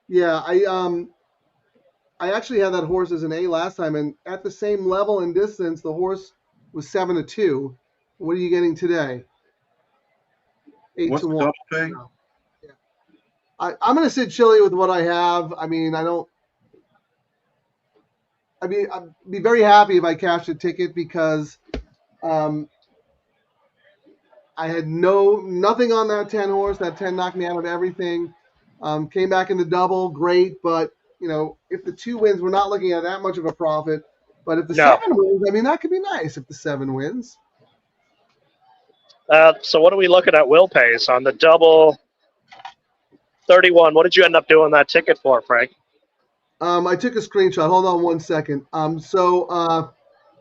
Yeah, I actually had that horse as an A last time, and at the same level and distance, the horse was 7-2. What are you getting today? 8-1. What's the double pay? Yeah. I'm going to sit chilly with what I have. I mean, I'd be very happy if I cashed a ticket because I had nothing on that 10 horse. That 10 knocked me out of everything. Came back in the double, great, but if the 2 wins, we're not looking at that much of a profit. But if the 7 wins, I mean, that could be nice if the 7 wins. So what are we looking at will pays on the double 31? What did you end up doing that ticket for, Frank? I took a screenshot. Hold on 1 second.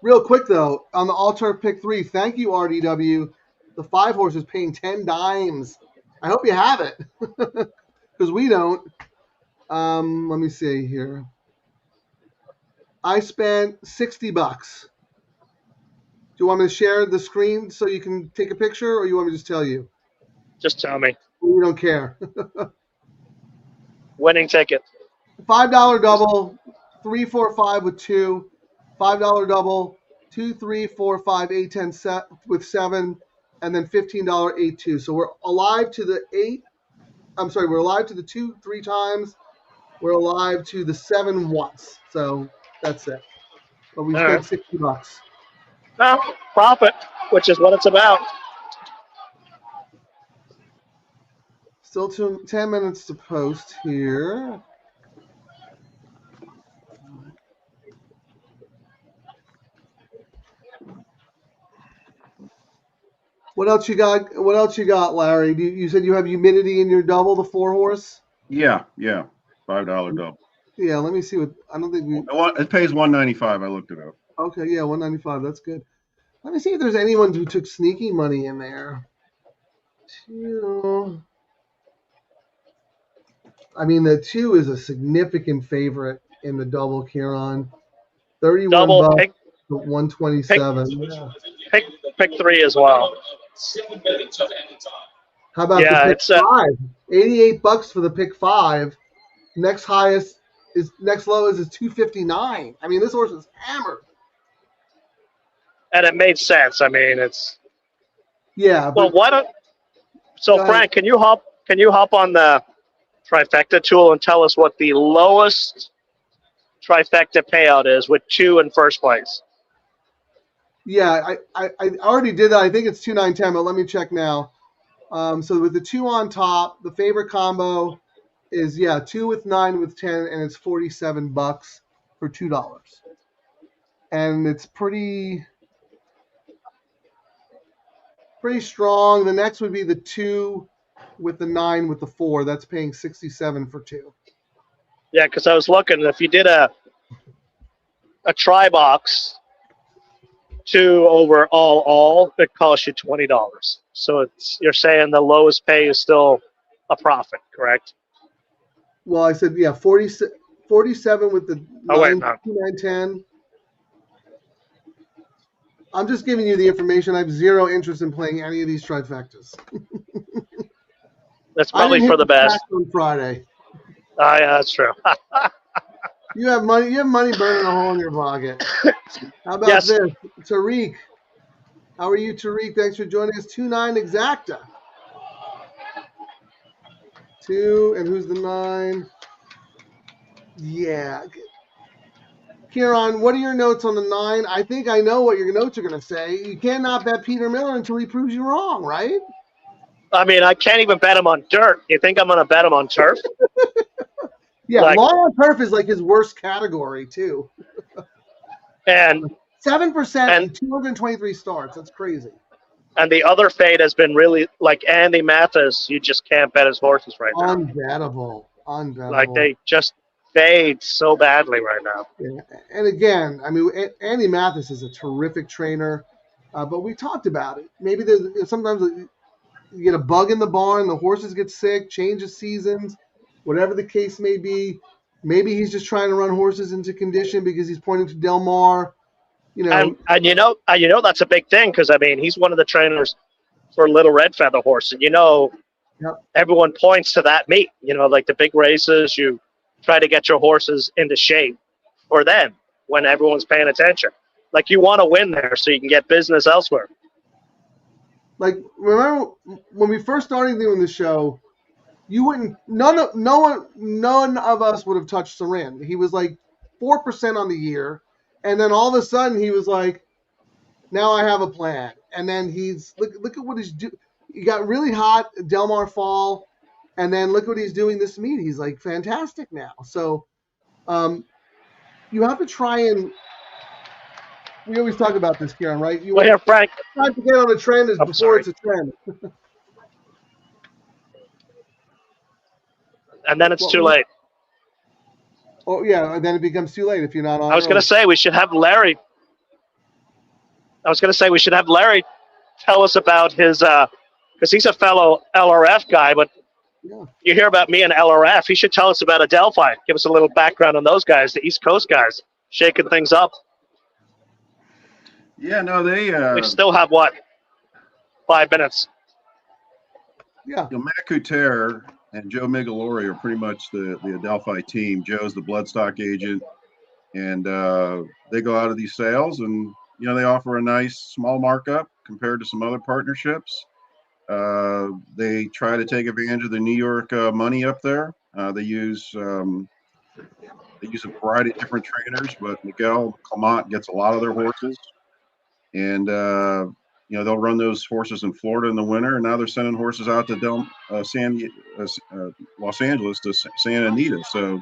Real quick, though, on the all-turf pick 3, thank you, RDW. The 5 horse is paying 10 dimes. I hope you have it because we don't. Let me see here. I spent $60. Do you want me to share the screen so you can take a picture, or you want me to just tell you? Just tell me. You don't care. Winning ticket. $5 double, 3, 4, 5 with 2. $5 double, 2, 3, 4, 5, 8, 10 with 7, and then $15 8, 2. So we're alive to the 8. I'm sorry, we're alive to the 2 3 times. We're alive to the 7 once. So that's it. But we spent $60. No, profit, which is what it's about. Still 10 minutes to post here. What else you got? What else you got, Larry? You said you have humidity in your double, the 4 horse? Yeah. $5 double. Yeah, let me see what. I don't think we. It pays $195. I looked it up. Okay, yeah, $195. That's good. Let me see if there's anyone who took sneaky money in there. I mean, the 2 is a significant favorite in the double, Ciaran. 31 Double bucks pick, to 127. Yeah. pick 3 as well. How about the Yeah, pick it's 5? 88 bucks for the pick 5. Next lowest is 259. I mean, this horse is hammered. and it made sense. I mean, it's Yeah, well. but Why don't go so ahead. Frank? Can you hop on the trifecta tool and tell us what the lowest trifecta payout is with 2 in first place? Yeah, I already did that. I think it's 2,910, but let me check now. So with the 2 on top, the favorite combo is 2 with 9 with 10, and it's 47 bucks for $2. And it's pretty strong. The next would be the 2 with the 9 with the 4. That's paying 67 for 2. Yeah, because I was looking. If you did a try box 2 over all, it costs you $20. So you're saying the lowest pay is still a profit, correct? Well, I said 47 with the 9, Oh wait, no. 2, 9, 10. I'm just giving you the information. I have zero interest in playing any of these trifectas. That's I probably didn't for hit the best. on Friday. Yeah, that's true. You have money. You have money burning a hole in your pocket. How about Yes. this, Tariq? How are you, Tariq? Thanks for joining us. 2-9 exacta. 2, and who's the 9? Yeah. Ciaran, what are your notes on the 9? I think I know what your notes are going to say. You cannot bet Peter Miller until he proves you wrong, right? I mean, I can't even bet him on dirt. You think I'm going to bet him on turf? Yeah, Like- long on turf is like his worst category too. And 7% in 223 starts. That's crazy. and the other fade has been really like Andy Mathis. You just can't bet his horses right now. Unbettable. Like they just fade so badly right now. Yeah. And again, I mean, Andy Mathis is a terrific trainer, but we talked about it. Maybe there's sometimes you get a bug in the barn, the horses get sick, change of seasons, whatever the case may be. Maybe he's just trying to run horses into condition because he's pointing to Del Mar. You know, And you know that's a big thing because I mean he's one of the trainers for Little Red Feather Horse, and Yep. everyone points to that meet. Like the big races, you try to get your horses into shape for them when everyone's paying attention. Like you want to win there so you can get business elsewhere. like remember when we first started doing the show, none of us would have touched Ciaran. He was like 4% on the year, and then all of a sudden he was like, now I have a plan. And then look at what he's doing. He got really hot at Del Mar Fall, and then look what he's doing this meet. He's like fantastic now. So you have to try and we always talk about this, Ciaran, right? Well, here, Frank. Time to get on a trend is I'm before sorry. it's a trend. And then it's too late. Oh yeah, and then it becomes too late if you're not on. I was going to say we should have Larry. Tell us about his because he's a fellow LRF guy, but Yeah. you hear about me and LRF. He should tell us about Adelphi. Give us a little background on those guys, the East Coast guys, shaking things up. Yeah, no, they We still have, 5 minutes? Yeah. Matt Couture and Joe Migliori are pretty much the Adelphi team. Joe's the bloodstock agent, and they go out of these sales, and they offer a nice small markup compared to some other partnerships. They try to take advantage of the New York money up there. They use a variety of different trainers, but Miguel Clement gets a lot of their horses, and they'll run those horses in Florida in the winter, and now they're sending horses out to Los Angeles to Santa Anita. So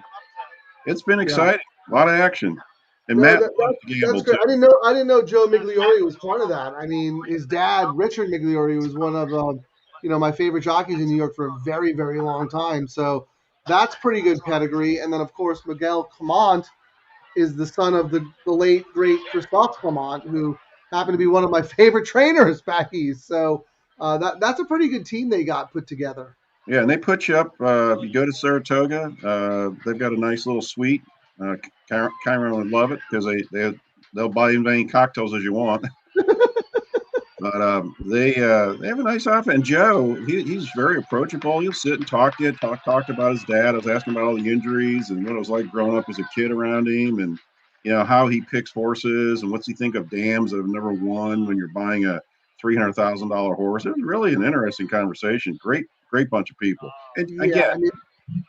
it's been exciting, a lot of action. And No, Matt, that's great. I didn't know Joe Migliori was part of that. I mean, his dad, Richard Migliori, was one of my favorite jockeys in New York for a very, very long time. So that's pretty good pedigree. And then of course Miguel Clement is the son of the late great Christophe Clement, who happened to be one of my favorite trainers back east. So that's a pretty good team they got put together. Yeah, and they put you up. If you go to Saratoga, they've got a nice little suite. Ciaran would love it because they'll buy you as many cocktails as you want. But they have a nice outfit. And Joe, he's very approachable. He'll sit and talk to you, talked about his dad. I was asking about all the injuries and what it was like growing up as a kid around him, and how he picks horses and what's he think of dams that have never won when you're buying a $300,000 horse. It was really an interesting conversation. Great bunch of people. And again,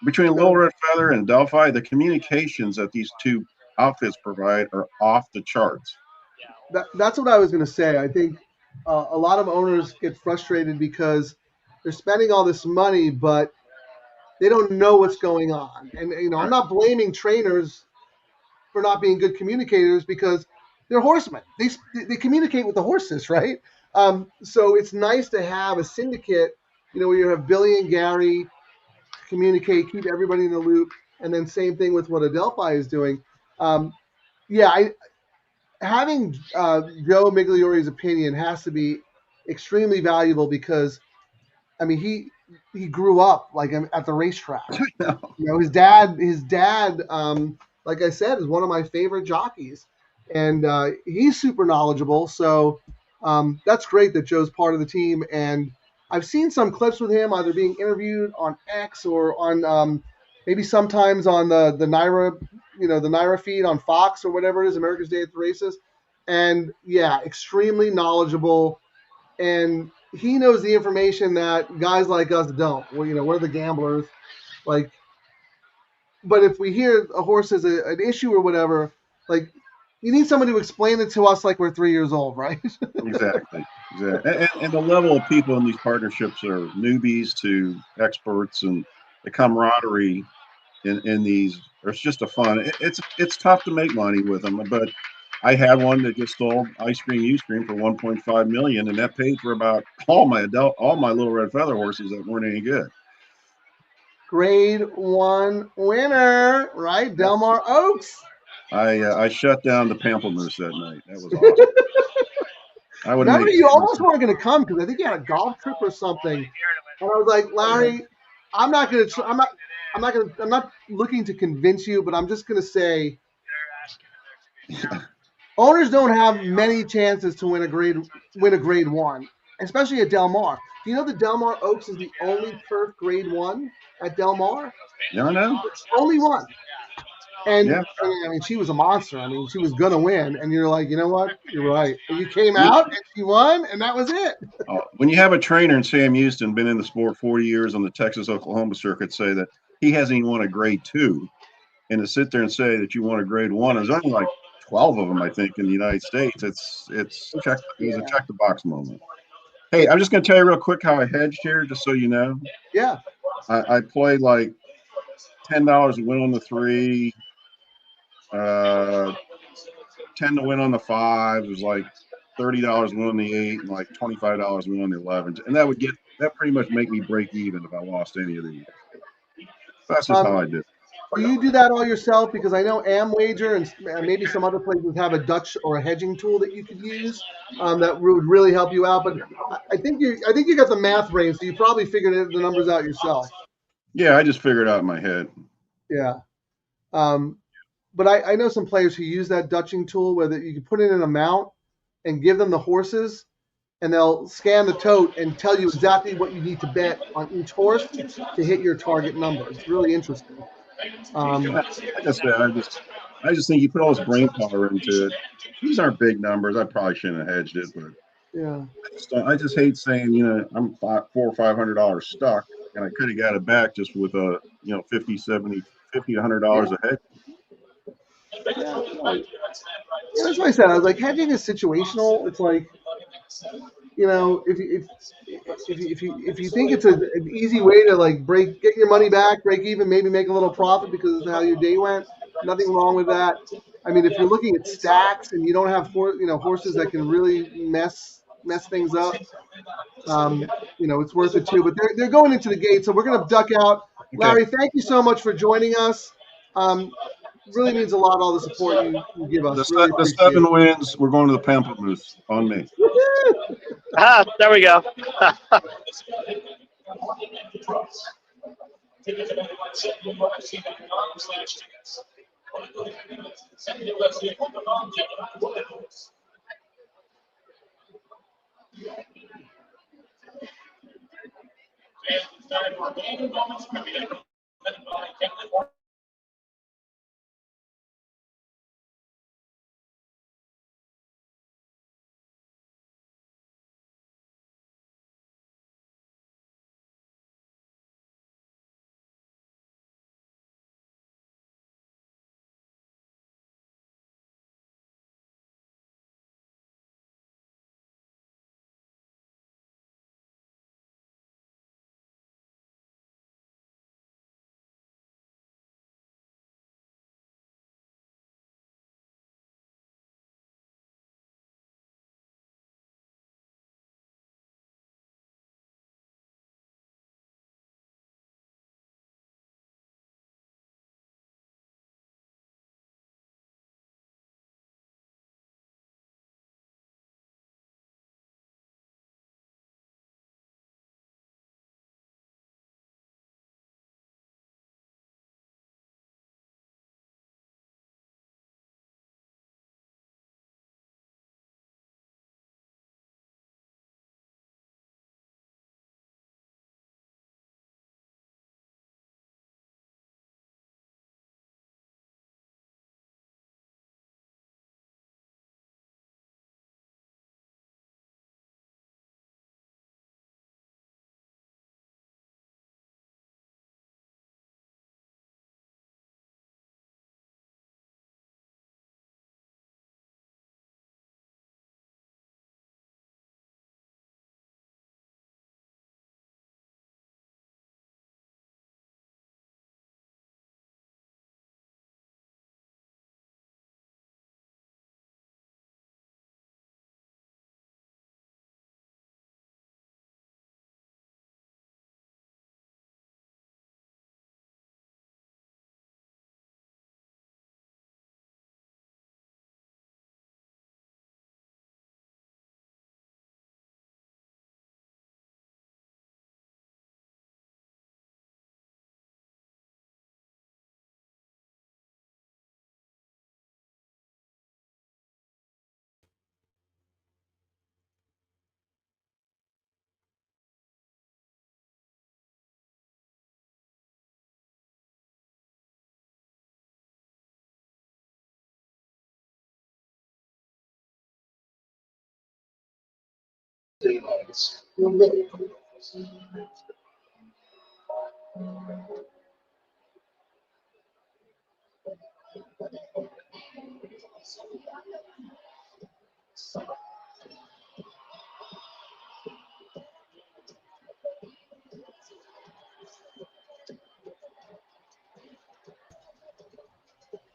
between Little Red Feather and Delphi, the communications that these two outfits provide are off the charts. That's what I was going to say. I think a lot of owners get frustrated because they're spending all this money, but they don't know what's going on. And I'm not blaming trainers for not being good communicators because they're horsemen. They communicate with the horses, right? So it's nice to have a syndicate, where you have Billy and Gary communicate, keep everybody in the loop, and then same thing with what Adelphi is doing. Having Joe Migliori's opinion has to be extremely valuable because, he grew up like at the racetrack. His dad, like I said, is one of my favorite jockeys, and he's super knowledgeable. So that's great that Joe's part of the team. And I've seen some clips with him either being interviewed on X or on maybe sometimes on the Naira, the Naira feed on Fox or whatever it is, America's Day at the Races. And yeah, extremely knowledgeable. And he knows the information that guys like us don't. Well, we're the gamblers. But if we hear a horse has an issue or whatever, you need someone to explain it to us like we're 3 years old, right? Exactly. And the level of people in these partnerships are newbies to experts, and the camaraderie in these. It's just a fun. It's tough to make money with them, but I had one that just sold ice cream Uscream for $1.5 million, and that paid for about all my Little Red Feather horses that weren't any good. Grade 1 winner, right? Delmar Oaks. I shut down the Pamplemousse that night. That was awesome. Remember, you almost weren't going to come because I think you had a golf trip or something, and I was like, Larry, I'm not looking to convince you, but I'm just going to say, owners don't have many chances to win a grade 1, especially at Del Mar. Do you know that Del Mar Oaks is the only turf grade 1 at Del Mar? No, no. Only one. And she was a monster. She was gonna win, and you're like, you know what? You're right. And you came out and she won, and that was it. When you have a trainer in Sam Houston, been in the sport 40 years on the Texas-Oklahoma circuit, say that he hasn't even won a grade 2, and to sit there and say that you won a grade 1, there's only like 12 of them, I think, in the United States. It was a check the box moment. Hey, I'm just gonna tell you real quick how I hedged here, just so you know. Yeah. I played like $10 to win on the 3. 10 to win on the 5. It was like $30 to win on the 8, and like $25 to win on the 11. And that pretty much make me break even if I lost any of these. That's just how I did. Do you do that all yourself? Because I know Amwager and maybe some other places have a Dutch or a hedging tool that you could use that would really help you out. But I think you got the math brain, so you probably figured the numbers out yourself. Yeah, I just figured it out in my head. Yeah. But I know some players who use that Dutching tool where you can put in an amount and give them the horses, and they'll scan the tote and tell you exactly what you need to bet on each horse to hit your target number. It's really interesting. Like I said, I just think you put all this brain power into it. These aren't big numbers. I probably shouldn't have hedged it, but yeah, I just hate saying I'm $400 or $500 stuck, and I could have got it back just with a $50, $70, $50, $100 a hedge. Yeah, that's what I said. I was like, hedging is situational. It's like, if you think it's an easy way to get your money back, break even, maybe make a little profit because of how your day went, nothing wrong with that. If you're looking at stacks and you don't have horses that can really mess things up, it's worth it too. But they're going into the gate, so we're gonna duck out. Okay. Larry, thank you so much for joining us. Really means a lot, all the support you give us. The 7 wins, we're going to the Pamplemousse on me. There we go.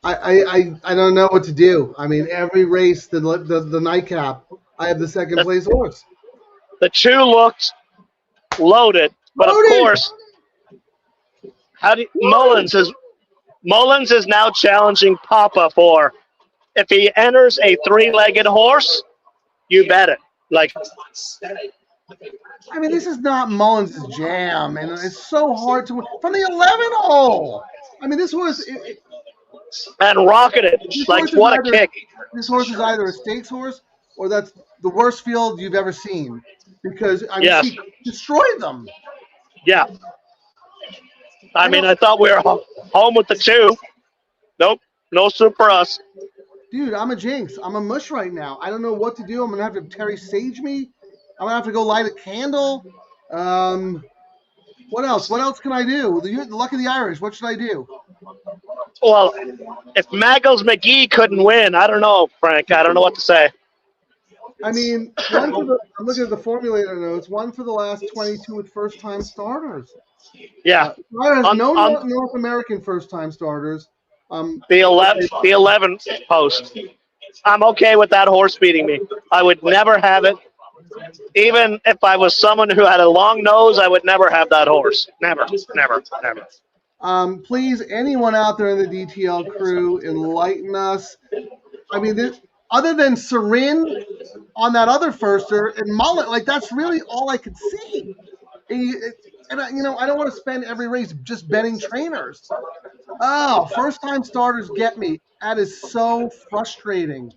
I don't know what to do. I mean, every race, the nightcap, I have the second place horse. The two looked loaded, but of Loaded! course, Mullins is now challenging Papa for if he enters a three-legged horse, you bet it. Like, I mean, this is not Mullins' jam, and it's so hard to win from the 11 hole. I mean, this horse. And rocketed. Like, what a kick. This horse is either a stakes horse or that's the worst field you've ever seen because I mean, she destroyed them. Yeah. I mean, I thought we were home with the two. Nope. No soup for us. Dude, I'm a jinx. I'm a mush right now. I don't know what to do. I'm going to have to Terry Sage me. I'm going to have to go light a candle. What else? What else can I do? The luck of the Irish. What should I do? Well, if Maggles McGee couldn't win, I don't know, Frank. I don't know what to say. I mean, I'm looking at the formulator notes. One for the last 22 with first-time starters. Yeah. No North American first-time starters. The 11th post. I'm okay with that horse beating me. I would never have it. Even if I was someone who had a long nose, I would never have that horse. Never. Please, anyone out there in the DTL crew, enlighten us. I mean, other than Ciaran on that other firster and Mullet, like that's really all I could see. and I don't want to spend every race just betting trainers. Oh, first-time starters get me. That is so frustrating.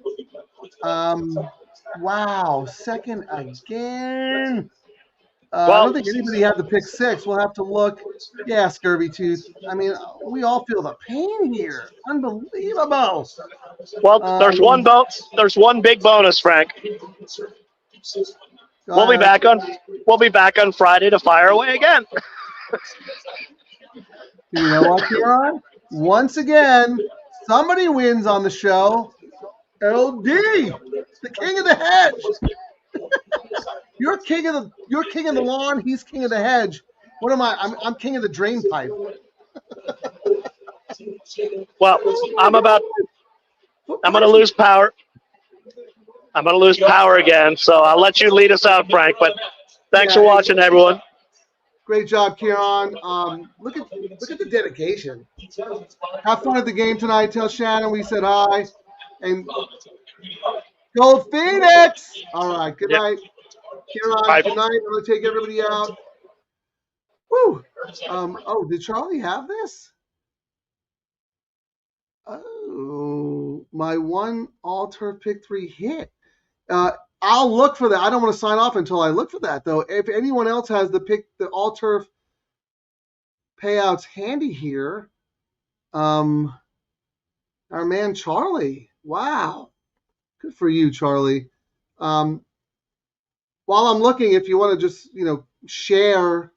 Wow, second again. I don't think anybody had the pick 6. We'll have to look. Yeah, Scurvy Tooth. I mean, we all feel the pain here. Unbelievable. Well, there's one big bonus, Frank. We'll be back on Friday to fire away again. You know what, Ciaran? Once again, somebody wins on the show. LD, the king of the hedge. You're king of the lawn. He's king of the hedge. What am I? I'm king of the drain pipe. Well, I'm going to lose power. I'm going to lose power again, so I'll let you lead us out, Frank. But thanks for watching, everyone. Great job, Ciaran. Look at the dedication. Have fun at the game tonight. Tell Shannon we said hi. And Gold Phoenix. All right. Good night. Ciaran, good night. I'm going to take everybody out. Woo. Oh, did Charlie have this? Oh, my one all-turf pick 3 hit. I'll look for that. I don't want to sign off until I look for that, though. If anyone else has the all-turf payouts handy here, our man Charlie. Wow. Good for you, Charlie. While I'm looking, if you want to just, share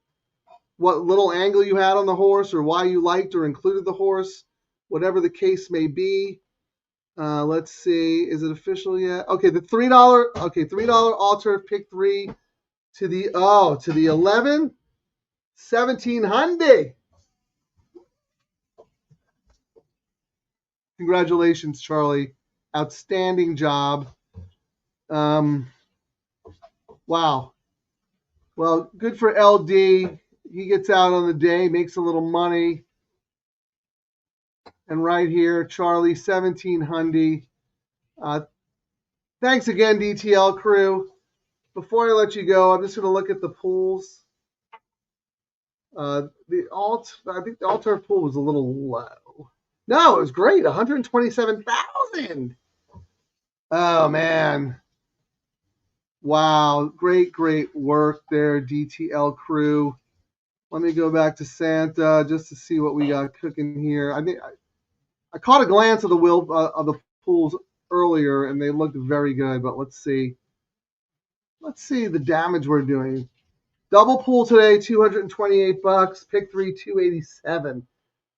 what little angle you had on the horse or why you liked or included the horse, whatever the case may be. Let's see. Is it official yet? Okay, the $3. Okay, $3 all-turf pick 3 to the 11, 1700. Congratulations, Charlie. Outstanding job. Wow. Well, good for LD. He gets out on the day, makes a little money. And right here, Charlie, 1700. Thanks again, DTL Crew. Before I let you go, I'm just going to look at the pools. I think the all-turf pool was a little low. No, it was great. 127,000. Oh, man. Wow. Great work there, DTL Crew. Let me go back to Santa just to see what we got cooking here. I caught a glance of the pools earlier, and they looked very good. But let's see. Let's see the damage we're doing. Double pool today, $228. Pick 3, $287.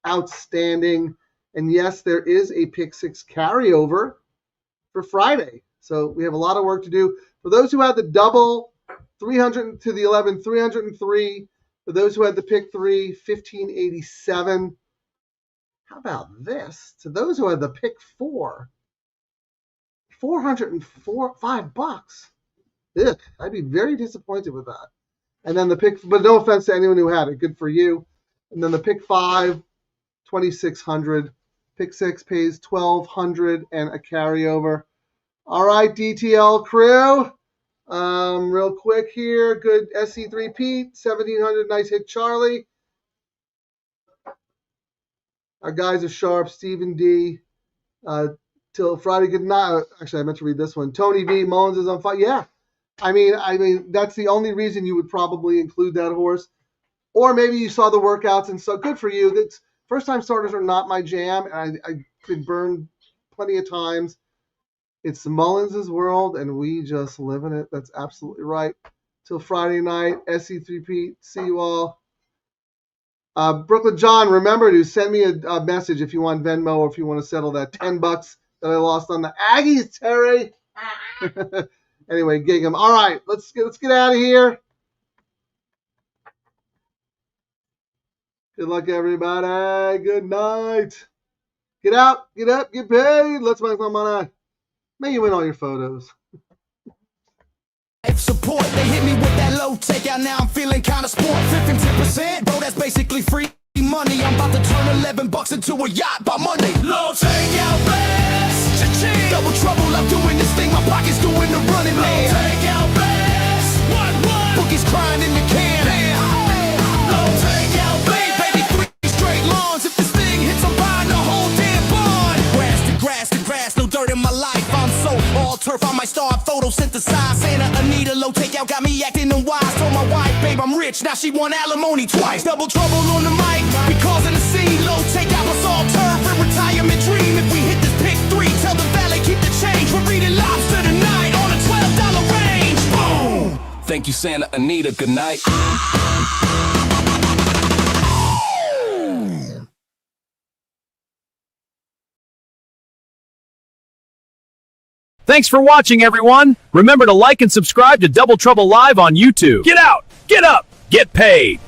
Outstanding. And yes, there is a pick 6 carryover for Friday. So we have a lot of work to do. For those who had the double, 300 to the 11, 303. For those who had the pick 3, 1587. How about this? To those who had the pick 4, $5. Ugh, I'd be very disappointed with that. And then the pick, but no offense to anyone who had it, good for you. And then the pick 5, 2,600. Pick 6 pays 1,200 and a carryover. All right, DTL Crew. Real quick here. Good SC3 Pete, 1,700. Nice hit, Charlie. Our guys are sharp. Stephen D. Till Friday. Good night. Actually, I meant to read this one. Tony V. Mullins is on fire. Yeah. I mean, that's the only reason you would probably include that horse. Or maybe you saw the workouts and so good for you. That's first-time starters are not my jam, and I've been burned plenty of times. It's the Mullins' world, and we just live in it. That's absolutely right. Till Friday night, SC3P. See you all. Brooklyn John, remember to send me a message if you want Venmo or if you want to settle that $10 that I lost on the Aggies, Terry. Anyway, gig 'em. All right, let's get out of here. Good luck, everybody. Good night. Get out, get up, get paid. Let's make some money. May you win all your photos. Support, they hit me with that low takeout. Now I'm feeling kind of sport. 15%, bro, that's basically free money. I'm about to turn $11 into a yacht by Monday. Low takeout, best. Cha-ching. Double trouble, I'm doing this thing. My pocket's doing the running, man. Low takeout, best. What? Bookies crying in the can. Damn. turf, I might start photosynthesize. Santa Anita, low takeout, got me acting unwise. Told my wife, babe, I'm rich, now she want alimony twice. Double trouble on the mic, we causing the scene. Low takeout, let's all turf and retirement dream. If we hit this pick 3, tell the valet keep the change. We're reading lobster tonight on a $12 range. Boom! Thank you, Santa Anita, good night. Thanks for watching, everyone. Remember to like and subscribe to Double Trouble Live on YouTube. Get out, get up, get paid.